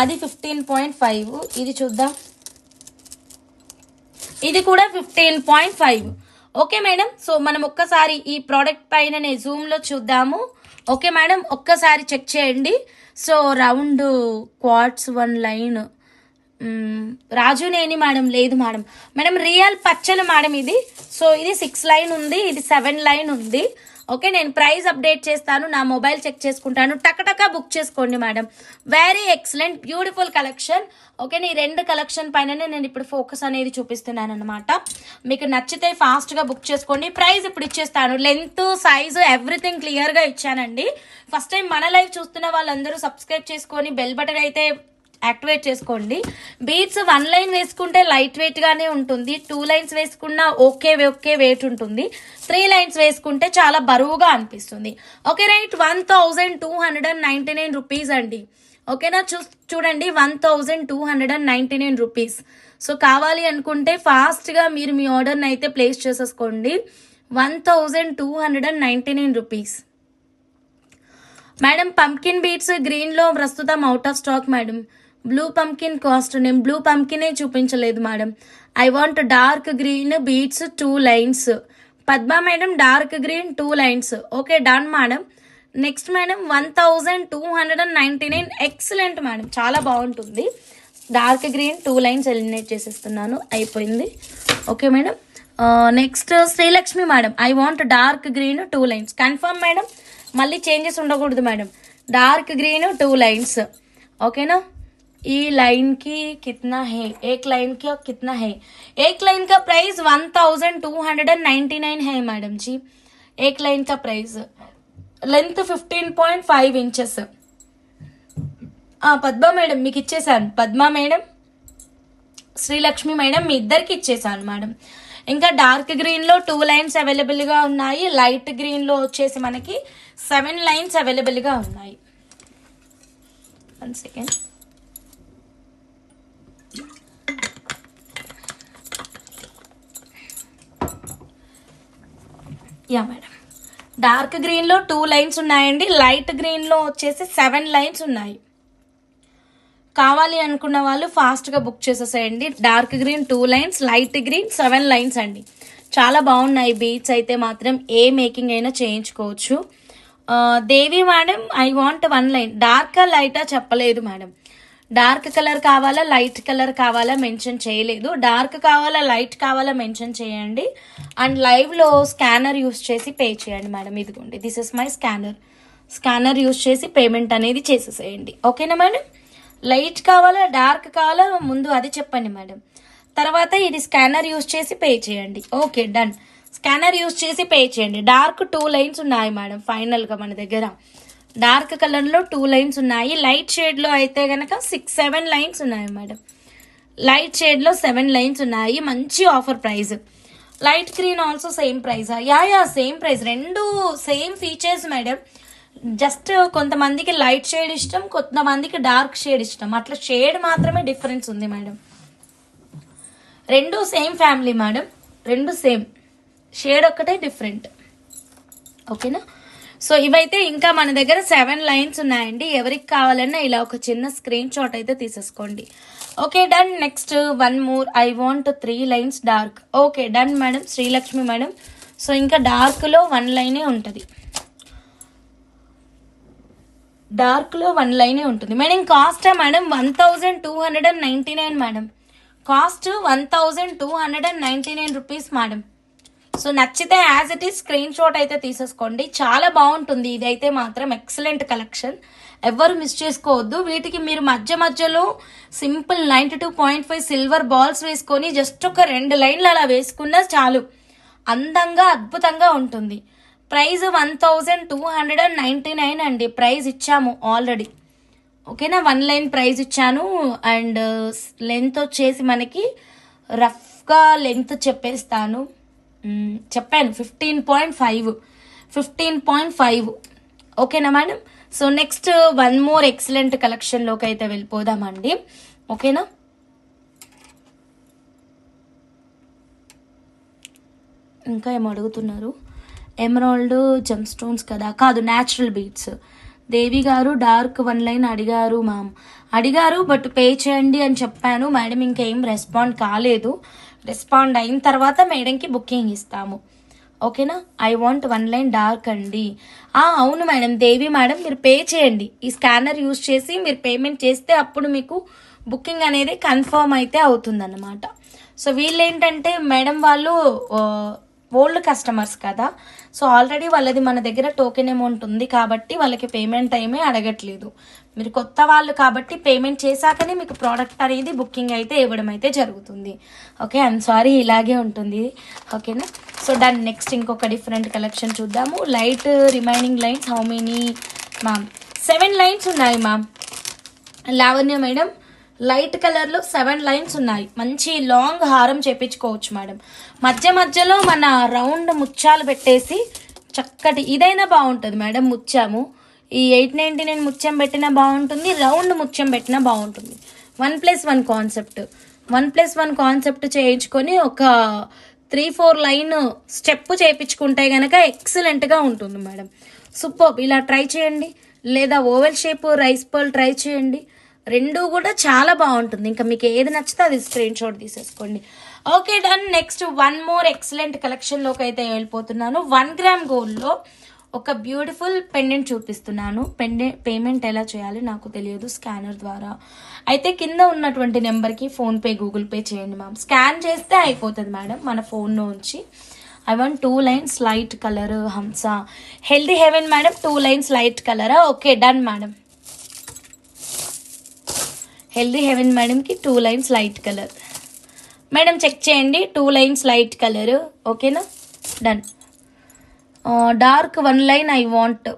అది 15.5. ఇది చూద్దాం, ఇది కూడా 15.5. ఓకే మేడం, సో మనం ఒక్కసారి ఈ ప్రోడక్ట్ పైన జూమ్లో చూద్దాము. ఓకే మేడం, ఒక్కసారి చెక్ చేయండి. So round quartz 1 line Rajuneni madam, లేదు మేడం. మేడం రియల్ పచ్చలు మేడం ఇది. సో ఇది 6 లైన్ ఉంది, ఇది 7 లైన్ ఉంది. ఓకే, నేను ప్రైస్ అప్డేట్ చేస్తాను, నా మొబైల్ చెక్ చేసుకుంటాను. టకటకా బుక్ చేసుకోండి madam. Very excellent beautiful collection. Okay, ఈ 2 కలెక్షన్ పైననే నేను ఇప్పుడు ఫోకస్ అనేది చూపిస్తున్నాను అనమాట. మీకు నచ్చితే ఫాస్ట్గా బుక్ చేసుకోండి. ప్రైస్ ఇప్పుడు ఇచ్చేస్తాను, లెంత్ సైజు ఎవ్రీథింగ్ క్లియర్గా ఇచ్చానండి. ఫస్ట్ టైం మన లైవ్ చూస్తున్న వాళ్ళందరూ సబ్స్క్రైబ్ చేసుకొని బెల్ బటన్ అయితే యాక్టివేట్ చేసుకోండి. బీడ్స్ 1 లైన్ వేసుకుంటే లైట్ వెయిట్ గానే ఉంటుంది, 2 లైన్స్ వేసుకున్నా ఓకే వెయిట్ ఉంటుంది, 3 లైన్స్ వేసుకుంటే చాలా బరువుగా అనిపిస్తుంది. ఓకే రైట్, 1,299 రూపీస్ అండి. ఓకేనా, చూడండి 1,299 రూపీస్. సో కావాలి అనుకుంటే ఫాస్ట్గా మీరు మీ ఆర్డర్ని అయితే ప్లేస్ చేసేసుకోండి. 1,299 రూపీస్ మేడం. పంకిన్ బీడ్స్ గ్రీన్లో ప్రస్తుతం out of stock madam. Blue pumpkin cost, నేను బ్లూ పంకినే చూపించలేదు madam. I want dark green beads 2 lines Padma madam dark green 2 lines. Okay done madam. Next madam 1299. Excellent madam, చాలా బాగుంటుంది. డార్క్ గ్రీన్ 2 లైన్స్ ఎలిమినేట్ చేసేస్తున్నాను, అయిపోయింది. Okay madam. Next Srilakshmi madam, I want dark green 2 lines. Confirm madam, మళ్ళీ చేంజెస్ ఉండకూడదు మేడం. డార్క్ గ్రీन 2 लाइन्स, ओके ना. ई लाइन की कितना है, एक लाइन का कितना है? एक लाइन का प्राइस 1299 है मैडम जी. एक लाइन का price, length 15.5 inches. Padma madam మీకు ఇచ్చేసాను. పద్మ మేడం, శ్రీలక్ష్మి మేడం మీ ఇద్దరికి ఇచ్చేసాను మేడం. ఇంకా డార్క్ గ్రీన్ లో 2 లైన్స్ అవైలబుల్ గా ఉన్నాయి. లైట్ గ్రీన్ లో వచ్చేసి మనకి 7 లైన్స్ అవైలబుల్ గా ఉన్నాయి. 1 second. Yeah madam, dark green లో 2 లైన్స్ ఉన్నాయండి. లైట్ గ్రీన్ లో వచ్చేసి 7 లైన్స్ ఉన్నాయి. కావాలి అనుకున్న వాళ్ళు ఫాస్ట్గా బుక్ చేసేసేయండి. Dark green 2 lines, light green 7 lines అండి. చాలా బాగున్నాయి బీట్స్ అయితే మాత్రం. ఏ మేకింగ్ అయినా చేయించుకోవచ్చు. దేవి మేడం, ఐ వాంట్ 1 లైన్. డార్కా లైటా చెప్పలేదు మేడం. డార్క్ కలర్ కావాలా లైట్ కలర్ కావాలా మెన్షన్ చేయలేదు. డార్క్ కావాలా లైట్ కావాలా మెన్షన్ చేయండి. అండ్ లైవ్లో స్కానర్ యూస్ చేసి పే చేయండి మేడం. ఇదిగోండి, this is my scanner. Scanner use చేసి పేమెంట్ అనేది చేసేసేయండి. ఓకేనా మేడం. లైట్ కావాలా డార్క్ కావాలా ముందు అది చెప్పండి మేడం. తర్వాత ఇది స్కానర్ యూస్ చేసి పే చేయండి. Okay done. స్కానర్ యూస్ చేసి పే చేయండి. డార్క్ 2 లైన్స్ ఉన్నాయి మేడం. ఫైనల్గా మన దగ్గర డార్క్ కలర్లో 2 లైన్స్ ఉన్నాయి. లైట్ షేడ్లో అయితే కనుక 6-7 లైన్స్ ఉన్నాయి మేడం. లైట్ షేడ్లో 7 లైన్స్ ఉన్నాయి. మంచి offer price. Light green also same price. Yeah same price. రెండు సేమ్ ఫీచర్స్ మేడం. జస్ట్ కొంతమందికి లైట్ షేడ్ ఇష్టం, కొంతమందికి డార్క్ షేడ్ ఇష్టం. అట్లా షేడ్ మాత్రమే డిఫరెన్స్ ఉంది మేడం. రెండు సేమ్ ఫ్యామిలీ మేడం, రెండు సేమ్, షేడ్ ఒక్కటే డిఫరెంట్. ఓకేనా. సో ఇవైతే ఇంకా మన దగ్గర 7 లైన్స్ ఉన్నాయండి. ఎవరికి కావాలన్నా ఇలా ఒక చిన్న స్క్రీన్ షాట్ అయితే తీసేసుకోండి. Okay done. Next 1 more, I want 3 lines dark. Okay done madam. Srilakshmi madam, so ఇంకా డార్క్లో 1 లైనే ఉంటుంది. డార్క్లో 1 లైనే ఉంటుంది madam. Cost madam 1299 madam. Cost 1299 rupees madam. So నచ్చితే as it is screen shot అయితే తీసేసుకోండి. చాలా బాగుంటుంది ఇదైతే మాత్రం. ఎక్సలెంట్ కలెక్షన్, ఎవరు మిస్ చేసుకోవద్దు. వీటికి మీరు మధ్యలో సింపుల్ 92.5 సిల్వర్ బాల్స్ వేసుకొని జస్ట్ ఒక 2 లైన్లు అలా వేసుకున్నా చాలు, అందంగా అద్భుతంగా ఉంటుంది. ప్రైస్ 1299 అండి. ప్రైస్ ఇచ్చాము ఆల్రెడీ. ఓకేనా. 1 లైన్ ప్రైస్ ఇచ్చాను. అండ్ లెంత్ వచ్చేసి మనకి రఫ్గా లెంత్ చెప్పాను 15.5. ఓకేనా madam. So next 1 more excellent కలెక్షన్లోకి అయితే వెళ్ళిపోదామండి. ఓకేనా. ఇంకా ఏమో అడుగుతున్నారు. ఎమరాల్డ్ జమ్ స్టోన్స్ కదా, కాదు న్యాచురల్ బీట్స్. దేవి గారు డార్క్ 1 లైన్ అడిగారు మ్యామ్. అడిగారు బట్ పే చేయండి అని చెప్పాను మేడం. ఇంకేం రెస్పాండ్ కాలేదు. రెస్పాండ్ అయిన తర్వాత మేడంకి బుకింగ్ ఇస్తాము. ఓకేనా. ఐ వాంట్ 1 లైన్ డార్క్ అండి. అవును మేడం. దేవి మేడం, మీరు పే చేయండి. ఈ స్కానర్ యూజ్ చేసి మీరు పేమెంట్ చేస్తే అప్పుడు మీకు బుకింగ్ అనేది కన్ఫర్మ్ అయితే అవుతుందన్నమాట. సో వీళ్ళు ఏంటంటే మేడం వాళ్ళు ఓల్డ్ కస్టమర్స్ కదా, సో ఆల్రెడీ వాళ్ళది మన దగ్గర టోకెన్ అమౌంట్ ఉంది కాబట్టి వాళ్ళకి పేమెంట్ టైమే అడగట్లేదు. మీరు కొత్త వాళ్ళు కాబట్టి పేమెంట్ చేశాకనే మీకు ప్రోడక్ట్ అనేది బుకింగ్ అయితే ఇవ్వడం అయితే జరుగుతుంది. ఓకే, ఐఎమ్ సారీ, ఇలాగే ఉంటుంది. ఓకేనా. So done. నెక్స్ట్ ఇంకొక డిఫరెంట్ కలెక్షన్ చూద్దాము. Light remaining lines how many ma'am? 7 lines ఉన్నాయి మ్యామ్. లావణ్య మేడం, లైట్ కలర్లో 7 లైన్స్ ఉన్నాయి. మంచి లాంగ్ హారం చేపించుకోవచ్చు మేడం. మధ్యలో మన రౌండ్ ముత్యాలు పెట్టేసి చక్కటి ఇదైనా బాగుంటుంది మేడం. ముత్యము ఈ 899 ముత్యం పెట్టినా బాగుంటుంది, రౌండ్ ముత్యం పెట్టినా బాగుంటుంది. 1+1 కాన్సెప్ట్, 1+1 కాన్సెప్ట్ చేయించుకొని ఒక 3-4 లైన్ స్టెప్ చేయించుకుంటే కనుక ఎక్సలెంట్గా ఉంటుంది మేడం. సూపర్. ఇలా ట్రై చేయండి. లేదా oval shape rice pearl try చేయండి. రెండు కూడా చాలా బాగుంటుంది. ఇంకా మీకు ఏది నచ్చితే అది స్క్రీన్ షాట్ తీసేసుకోండి. Okay done. Next one more excellent కలెక్షన్లోకి అయితే వెళ్ళిపోతున్నాను. 1 గ్రామ్ గోల్డ్లో ఒక బ్యూటిఫుల్ పెండెంట్ చూపిస్తున్నాను. పేమెంట్ ఎలా చేయాలి నాకు తెలియదు, స్కానర్ ద్వారా అయితే కింద ఉన్నటువంటి నెంబర్కి ఫోన్పే గూగుల్ పే చేయండి మ్యామ్. స్కాన్ చేస్తే అయిపోతుంది మేడం మన ఫోన్ నుంచి. I want 2 lines light colour Hamsa healthy heaven madam. 2 lines light కలరా? Okay done madam. Healthy heaven మేడంకి 2 lines light colour. Madam check చేయండి, 2 లైన్స్ లైట్ కలర్. ఓకేనా, done. Dark 1 line I want.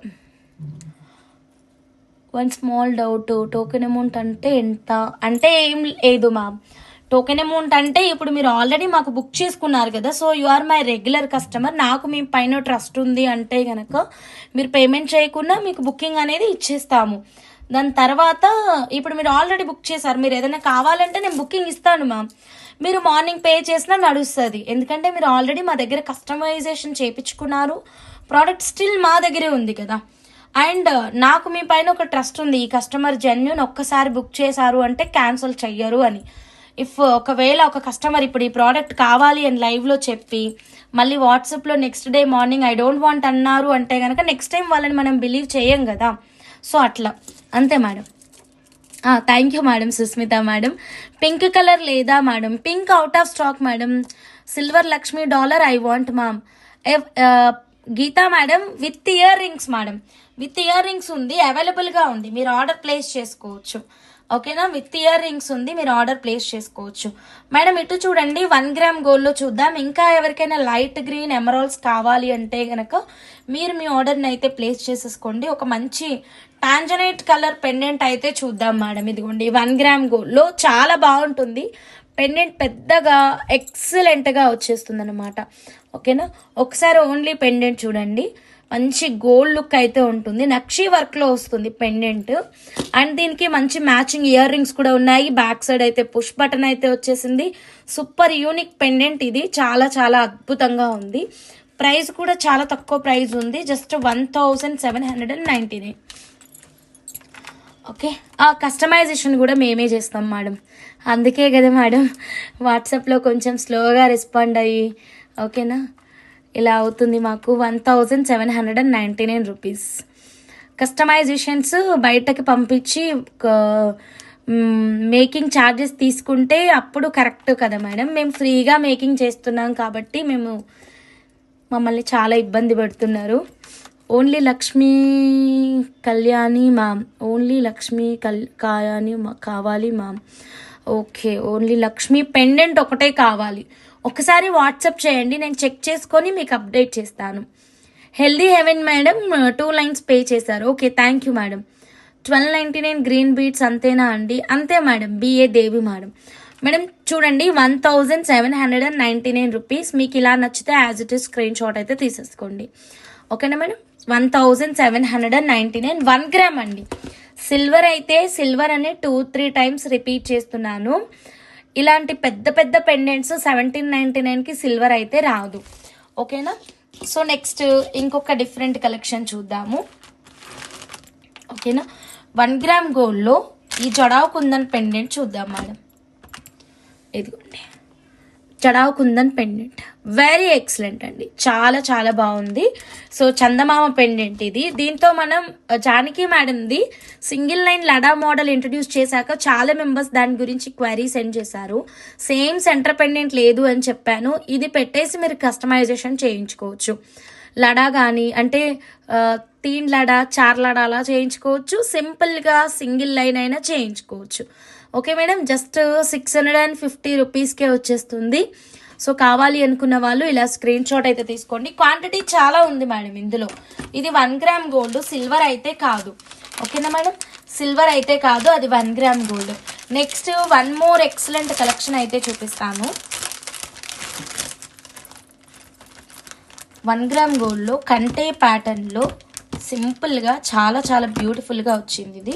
1 small doubt, token amount అంటే ఎంత? అంటే ఏం లేదు మ్యామ్. టోకెన్ అమౌంట్ అంటే ఇప్పుడు మీరు ఆల్రెడీ మాకు బుక్ చేసుకున్నారు కదా, so you are my regular customer. నాకు మీ పైన ట్రస్ట్ ఉంది అంటే కనుక మీరు పేమెంట్ చేయకుండా మీకు బుకింగ్ అనేది ఇచ్చేస్తాము. దాని తర్వాత ఇప్పుడు మీరు ఆల్రెడీ బుక్ చేశారు, మీరు ఏదైనా కావాలంటే నేను బుకింగ్ ఇస్తాను మ్యామ్. మీరు మార్నింగ్ పే చేసినా నడుస్తుంది, ఎందుకంటే మీరు ఆల్రెడీ మా దగ్గర కస్టమైజేషన్ చేయించుకున్నారు. ప్రోడక్ట్ స్టిల్ మా దగ్గరే ఉంది కదా. అండ్ నాకు మీ పైన ఒక ట్రస్ట్ ఉంది, ఈ కస్టమర్ జెన్యూన్, ఒక్కసారి బుక్ చేశారు అంటే క్యాన్సిల్ చెయ్యరు అని. ఇఫ్ ఒకవేళ ఒక కస్టమర్ ఇప్పుడు ఈ ప్రోడక్ట్ కావాలి అని లైవ్లో చెప్పి మళ్ళీ వాట్సాప్లో next day morning I don't want అన్నారు అంటే కనుక నెక్స్ట్ టైం వాళ్ళని మనం బిలీవ్ చేయం కదా. సో అట్లా అంతే madam. Thank you madam. Susmitha madam pink colour లేదా madam? Pink out of stock madam. Silver Lakshmi dollar I want ma'am. Geetha madam with ear rings madam. With ear rings ఉంది, అవైలబుల్గా ఉంది, మీరు ఆర్డర్ ప్లేస్ చేసుకోవచ్చు. ఓకేనా, విత్ ఇయర్ రింగ్స్ ఉంది, మీరు ఆర్డర్ ప్లేస్ చేసుకోవచ్చు. మేడం ఇటు చూడండి, 1 గ్రామ్ గోల్డ్లో చూద్దాం. ఇంకా ఎవరికైనా లైట్ గ్రీన్ ఎమరాల్డ్స్ కావాలి అంటే కనుక మీరు మీ ఆర్డర్ని అయితే ప్లేస్ చేసేసుకోండి. ఒక మంచి టాంజనైట్ కలర్ పెండెంట్ అయితే చూద్దాం మేడం. ఇదిగోండి 1 గ్రామ్ గోల్డ్లో చాలా బాగుంటుంది పెండెంట్, పెద్దగా ఎక్సలెంట్గా వచ్చేస్తుంది అనమాట. ఓకేనా, ఒకసారి ఓన్లీ పెండెంట్ చూడండి, మంచి గోల్డ్ లుక్ అయితే ఉంటుంది. నక్షీ వర్క్లో వస్తుంది పెండెంట్. అండ్ దీనికి మంచి మ్యాచింగ్ ఇయర్ రింగ్స్ కూడా ఉన్నాయి. బ్యాక్ సైడ్ అయితే పుష్ బటన్ అయితే వచ్చేసింది. సూపర్ యూనిక్ పెండెంట్ ఇది, చాలా చాలా అద్భుతంగా ఉంది. ప్రైస్ కూడా చాలా తక్కువ ప్రైస్ ఉంది, జస్ట్ 1799. ఓకే, ఆ కస్టమైజేషన్ కూడా మేమే చేస్తాం మేడం, అందుకే కదా మేడం వాట్సాప్లో కొంచెం స్లోగా రెస్పాండ్ అయ్యి. ఓకేనా, ఇలా అవుతుంది మాకు. 1799 రూపీస్. కస్టమైజేషన్స్ బయటకి పంపించి మేకింగ్ ఛార్జెస్ తీసుకుంటే అప్పుడు కరెక్ట్ కదా మేడం. మేము ఫ్రీగా మేకింగ్ చేస్తున్నాం కాబట్టి మమ్మల్ని చాలా ఇబ్బంది పెడుతున్నారు. Only Lakshmi Kalyani ma'am. Only Lakshmi కాయాని కావాలి ma'am. Okay, only Lakshmi pendant ఒకటే కావాలి. ఒకసారి వాట్సాప్ చేయండి, నేను చెక్ చేసుకొని మీకు అప్డేట్ చేస్తాను. Healthy heaven madam 2 lines pay చేశారు. Okay, thank you madam. 1299 green beads అంతేనా అండి? అంతే madam. B A Devi madam. Madam చూడండి 1799 రూపీస్. మీకు ఇలా నచ్చితే as it is screen shot అయితే తీసేసుకోండి. ఓకేనా మేడం. 1799 1 గ్రామ్ అండి. సిల్వర్ అయితే సిల్వర్ అని 2-3 టైమ్స్ రిపీట్ చేస్తున్నాను. ఇలాంటి పెద్ద పెద్ద పెండెంట్స్ 1799కి సిల్వర్ అయితే రాదు. ఓకేనా, సో నెక్స్ట్ ఇంకొక డిఫరెంట్ కలెక్షన్ చూద్దాము. ఓకేనా, 1 గ్రామ్ గోల్డ్లో ఈ జడావ్ కుందన్ పెండెంట్ చూద్దాం మేడం. ఇదిగోండి jadau kundan pendant, very excellent అండి, చాలా చాలా బాగుంది. సో చందమామ పెండెంట్ ఇది. దీంతో మనం జానకి మేడంది సింగిల్ లైన్ లడా మోడల్ ఇంట్రడ్యూస్ చేశాక చాలా మెంబర్స్ దాని గురించి క్వైరీ సెండ్ చేశారు. సేమ్ సెంటర్ పెండెంట్ లేదు అని చెప్పాను. ఇది పెట్టేసి మీరు కస్టమైజేషన్ చేయించుకోవచ్చు. లడా కానీ అంటే 3 లడా 4 లడా అలా చేయించుకోవచ్చు. సింపుల్గా సింగిల్ లైన్ అయినా చేయించుకోవచ్చు. ఓకే మేడం, జస్ట్ 650 రూపీస్కే వచ్చేస్తుంది. సో కావాలి అనుకున్న వాళ్ళు ఇలా స్క్రీన్ షాట్ అయితే తీసుకోండి. క్వాంటిటీ చాలా ఉంది మేడం ఇందులో. ఇది 1 గ్రామ్ గోల్డ్, సిల్వర్ అయితే కాదు. ఓకేనా మేడం, సిల్వర్ అయితే కాదు, అది 1 gram gold. Next 1 more excellent collection అయితే చూపిస్తాను. 1 గ్రామ్ గోల్డ్లో కంటే ప్యాటర్న్లో సింపుల్గా చాలా చాలా బ్యూటిఫుల్గా వచ్చింది ఇది.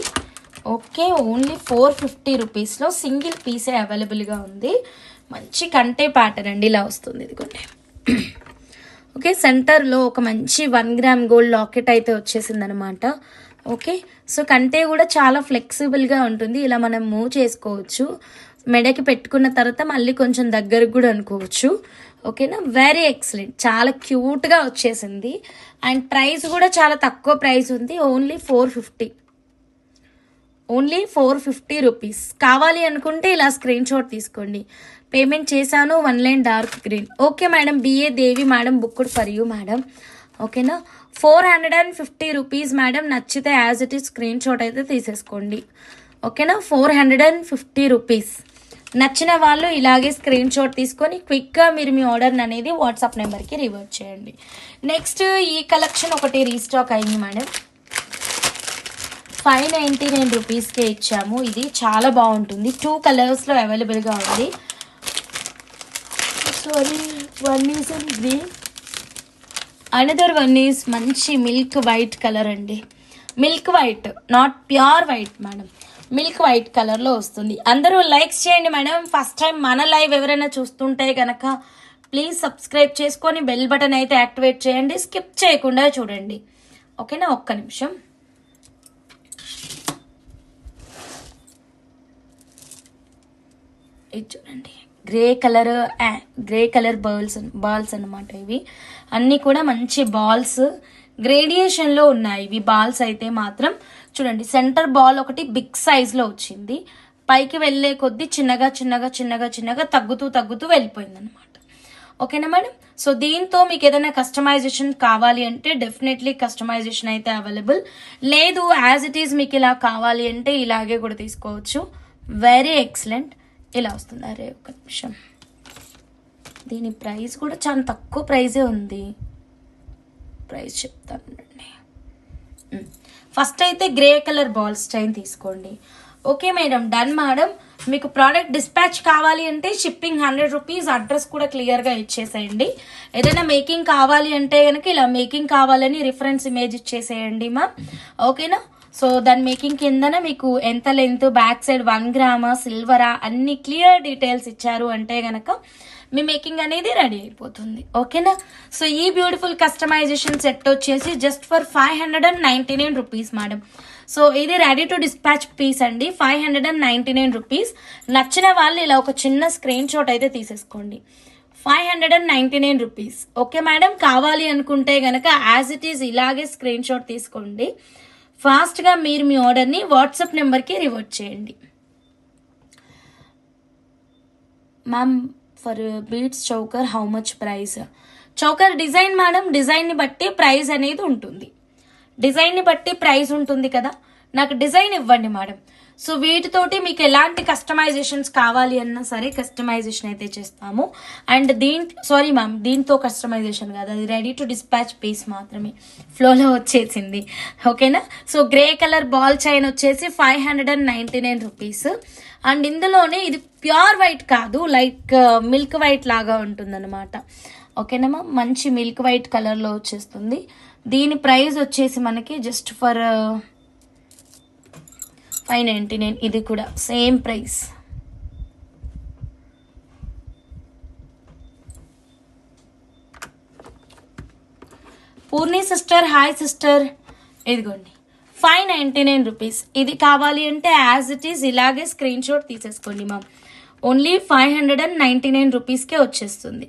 ఓకే, ఓన్లీ 450 రూపీస్లో సింగిల్ పీసే అవైలబుల్గా ఉంది. మంచి కంటే ప్యాటర్న్ అండి, ఇలా వస్తుంది ఇదిగోండి. ఓకే, సెంటర్లో ఒక మంచి 1 గ్రామ్ గోల్డ్ లాకెట్ అయితే వచ్చేసింది అనమాట. ఓకే. సో కంటే కూడా చాలా ఫ్లెక్సిబుల్గా ఉంటుంది. ఇలా మనం మూవ్ చేసుకోవచ్చు. మెడకి పెట్టుకున్న తర్వాత మళ్ళీ కొంచెం దగ్గరకు కూడా అనుకోవచ్చు. ఓకేనా, వెరీ ఎక్సలెంట్, చాలా క్యూట్గా వచ్చేసింది. అండ్ ప్రైస్ కూడా చాలా తక్కువ ప్రైస్ ఉంది, ఓన్లీ 450, ఓన్లీ 450 రూపీస్. కావాలి అనుకుంటే ఇలా స్క్రీన్ షాట్ తీసుకోండి. పేమెంట్ చేశాను, 1 line dark green. Okay madam, B A Devi madam, booked for you madam. ఓకేనా, 450 రూపీస్ మేడం. నచ్చితే as it is screen shot అయితే తీసేసుకోండి. ఓకేనా, 450 రూపీస్. నచ్చిన వాళ్ళు ఇలాగే స్క్రీన్ షాట్ తీసుకొని క్విక్గా మీరు మీ ఆర్డర్ని అనేది వాట్సాప్ నెంబర్కి రివర్ట్ చేయండి. నెక్స్ట్ ఈ కలెక్షన్ ఒకటి రీస్టాక్ అయింది మేడం. 599 రూపీస్కే ఇచ్చాము. ఇది చాలా బాగుంటుంది, 2 కలర్స్లో అవైలబుల్గా ఉంది. Sorry, one is in green, another one is మంచి మిల్క్ వైట్ కలర్ అండి. Milk white, not pure white madam, milk white కలర్లో వస్తుంది. అందరూ లైక్స్ చేయండి మేడం. ఫస్ట్ టైం మన లైవ్ ఎవరైనా చూస్తుంటే కనుక ప్లీజ్ సబ్స్క్రైబ్ చేసుకొని బెల్ బటన్ అయితే యాక్టివేట్ చేయండి. స్కిప్ చేయకుండా చూడండి. ఓకేనా, ఒక్క నిమిషం. ఇది చూడండి, గ్రే కలర్ బాల్స్ అన్నమాట. ఇవి అన్నీ కూడా మంచి బాల్స్, గ్రేడియేషన్లో ఉన్నాయి ఇవి బాల్స్ అయితే మాత్రం. చూడండి, సెంటర్ బాల్ ఒకటి బిగ్ సైజ్లో వచ్చింది, పైకి వెళ్ళే కొద్దీ చిన్నగా చిన్నగా చిన్నగా చిన్నగా తగ్గుతూ వెళ్ళిపోయింది అనమాట. ఓకేనా మేడం. సో దీంతో మీకు ఏదైనా కస్టమైజేషన్ కావాలి అంటే డెఫినెట్లీ కస్టమైజేషన్ అయితే అవైలబుల్. లేదు యాజ్ ఇట్ ఈజ్ మీకు ఇలా కావాలి అంటే ఇలాగే కూడా తీసుకోవచ్చు. వెరీ ఎక్సలెంట్, ఇలా వస్తుంది. అరే ఒక నిమిషం, దీని ప్రైస్ కూడా చాలా తక్కువ ప్రైజే ఉంది. ప్రైస్ చెప్తానండి. ఫస్ట్ అయితే గ్రే కలర్ బాల్స్ చైన్ తీసుకోండి. Okay madam, done madam. మీకు ప్రోడక్ట్ డిస్పాచ్ కావాలి అంటే షిప్పింగ్ 100 రూపీస్, అడ్రస్ కూడా క్లియర్గా ఇచ్చేసేయండి. ఏదైనా మేకింగ్ కావాలి అంటే కనుక ఇలా మేకింగ్ కావాలని రిఫరెన్స్ ఇమేజ్ ఇచ్చేసేయండి మ్యామ్. ఓకేనా. సో దాని మేకింగ్ కిందన మీకు ఎంత లెంత్, బ్యాక్ సైడ్ 1 గ్రామా, సిల్వరా, అన్ని క్లియర్ డీటెయిల్స్ ఇచ్చారు అంటే కనుక మీ మేకింగ్ అనేది రెడీ అయిపోతుంది. ఓకేనా. సో ఈ బ్యూటిఫుల్ కస్టమైజేషన్ సెట్ వచ్చేసి just for 599 rupees madam. So ఇది రెడీ టు డిస్పాచ్ పీస్ అండి, 599 రూపీస్. నచ్చిన వాళ్ళు ఇలా ఒక చిన్న స్క్రీన్ షాట్ అయితే తీసేసుకోండి. 599 రూపీస్. ఓకే మేడం, కావాలి అనుకుంటే కనుక యాజ్ ఇట్ ఈజ్ ఇలాగే స్క్రీన్ షాట్ తీసుకోండి. ఫాస్ట్గా మీరు మీ ఆర్డర్ని వాట్సాప్ నెంబర్కి రివర్ట్ చేయండి. Ma'am for beads choker how much price? Choker design madam, డిజైన్ని బట్టి ప్రైస్ అనేది ఉంటుంది. డిజైన్ని బట్టి ప్రైస్ ఉంటుంది కదా, నాకు డిజైన్ ఇవ్వండి మేడం. సో వీటితోటి మీకు ఎలాంటి కస్టమైజేషన్స్ కావాలి అన్నా సరే కస్టమైజేషన్ అయితే చేస్తాము. అండ్ సారీ మ్యామ్, దీంతో కస్టమైజేషన్ కాదు, అది రెడీ టు డిస్పాచ్ పీస్ మాత్రమే, ఫ్లోలో వచ్చేసింది. ఓకేనా. So grey colour ball chain వచ్చేసి 599 రూపీస్. అండ్ ఇందులోనే ఇది ప్యూర్ వైట్ కాదు, లైక్ మిల్క్ వైట్ లాగా ఉంటుందన్నమాట. ఓకేనా, మంచి మిల్క్ వైట్ కలర్లో వచ్చేస్తుంది. దీని ప్రైస్ వచ్చేసి మనకి జస్ట్ ఫర్ 599. ఇది కూడా same price. Poorni sister, hi sister, ఇదిగోండి 599 రూపీస్. ఇది కావాలి అంటే యాజ్ ఇట్ ఈజ్ ఇలాగే స్క్రీన్ షాట్ తీసేసుకోండి మ్యామ్. ఓన్లీ 599 రూపీస్కే వచ్చేస్తుంది.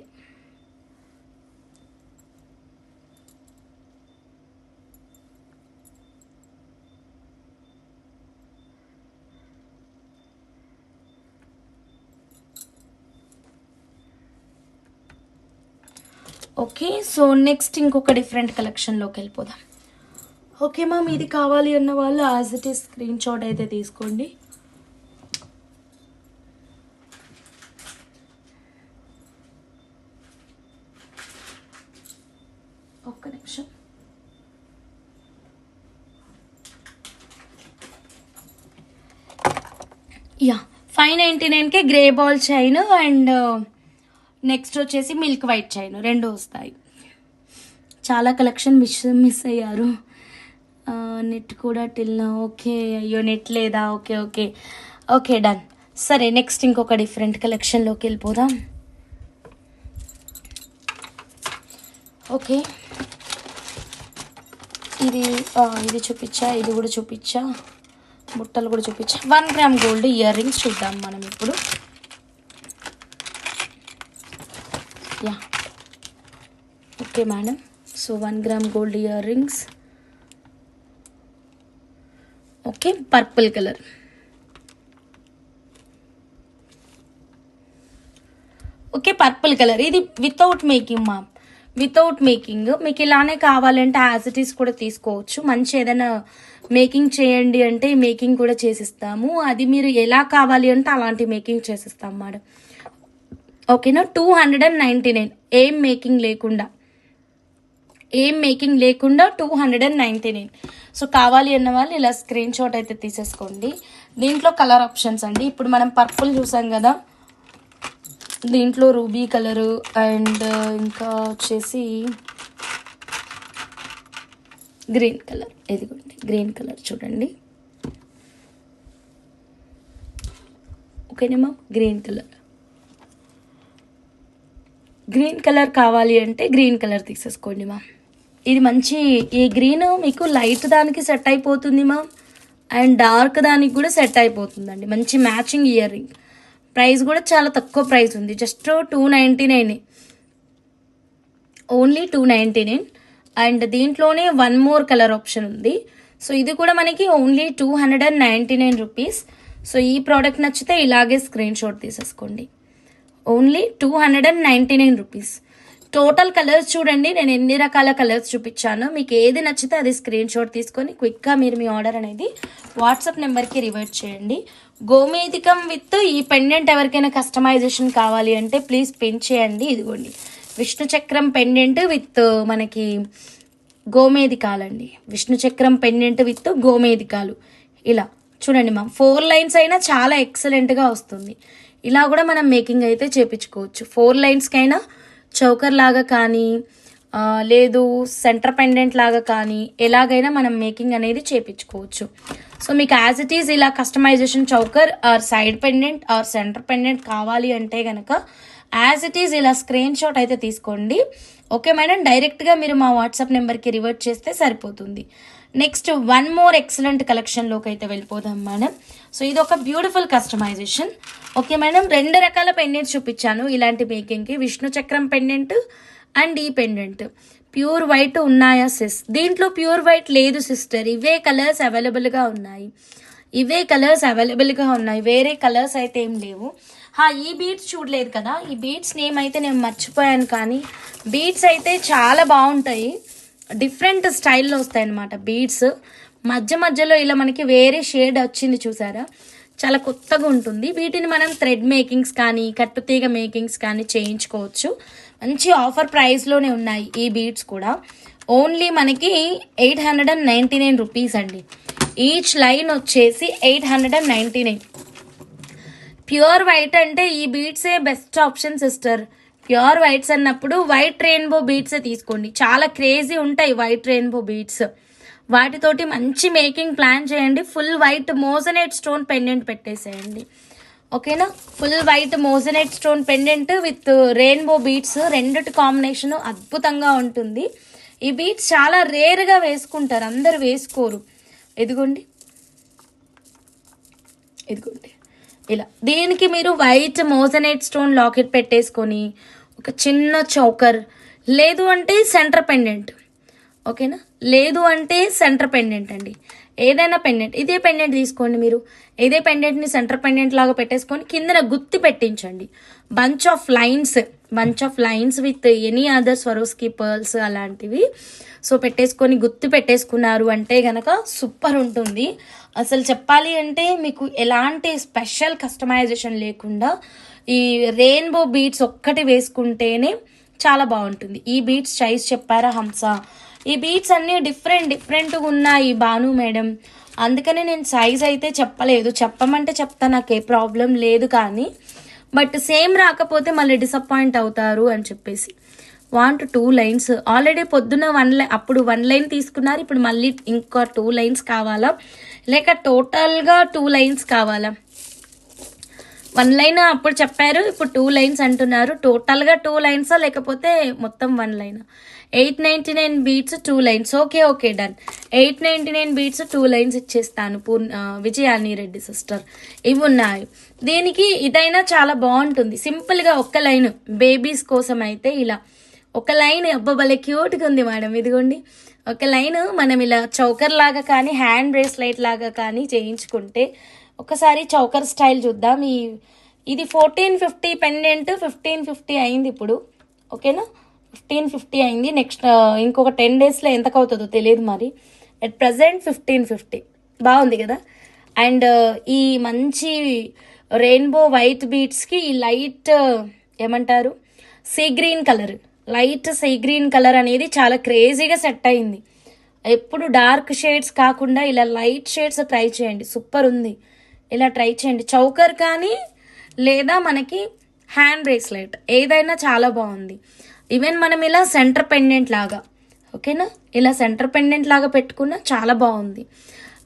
ఓకే. సో నెక్స్ట్ ఇంకొక డిఫరెంట్ కలెక్షన్లోకి వెళ్ళిపోదాం. ఓకే మ్యామ్, ఇది కావాలి అన్న వాళ్ళు as it is screen shot అయితే తీసుకోండి. ఒక్క నిమిషం. యా, 599కే grey ball chain and next వచ్చేసి మిల్క్ వైట్ చైన్, రెండు వస్తాయి. చాలా కలెక్షన్ మిస్ అయ్యారు. నెట్ కూడా టిల్. ఓకే, అయ్యో నెట్ లేదా. Okay okay okay, done. సరే, నెక్స్ట్ ఇంకొక డిఫరెంట్ కలెక్షన్లోకి వెళ్ళిపోదాం. ఓకే, ఇది ఇది చూపించా, ఇది కూడా చూపించా, బుట్టలు కూడా చూపించా. 1 గ్రామ్ గోల్డ్ ఇయర్ రింగ్స్ చూద్దాం మనం ఇప్పుడు. Yeah okay madam. So 1 gram gold ear rings. Okay, purple colour. Okay, purple colour. ఇది వితౌట్ మేకింగ్ మా, వితౌట్ మేకింగ్. మీకు ఇలానే కావాలంటే యాజ్ ఇట్ ఈస్ కూడా తీసుకోవచ్చు. మంచి ఏదైనా మేకింగ్ చేయండి అంటే మేకింగ్ కూడా చేసిస్తాము. అది మీరు ఎలా కావాలి అంటే అలాంటి మేకింగ్ చేసిస్తాం మేడం. ఓకేనా. 299, ఏం మేకింగ్ లేకుండా, ఏం మేకింగ్ లేకుండా 299. సో కావాలి అన్న వాళ్ళు ఇలా స్క్రీన్ షాట్ అయితే తీసేసుకోండి. దీంట్లో కలర్ ఆప్షన్స్ అండి. ఇప్పుడు మనం పర్పుల్ చూసాం కదా, దీంట్లో రూబీ కలరు అండ్ ఇంకా వచ్చేసి గ్రీన్ కలర్. ఇదిగోండి గ్రీన్ కలర్ చూడండి. ఓకేనా ma'am, green colour. Green colour కావాలి అంటే గ్రీన్ కలర్ తీసేసుకోండి మ్యామ్. ఇది మంచి, ఈ గ్రీన్ మీకు లైట్ దానికి సెట్ అయిపోతుంది మ్యామ్, అండ్ డార్క్ దానికి కూడా సెట్ అయిపోతుందండి. మంచి మ్యాచింగ్ ఇయర్ రింగ్. ప్రైస్ కూడా చాలా తక్కువ ప్రైస్ ఉంది, జస్ట్ 299, ఓన్లీ 299. అండ్ దీంట్లోనే 1 మోర్ కలర్ ఆప్షన్ ఉంది. సో ఇది కూడా మనకి ఓన్లీ 299 రూపీస్. సో ఈ ప్రోడక్ట్ నచ్చితే ఇలాగే స్క్రీన్ షాట్ తీసేసుకోండి. Only 299 rupees. టోటల్ కలర్స్ చూడండి, నేను ఎన్ని రకాల కలర్స్ చూపించాను. మీకు ఏది నచ్చితే అది స్క్రీన్ షాట్ తీసుకొని క్విక్గా మీరు మీ ఆర్డర్ అనేది వాట్సాప్ నెంబర్కి రివర్ట్ చేయండి. గోమేధికం విత్ ఈ పెండెంట్ ఎవరికైనా కస్టమైజేషన్ కావాలి అంటే ప్లీజ్ పిన్ చేయండి. ఇదిగోండి విష్ణు చక్రం పెండెంట్ విత్ మనకి గోమేధికాలండి. విష్ణు చక్రం పెండెంట్ విత్ గోమేధికాలు. ఇలా చూడండి మ్యామ్, 4 లైన్స్ అయినా చాలా ఎక్సలెంట్గా వస్తుంది. ఇలా కూడా మనం మేకింగ్ అయితే చేపించుకోవచ్చు. 4 లైన్స్కైనా చౌకర్ లాగా కానీ లేదు సెంటర్ పెండెంట్ లాగా కానీ ఎలాగైనా మనం మేకింగ్ అనేది చేపించుకోవచ్చు. సో మీకు యాజ్ ఇట్ ఈజ్ ఇలా customisation choker or side pendant or centre pendant కావాలి అంటే కనుక యాజ్ ఇట్ ఈజ్ ఇలా స్క్రీన్ షాట్ అయితే తీసుకోండి. ఓకే మేడం, డైరెక్ట్గా మీరు మా వాట్సాప్ నెంబర్కి రివర్ట్ చేస్తే సరిపోతుంది. నెక్స్ట్ 1 మోర్ ఎక్సలెంట్ కలెక్షన్లోకి అయితే వెళ్ళిపోదాం మేడం. సో ఇది ఒక బ్యూటిఫుల్ కస్టమైజేషన్. ఓకే మేడం, 2 రకాల పెండెంట్స్ చూపించాను ఇలాంటి మేకింగ్కి. విష్ణు చక్రం పెండెంట్ అండ్ ఈ పెండెంట్. ప్యూర్ వైట్ ఉన్నాయా సిస్? దీంట్లో ప్యూర్ వైట్ లేదు సిస్టర్, ఇవే కలర్స్ అవైలబుల్గా ఉన్నాయి, ఇవే కలర్స్ అవైలబుల్గా ఉన్నాయి, వేరే కలర్స్ అయితే ఏం లేవు. ఈ బీడ్స్ చూడలేదు కదా, ఈ బీడ్స్ నేమ్ అయితే నేను మర్చిపోయాను, కానీ బీడ్స్ అయితే చాలా బాగుంటాయి. డిఫరెంట్ స్టైల్లో వస్తాయి అన్నమాట బీడ్స్. మధ్య మధ్యలో ఇలా మనకి వేరే షేడ్ వచ్చింది చూసారా, చాలా కొత్తగా ఉంటుంది. వీటిని మనం థ్రెడ్ మేకింగ్స్ కానీ కట్టుతీగ మేకింగ్స్ కానీ చేయించుకోవచ్చు. మంచి ఆఫర్ ప్రైస్లోనే ఉన్నాయి ఈ బీడ్స్ కూడా. ఓన్లీ మనకి 899 రూపీస్ అండి. ఈచ్ లైన్ వచ్చేసి 899. ప్యూర్ వైట్ అంటే ఈ బీడ్సే best option sister. Pure whites అన్నప్పుడు వైట్ రెయిన్బో బీడ్సే తీసుకోండి, చాలా క్రేజీ ఉంటాయి వైట్ రెయిన్బో బీడ్స్. వాటితోటి మంచి మేకింగ్ ప్లాన్ చేయండి. Full white moissanite stone pendant పెట్టేసేయండి. ఓకేనా, full white moissanite stone pendant with rainbow beads, రెండిటి కాంబినేషన్ అద్భుతంగా ఉంటుంది. ఈ బీడ్స్ చాలా రేర్గా వేసుకుంటారు, అందరు వేసుకోరు. ఇదిగోండి ఇదిగోండి ఇలా. దీనికి మీరు వైట్ మోజనైట్ స్టోన్ లాకెట్ పెట్టేసుకొని ఒక చిన్న చౌకర్, లేదు అంటే సెంటర్ పెండెంట్. ఓకేనా, లేదు అంటే సెంటర్ పెండెంట్ అండి, ఏదైనా పెండెంట్. ఇదే పెండెంట్ తీసుకోండి మీరు, ఇదే పెండెంట్ని సెంటర్ పెండెంట్ లాగా పెట్టేసుకొని కిందన గుత్తి పెట్టించండి. Bunch of lines with any other Swarovski pearls అలాంటివి. సో పెట్టేసుకొని గుత్తి పెట్టేసుకున్నారు అంటే గనక సూపర్ ఉంటుంది. అసలు చెప్పాలి అంటే మీకు ఎలాంటి స్పెషల్ కస్టమైజేషన్ లేకుండా ఈ రెయిన్బో బీడ్స్ ఒక్కటి వేసుకుంటేనే చాలా బాగుంటుంది. ఈ బీడ్స్ సైజ్ చెప్పారా హంస? ఈ బీడ్స్ అన్నీ డిఫరెంట్గా ఉన్నాయి భాను మేడం, అందుకని నేను సైజ్ అయితే చెప్పలేదు. చెప్పమంటే చెప్తా, నాకు ఏ ప్రాబ్లం లేదు, కానీ బట్ సేమ్ రాకపోతే మళ్ళీ డిసప్పాయింట్ అవుతారు అని చెప్పేసి. 2 లైన్స్ ఆల్రెడీ పొద్దున్న 1 లైన్, అప్పుడు 1 లైన్ తీసుకున్నారు, ఇప్పుడు మళ్ళీ ఇంకా 2 లైన్స్ కావాలా, లేక టోటల్గా 2 లైన్స్ కావాలా? 1 లైన్ అప్పుడు చెప్పారు, ఇప్పుడు 2 లైన్స్ అంటున్నారు. టోటల్గా 2 లైన్సా లేకపోతే మొత్తం 1 line? 899 beats 2 lines. Okay done. 899 beats 2 lines ఇచ్చేస్తాను విజయాని రెడ్డి సిస్టర్. ఇవి ఉన్నాయి. దీనికి ఇదైనా చాలా బాగుంటుంది. సింపుల్గా ఒక్క లైన్ బేబీస్ కోసం అయితే ఇలా ఒక లైన్ అబ్బా క్యూట్గా ఉంది మేడం. ఇదిగోండి ఒక లైన్ మనం ఇలా చౌకర్ లాగా కానీ హ్యాండ్ బ్రేస్లెట్ లాగా కానీ చేయించుకుంటే, ఒకసారి చౌకర్ స్టైల్ చూద్దాం. ఇది 1450 పెండెంట్ 1550 అయింది ఇప్పుడు. ఓకేనా, 1550 అయింది. నెక్స్ట్ ఇంకొక 10 డేస్లో ఎంతకు అవుతుందో తెలియదు మరి. At present 1550. బాగుంది కదా. అండ్ ఈ మంచి రెయిన్బో వైట్ బీట్స్కి ఈ లైట్ ఏమంటారు sea green colour, light sea green colour అనేది చాలా క్రేజీగా సెట్ అయింది. ఎప్పుడు డార్క్ షేడ్స్ కాకుండా ఇలా లైట్ షేడ్స్ ట్రై చేయండి, సూపర్ ఉంది. ఇలా ట్రై చేయండి. చౌకర్ కానీ లేదా మనకి హ్యాండ్ బ్రేస్లెట్ ఏదైనా చాలా బాగుంది. ఈవెన్ మనం ఇలా సెంటర్ పెండెంట్ లాగా, ఓకేనా, ఇలా సెంటర్ పెండెంట్ లాగా పెట్టుకున్నా చాలా బాగుంది.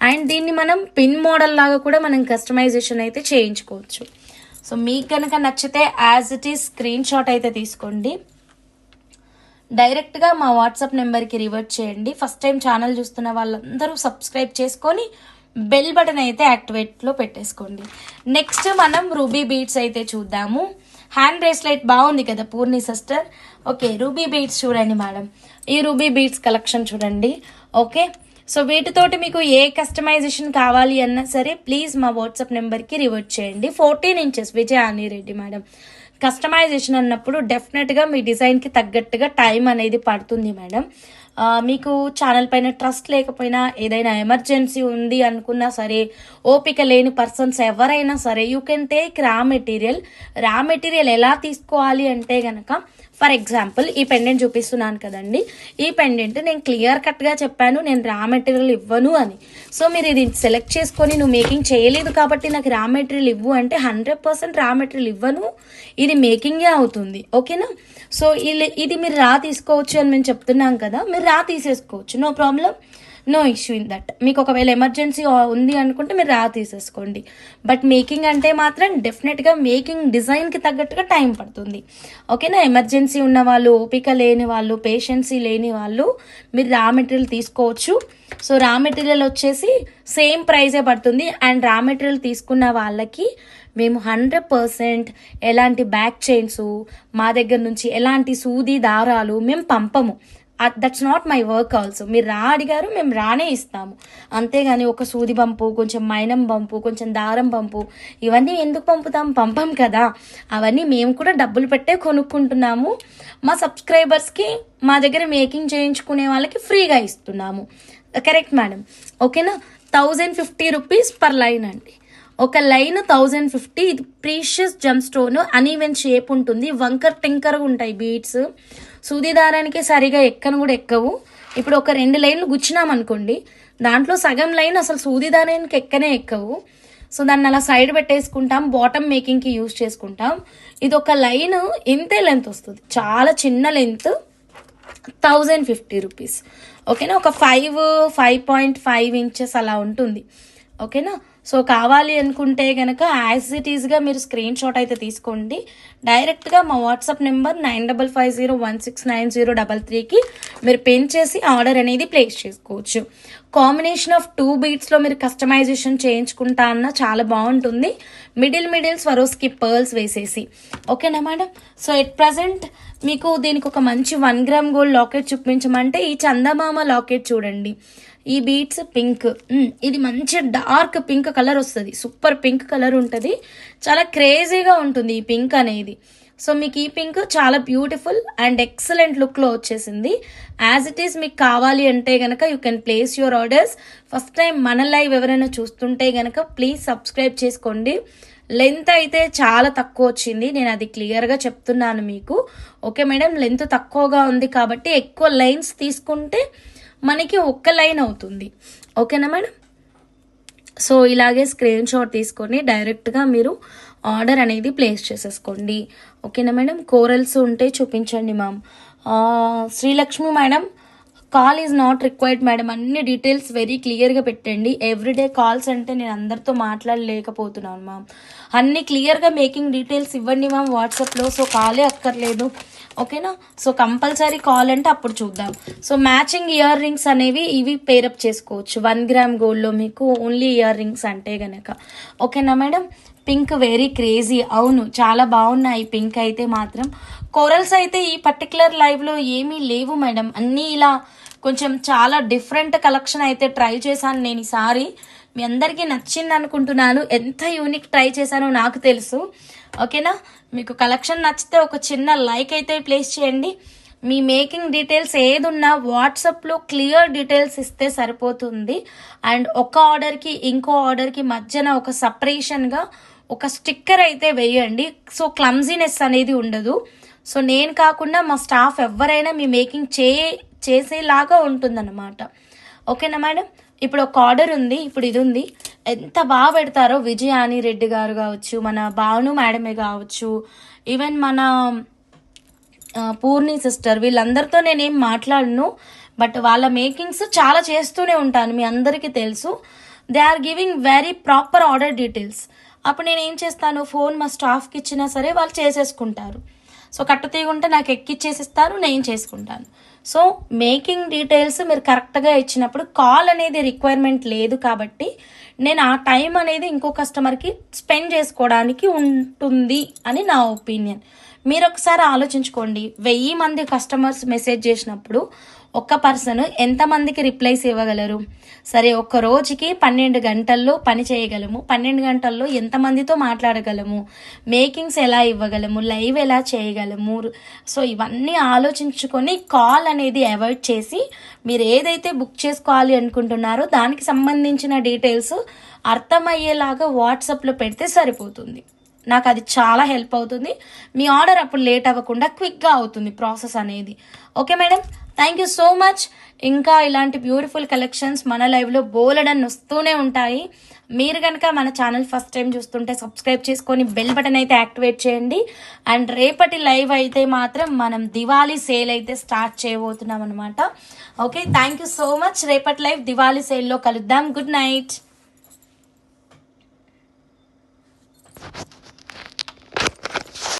అండ్ దీన్ని మనం పిన్ మోడల్ లాగా కూడా మనం కస్టమైజేషన్ అయితే చేయించుకోవచ్చు. సో మీకు కనుక నచ్చితే as it is screen shot అయితే తీసుకోండి. డైరెక్ట్గా మా వాట్సాప్ నెంబర్కి రివర్ట్ చేయండి. ఫస్ట్ టైం ఛానల్ చూస్తున్న వాళ్ళందరూ సబ్స్క్రైబ్ చేసుకొని బెల్ బటన్ అయితే యాక్టివేట్లో పెట్టేసుకోండి. నెక్స్ట్ మనం రూబీ బీడ్స్ అయితే చూద్దాము. హ్యాండ్ బ్రేస్లెట్ బాగుంది కదా Purni sister. Okay, ruby beads చూడండి మేడం. ఈ రూబీ బీడ్స్ కలెక్షన్ చూడండి. ఓకే, సో వీటితోటి మీకు ఏ కస్టమైజేషన్ కావాలి అన్నా సరే ప్లీజ్ మా వాట్సాప్ నెంబర్కి రివర్ట్ చేయండి. 14 ఇంచెస్ విజయాని రెడ్డి మేడం. కస్టమైజేషన్ అన్నప్పుడు డెఫినెట్గా మీ డిజైన్కి తగ్గట్టుగా టైం అనేది పడుతుంది మేడం. మీకు ఛానల్ పైన ట్రస్ట్ లేకపోయినా, ఏదైనా ఎమర్జెన్సీ ఉంది అనుకున్నా సరే, ఓపిక లేని పర్సన్స్ ఎవరైనా సరే you can take raw material ఎలా తీసుకోవాలి అంటే గనక, ఫర్ ఎగ్జాంపుల్ ఈ పెండెంట్ చూపిస్తున్నాను కదండి. ఈ పెండెంట్ నేను క్లియర్ కట్గా చెప్పాను నేను రా మెటీరియల్ ఇవ్వను అని. సో మీరు ఇది సెలెక్ట్ చేసుకొని నువ్వు మేకింగ్ చేయలేదు కాబట్టి నాకు రా మెటీరియల్ ఇవ్వు అంటే 100% రా మెటీరియల్ ఇవ్వను, ఇది మేకింగే అవుతుంది. ఓకేనా. సో ఇది మీరు రా తీసుకోవచ్చు అని మేము చెప్తున్నాం కదా, మీరు రా తీసేసుకోవచ్చు, no problem, no issue in that. మీకు ఒకవేళ ఎమర్జెన్సీ ఉంది అనుకుంటే మీరు రా తీసేసుకోండి. బట్ మేకింగ్ అంటే మాత్రం డెఫినెట్గా మేకింగ్ డిజైన్కి తగ్గట్టుగా టైం పడుతుంది. ఓకేనా. ఎమర్జెన్సీ ఉన్న వాళ్ళు, ఓపిక లేని వాళ్ళు, పేషెన్సీ లేని వాళ్ళు మీరు రా మెటీరియల్ తీసుకోవచ్చు. సో రా మెటీరియల్ వచ్చేసి సేమ్ ప్రైజే పడుతుంది. అండ్ రా మెటీరియల్ తీసుకున్న వాళ్ళకి మేము 100% ఎలాంటి బ్యాక్ చైన్స్ మా దగ్గర నుంచి ఎలాంటి సూది దారాలు మేము పంపము. That's not my work also. మీరు రా అడిగారు, మేము రానే ఇస్తాము. అంతేగాని ఒక సూది పంపు, కొంచెం మైనం పంపు, కొంచెం దారం పంపు, ఇవన్నీ ఎందుకు పంపం కదా. అవన్నీ మేము కూడా డబ్బులు పెట్టే కొనుక్కుంటున్నాము. మా సబ్స్క్రైబర్స్కి మా దగ్గర మేకింగ్ చేయించుకునే వాళ్ళకి ఫ్రీగా ఇస్తున్నాము. Correct madam. ఓకేనా. 1050 రూపీస్ పర్ లైన్ అండి. ఒక లైన్ 1050. ఇది ప్రీషియస్ జమ్ స్టోన్, అన్ఈవెన్ షేప్ ఉంటుంది, వంకర్ టింకర్ ఉంటాయి బీడ్స్. సూది దారానికి సరిగా ఎక్కను కూడా ఎక్కవు. ఇప్పుడు ఒక 2 లైన్లు గుచ్చినామనుకోండి, దాంట్లో సగం లైన్ అసలు సూది దారానికి ఎక్కవు. సో దాన్ని అలా సైడ్ పెట్టేసుకుంటాం, బాటమ్ మేకింగ్కి యూజ్ చేసుకుంటాం. ఇది ఒక లైన్ ఇంతే లెంత్ వస్తుంది, చాలా చిన్న లెంత్, 1050 రూపీస్. ఓకేనా. ఒక 5.5 ఇంచెస్ అలా ఉంటుంది. ఓకేనా. సో కావాలి అనుకుంటే కనుక యాజ్ ఇట్ ఈస్గా మీరు స్క్రీన్ షాట్ అయితే తీసుకోండి. డైరెక్ట్గా మా వాట్సాప్ నెంబర్ 9550169033కి మీరు పెన్ చేసి ఆర్డర్ అనేది ప్లేస్ చేసుకోవచ్చు. కాంబినేషన్ ఆఫ్ 2 బీట్స్లో మీరు కస్టమైజేషన్ చేయించుకుంటా అన్న చాలా బాగుంటుంది. మిడిల్ స్వరోస్కి పర్ల్స్ వేసేసి. ఓకేనా మేడం. సో ఎట్ ప్రజెంట్ మీకు దీనికి ఒక మంచి 1 గ్రామ్ గోల్డ్ లాకెట్ చూపించమంటే ఈ చందమామ లాకెట్ చూడండి. ఈ బీట్స్ పింక్, ఇది మంచి డార్క్ పింక్ కలర్ వస్తుంది, సూపర్ పింక్ కలర్ ఉంటుంది, చాలా క్రేజీగా ఉంటుంది ఈ పింక్ అనేది. సో మీకు ఈ పింక్ చాలా బ్యూటిఫుల్ అండ్ ఎక్సలెంట్ లుక్లో వచ్చేసింది. యాజ్ ఇట్ ఈస్ మీకు కావాలి అంటే కనుక you can place your orders. First time మన లైవ్ ఎవరైనా చూస్తుంటే కనుక ప్లీజ్ సబ్స్క్రైబ్ చేసుకోండి. లెంత్ అయితే చాలా తక్కువ వచ్చింది, నేను అది క్లియర్గా చెప్తున్నాను మీకు. ఓకే మేడం, లెంత్ తక్కువగా ఉంది కాబట్టి ఎక్కువ లైన్స్ తీసుకుంటే మనకి ఒక్క లైన్ అవుతుంది. ఓకేనా మేడం. సో ఇలాగే స్క్రీన్ షాట్ తీసుకొని డైరెక్ట్గా మీరు ఆర్డర్ అనేది ప్లేస్ చేసేసుకోండి. ఓకేనా మేడం. కోరల్స్ ఉంటే చూపించండి ma'am. Srilakshmi madam call is not required madam. అన్ని డీటెయిల్స్ వెరీ క్లియర్గా పెట్టండి. ఎవ్రీడే కాల్స్ అంటే నేను అందరితో మాట్లాడలేకపోతున్నాను మ్యామ్. అన్ని క్లియర్గా మేకింగ్ డీటెయిల్స్ ఇవ్వండి మ్యామ్ వాట్సాప్లో. సో కాలే అక్కర్లేదు, ఓకేనా. సో కంపల్సరీ కాల్ అంటే అప్పుడు చూద్దాం. సో మ్యాచింగ్ ఇయర్ రింగ్స్ అనేవి ఇవి పేరప్ చేసుకోవచ్చు 1 గ్రామ్ గోల్డ్లో మీకు ఓన్లీ ఇయర్ రింగ్స్ అంటే గనక, ఓకేనా మేడం. పింక్ వెరీ క్రేజీ, అవును చాలా బాగున్నాయి పింక్ అయితే మాత్రం. కోరల్స్ అయితే ఈ పర్టికులర్ లైవ్లో ఏమీ లేవు మేడం, అన్నీ ఇలా కొంచెం చాలా డిఫరెంట్ కలెక్షన్ అయితే ట్రై చేశాను నేను ఈసారి. మీ అందరికీ నచ్చింది అనుకుంటున్నాను. ఎంత యూనిక్ ట్రై చేశానో నాకు తెలుసు, ఓకేనా. మీకు కలెక్షన్ నచ్చితే ఒక చిన్న లైక్ అయితే ప్లేస్ చేయండి. మీ మేకింగ్ డీటెయిల్స్ ఏది ఉన్నా వాట్సాప్లో క్లియర్ డీటెయిల్స్ ఇస్తే సరిపోతుంది. అండ్ ఒక ఆర్డర్కి ఇంకో ఆర్డర్కి మధ్యన ఒక సపరేషన్గా ఒక స్టిక్కర్ అయితే వేయండి. సో క్లమ్జీనెస్ అనేది ఉండదు. సో నేను కాకుండా మా స్టాఫ్ ఎవరైనా మీ మేకింగ్ చేసేలాగా ఉంటుందన్నమాట, ఓకేనా మేడం. ఇప్పుడు ఒక ఆర్డర్ ఉంది, ఇప్పుడు ఇది ఉంది. ఎంత బాగా పెడతారో విజయాని రెడ్డి గారు కావచ్చు, మన భాను మేడమే కావచ్చు, ఈవెన్ మన పూర్ణి సిస్టర్, వీళ్ళందరితో నేనేం మాట్లాడను. బట్ వాళ్ళ మేకింగ్స్ చాలా చేస్తూనే ఉంటాను, మీ అందరికీ తెలుసు. They are giving very proper order details. అప్పుడు నేను ఏం చేస్తాను, ఫోన్ మా స్టాఫ్కి ఇచ్చినా సరే వాళ్ళు చేసేసుకుంటారు. సో కట్టుతీగుంటే నాకు ఎక్కిచ్చేసిస్తారు, నేను చేసుకుంటాను. సో మేకింగ్ డీటెయిల్స్ మీరు కరెక్ట్గా ఇచ్చినప్పుడు కాల్ అనేది రిక్వైర్మెంట్ లేదు కాబట్టి నేను ఆ టైం అనేది ఇంకో కస్టమర్కి స్పెండ్ చేసుకోవడానికి ఉంటుంది అని నా ఒపీనియన్. మీరు ఒకసారి ఆలోచించుకోండి, 1000 మంది కస్టమర్స్ మెసేజ్ చేసినప్పుడు ఒక్క పర్సన్ ఎంతమందికి రిప్లైస్ ఇవ్వగలరు? సరే, ఒక రోజుకి 12 గంటల్లో పని చేయగలము, 12 గంటల్లో ఎంతమందితో మాట్లాడగలము, మేకింగ్స్ ఎలా ఇవ్వగలము, లైవ్ ఎలా చేయగలము. సో ఇవన్నీ ఆలోచించుకొని కాల్ అనేది అవాయిడ్ చేసి మీరు ఏదైతే బుక్ చేసుకోవాలి అనుకుంటున్నారో దానికి సంబంధించిన డీటెయిల్స్ అర్థమయ్యేలాగా వాట్సాప్లో పెడితే సరిపోతుంది. నాకు అది చాలా హెల్ప్ అవుతుంది. మీ ఆర్డర్ అప్పుడు లేట్ అవ్వకుండా క్విక్గా అవుతుంది ప్రాసెస్ అనేది, okay madam. Thank you so much. ఇంకా ఇలాంటి బ్యూటిఫుల్ కలెక్షన్స్ మన లైవ్లో బోలెడన్ని వస్తూనే ఉంటాయి. మీరు కనుక మన ఛానల్ ఫస్ట్ టైం చూస్తుంటే సబ్స్క్రైబ్ చేసుకొని బెల్ బటన్ అయితే యాక్టివేట్ చేయండి. అండ్ రేపటి లైవ్ అయితే మాత్రం మనం దివాళీ సేల్ అయితే స్టార్ట్ చేయబోతున్నాం అనమాట, okay. Thank you so much. రేపటి లైవ్ దివాళీ సేల్లో కలుద్దాం. Good night.